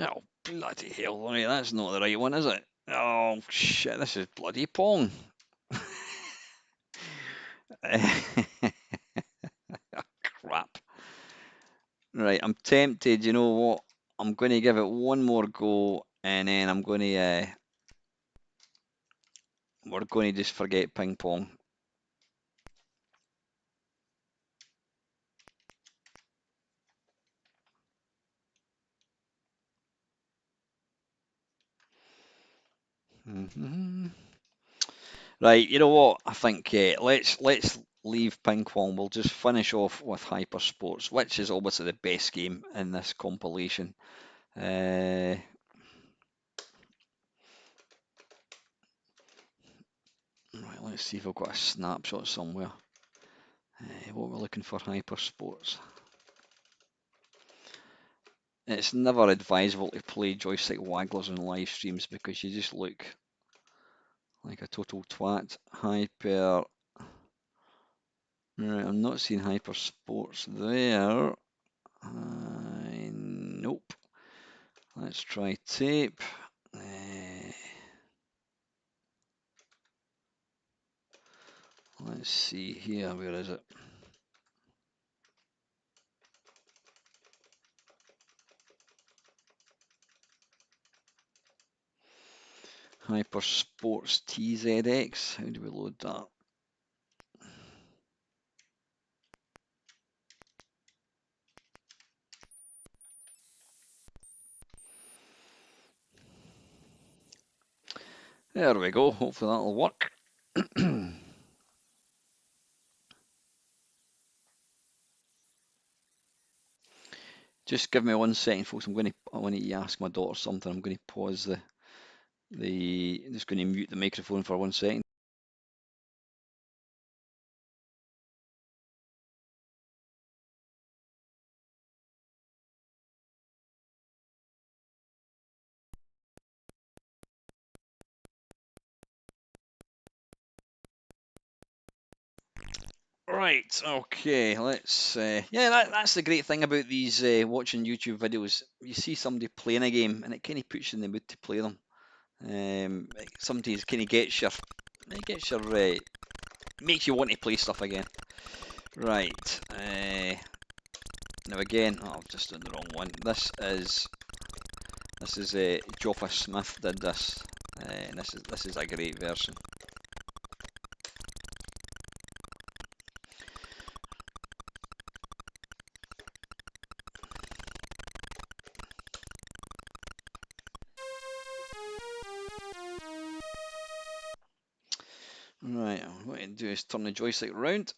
Oh, bloody hell. Right, that's not the right one, is it? Oh, shit, this is bloody pong. Crap. Right, I'm tempted. You know what? I'm going to give it one more go, and then we're going to just forget ping pong. Right, you know what? I think let's leave ping pong. We'll just finish off with hyper sports, which is obviously the best game in this compilation. Right, let's see if I've got a snapshot somewhere. What we're looking for, hyper sports. It's never advisable to play joystick wagglers on live streams because you just look like a total twat. Hyper. Right, I'm not seeing hyper sports there. Nope. Let's try tape. Let's see here. Where is it? Hyper Sports TZX. How do we load that? There we go. Hopefully that'll work. Just give me 1 second, folks. I want to ask my daughter something. I'm going to pause just going to mute the microphone for 1 second. Right, okay, let's, that's the great thing about these watching YouTube videos. You see somebody playing a game and it kind of puts you in the mood to play them. Sometimes kind of makes you want to play stuff again. Right, now again, I've just done the wrong one. This is Joffa Smith did this, and this is a great version. Right, what I'm going to do is turn the joystick round.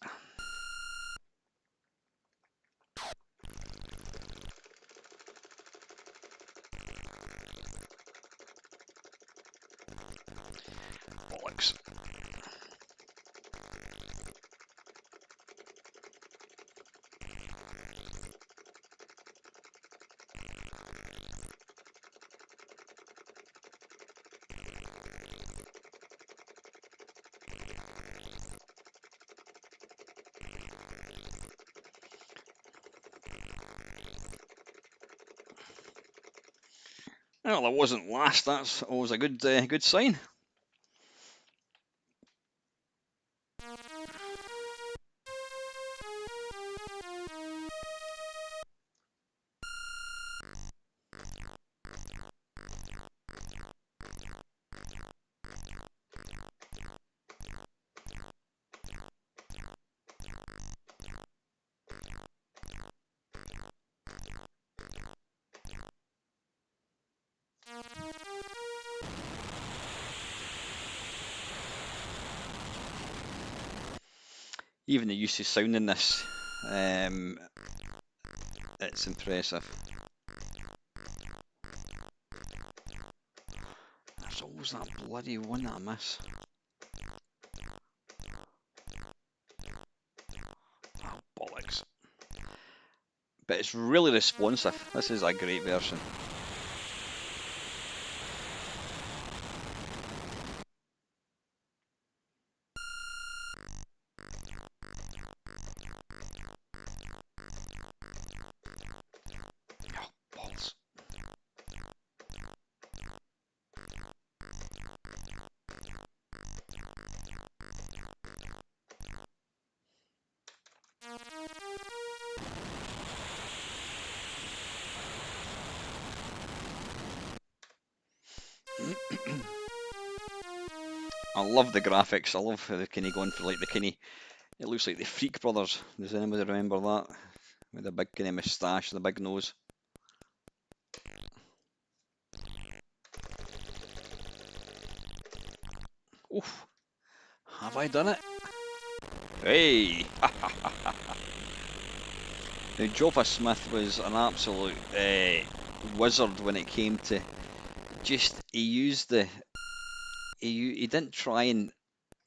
Bollocks. Well, it wasn't last. That's always a good sign. Even the use of sound in this, it's impressive. There's always that bloody one that I miss. Oh, bollocks. But it's really responsive. This is a great version. Oh, balls. I love the graphics. I love how they're kind of going for like the kind of. It looks like the Freak Brothers. Does anybody remember that? With the big kind of moustache, the big nose. Oof. Have I done it? Hey! Now, Joppa Smith was an absolute wizard when it came to just, he didn't try and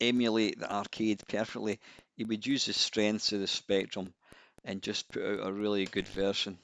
emulate the arcade perfectly. He would use his strengths of the Spectrum and just put out a really good version.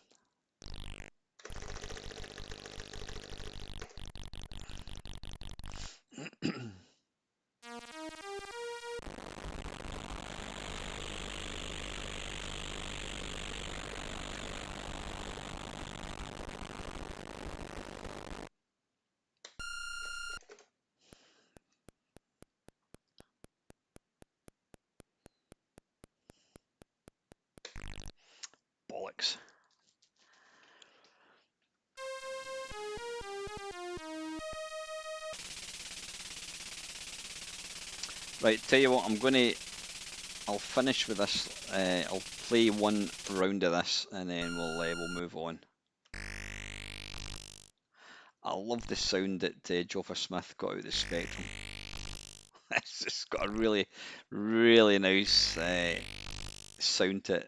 Bollocks. Right, tell you what, I'll finish with this. I'll play one round of this, and then we'll move on. I love the sound that Joffa Smith got out of the Spectrum. It's just got a really, really nice sound to it.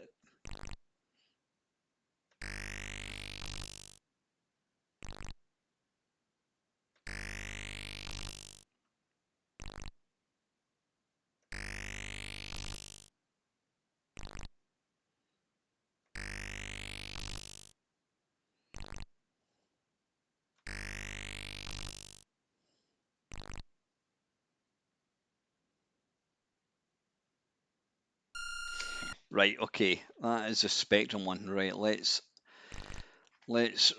Right, okay, that is the Spectrum one. Right, let's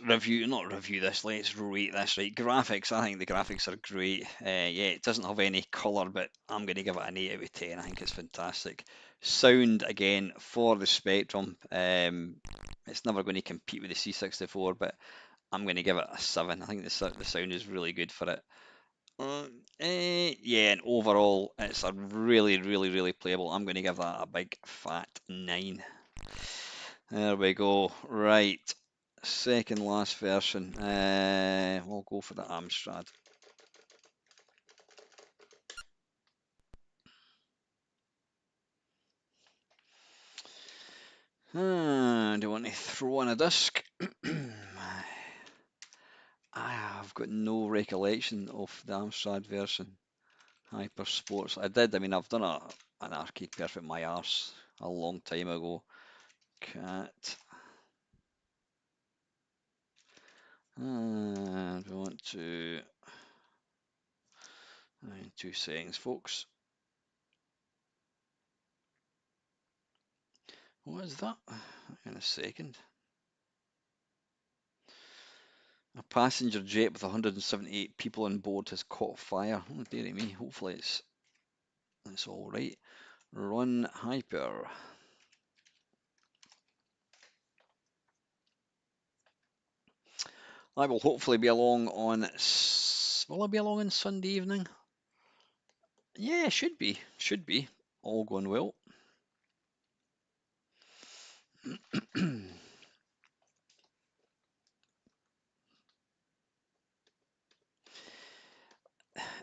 review, not review this. Let's rate this. Right, graphics. I think the graphics are great. Yeah, it doesn't have any color, but I'm going to give it an 8 out of 10. I think it's fantastic. Sound again for the Spectrum. It's never going to compete with the C64, but I'm going to give it a 7. I think the sound is really good for it. Yeah, and overall, it's a really, really, really playable. I'm going to give that a big fat 9. There we go. Right, second last version. We'll go for the Amstrad. Do you want to throw on a disc? I have got no recollection of the Amstrad version. Hyper Sports. I did. I mean, I've done an arcade perfect my arse a long time ago. Cat. And we want to. 2 seconds, folks. What is that? In a second. A passenger jet with 178 people on board has caught fire. Oh, dearie me. Hopefully it's all right. Run hyper. I will hopefully be along on. Will I be along on Sunday evening? Yeah, should be. Should be. All going well.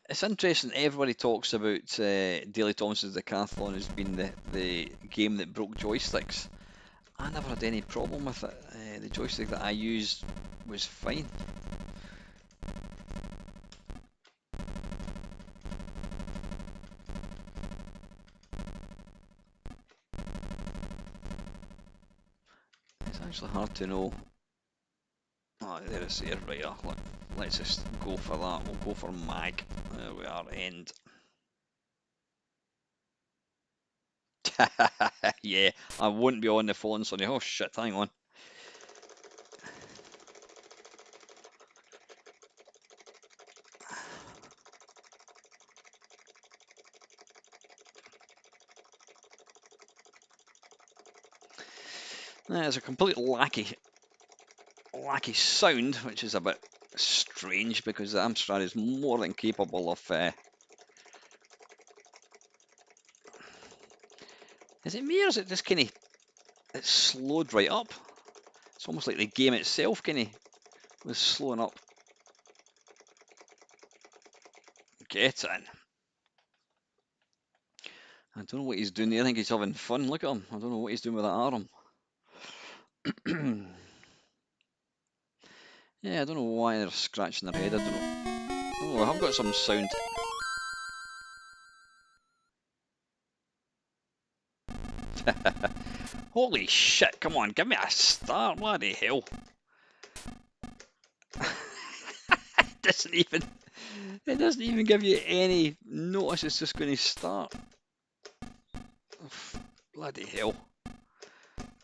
It's interesting. Everybody talks about Daley Thompson's Decathlon as being the game that broke joysticks. I never had any problem with it. The joystick that I used was fine. It's actually hard to know. Oh, there it's there, right. Let's just go for that. We'll go for mag. There we are, end. Yeah, I wouldn't be on the phone, Sonny. Oh shit, hang on. There's a complete lackey sound, which is a bit strange because the Amstrad is more than capable of. Is it me or is it just kind of it's slowed right up? It's almost like the game itself kind of was slowing up. Get in. I don't know what he's doing there. I think he's having fun. Look at him. I don't know what he's doing with that arm. Yeah, I don't know why they're scratching their head. I don't know. Oh, I've got some sound. Holy shit, come on, give me a start, bloody hell. It doesn't even give you any notice, it's just going to start. Bloody hell.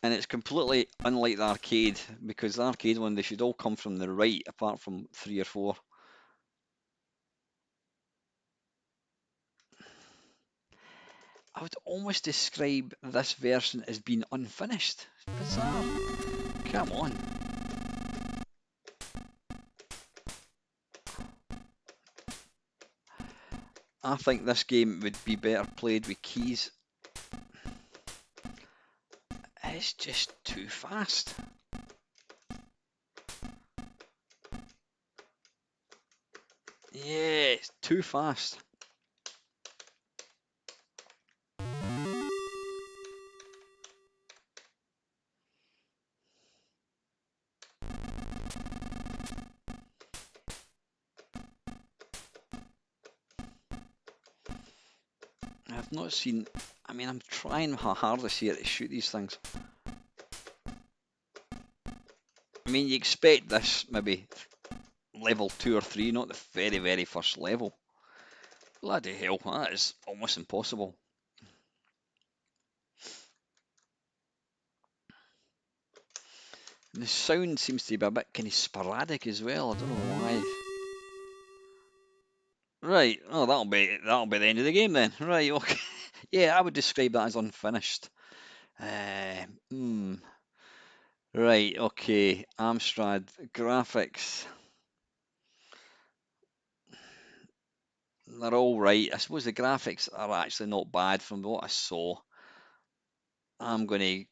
And it's completely unlike the arcade, because the arcade one, they should all come from the right, apart from 3 or 4. I would almost describe this version as being unfinished. It's bizarre. Come on. I think this game would be better played with keys. It's just too fast. Yeah, it's too fast. I've not seen. I mean, I'm trying my hardest here to shoot these things. I mean, you expect this maybe level 2 or 3, not the very, very first level. Bloody hell, that is almost impossible. And the sound seems to be a bit kind of sporadic as well. I don't know why. Right. Oh, that'll be the end of the game then. Right. Okay. Yeah, I would describe that as unfinished. Hmm. Right. Okay. Amstrad graphics. They're all right. I suppose the graphics are actually not bad from what I saw. I'm gonna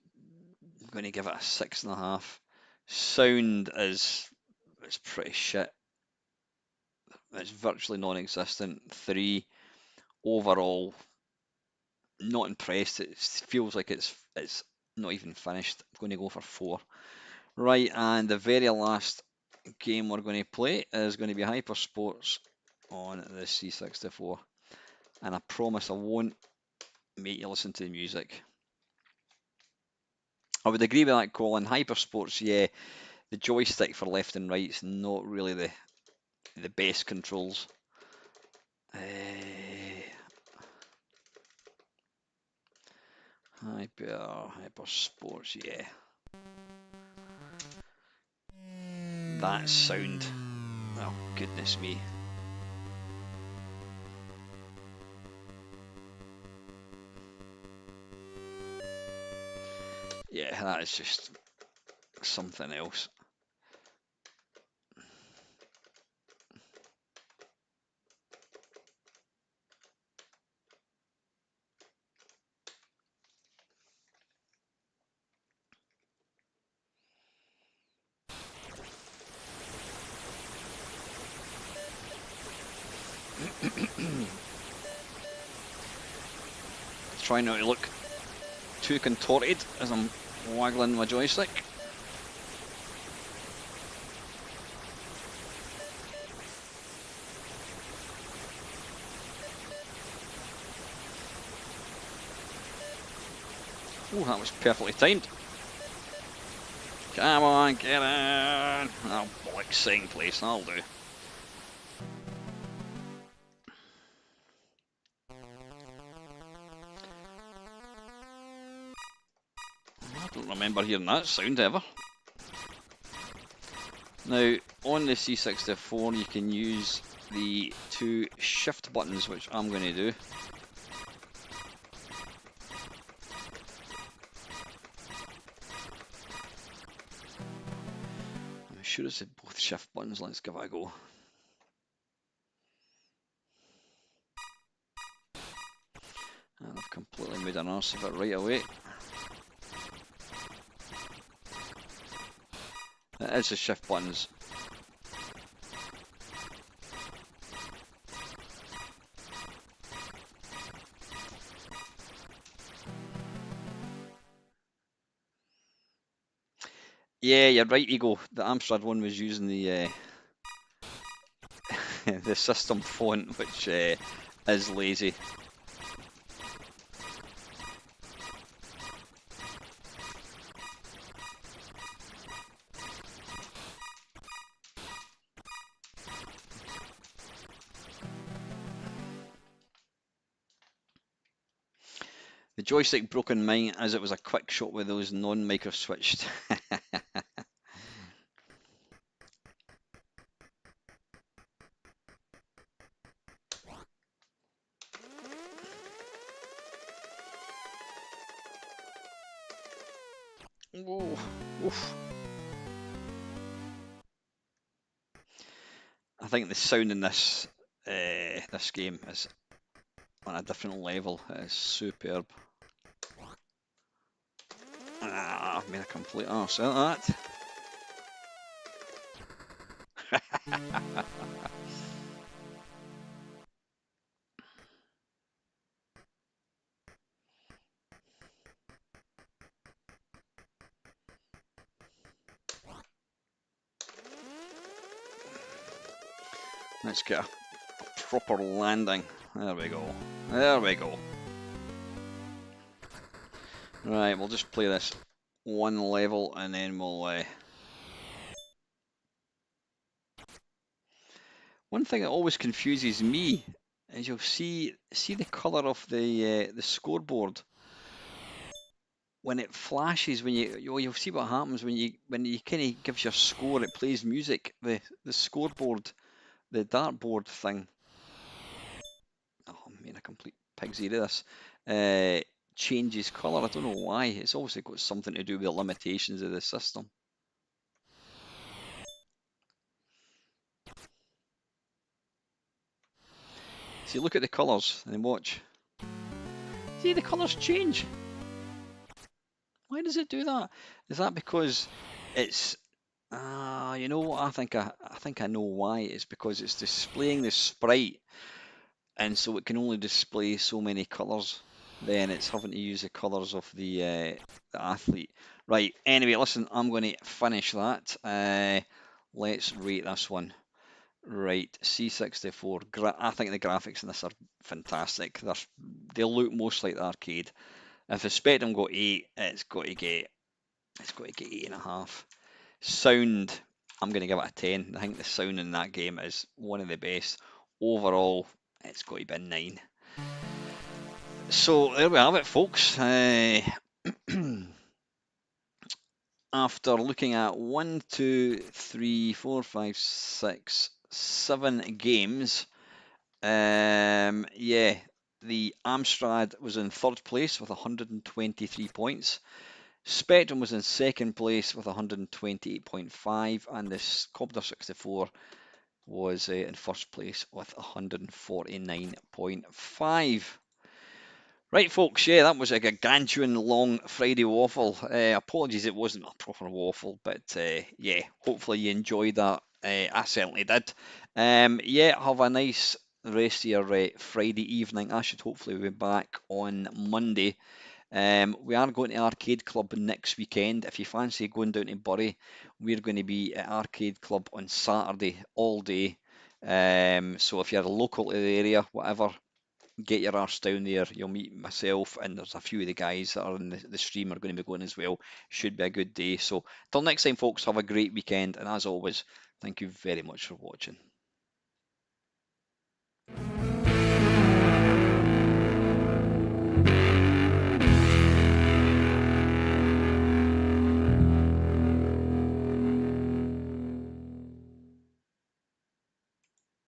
give it a 6.5. Sound is it's pretty shit. It's virtually non-existent. 3 overall. Not impressed. It feels like it's not even finished. I'm going to go for 4. Right, and the very last game we're going to play is going to be Hyper Sports on the C64. And I promise I won't make you listen to the music. I would agree with that, Colin. Hyper Sports, yeah, the joystick for left and right is not really the best controls. Hyper Sports, yeah. That sound. Oh, goodness me. Yeah, that is just something else. Try not to look too contorted as I'm waggling my joystick. Oh, that was perfectly timed. Come on, get in. Oh, bollocks, second place, that'll do. I don't remember hearing that sound ever. Now, on the C64 you can use the 2 shift buttons, which I'm going to do. I'm sure it's both shift buttons, let's give it a go. And I've completely made an arse of it right away. It is the shift buttons. Yeah, you're right, Ego. The Amstrad one was using the the system font, which is lazy. The joystick broke in mine as it was a quick shot with those non-micro switched. Whoa, oof. I think the sound in this game is on a different level. It is superb. Ah, I've made a complete arse out of that. Let's get a proper landing. There we go. There we go. Right, we'll just play this one level and then we'll. One thing that always confuses me is you'll see the colour of the scoreboard when it flashes. When you'll see what happens when you kind of gives your score. It plays music. The scoreboard, the dartboard thing. Oh, I'm making a complete pig's ear of this. Changes colour. I don't know why. It's obviously got something to do with the limitations of the system. See, look at the colours and watch. See, the colours change. Why does it do that? Is that because it's you know what? I think I know why. It's because it's displaying the sprite, and so it can only display so many colours. Then it's having to use the colours of the athlete. Right. Anyway, listen, I'm going to finish that. Let's rate this one. Right, C64. I think the graphics in this are fantastic. They look most like the arcade. If the Spectrum got 8, it's got to get 8.5. Sound, I'm going to give it a 10. I think the sound in that game is one of the best. Overall, it's got to be a 9. So there we have it, folks. After looking at 1, 2, 3, 4, 5, 6, 7 games, yeah, the Amstrad was in third place with 123 points. Spectrum was in second place with 128.5, and this Commodore 64 was in first place with 149.5. Right, folks, yeah, that was a gargantuan long Friday waffle. Apologies, it wasn't a proper waffle, but yeah, hopefully you enjoyed that. I certainly did. Yeah, have a nice rest of your Friday evening. I should hopefully be back on Monday. We are going to Arcade Club next weekend. If you fancy going down to Bury, we're going to be at Arcade Club on Saturday all day. So if you're local to the area, whatever, get your arse down there. You'll meet myself, and there's a few of the guys that are in the stream are going to be going as well. Should be a good day. So till next time, folks, have a great weekend, and as always, thank you very much for watching.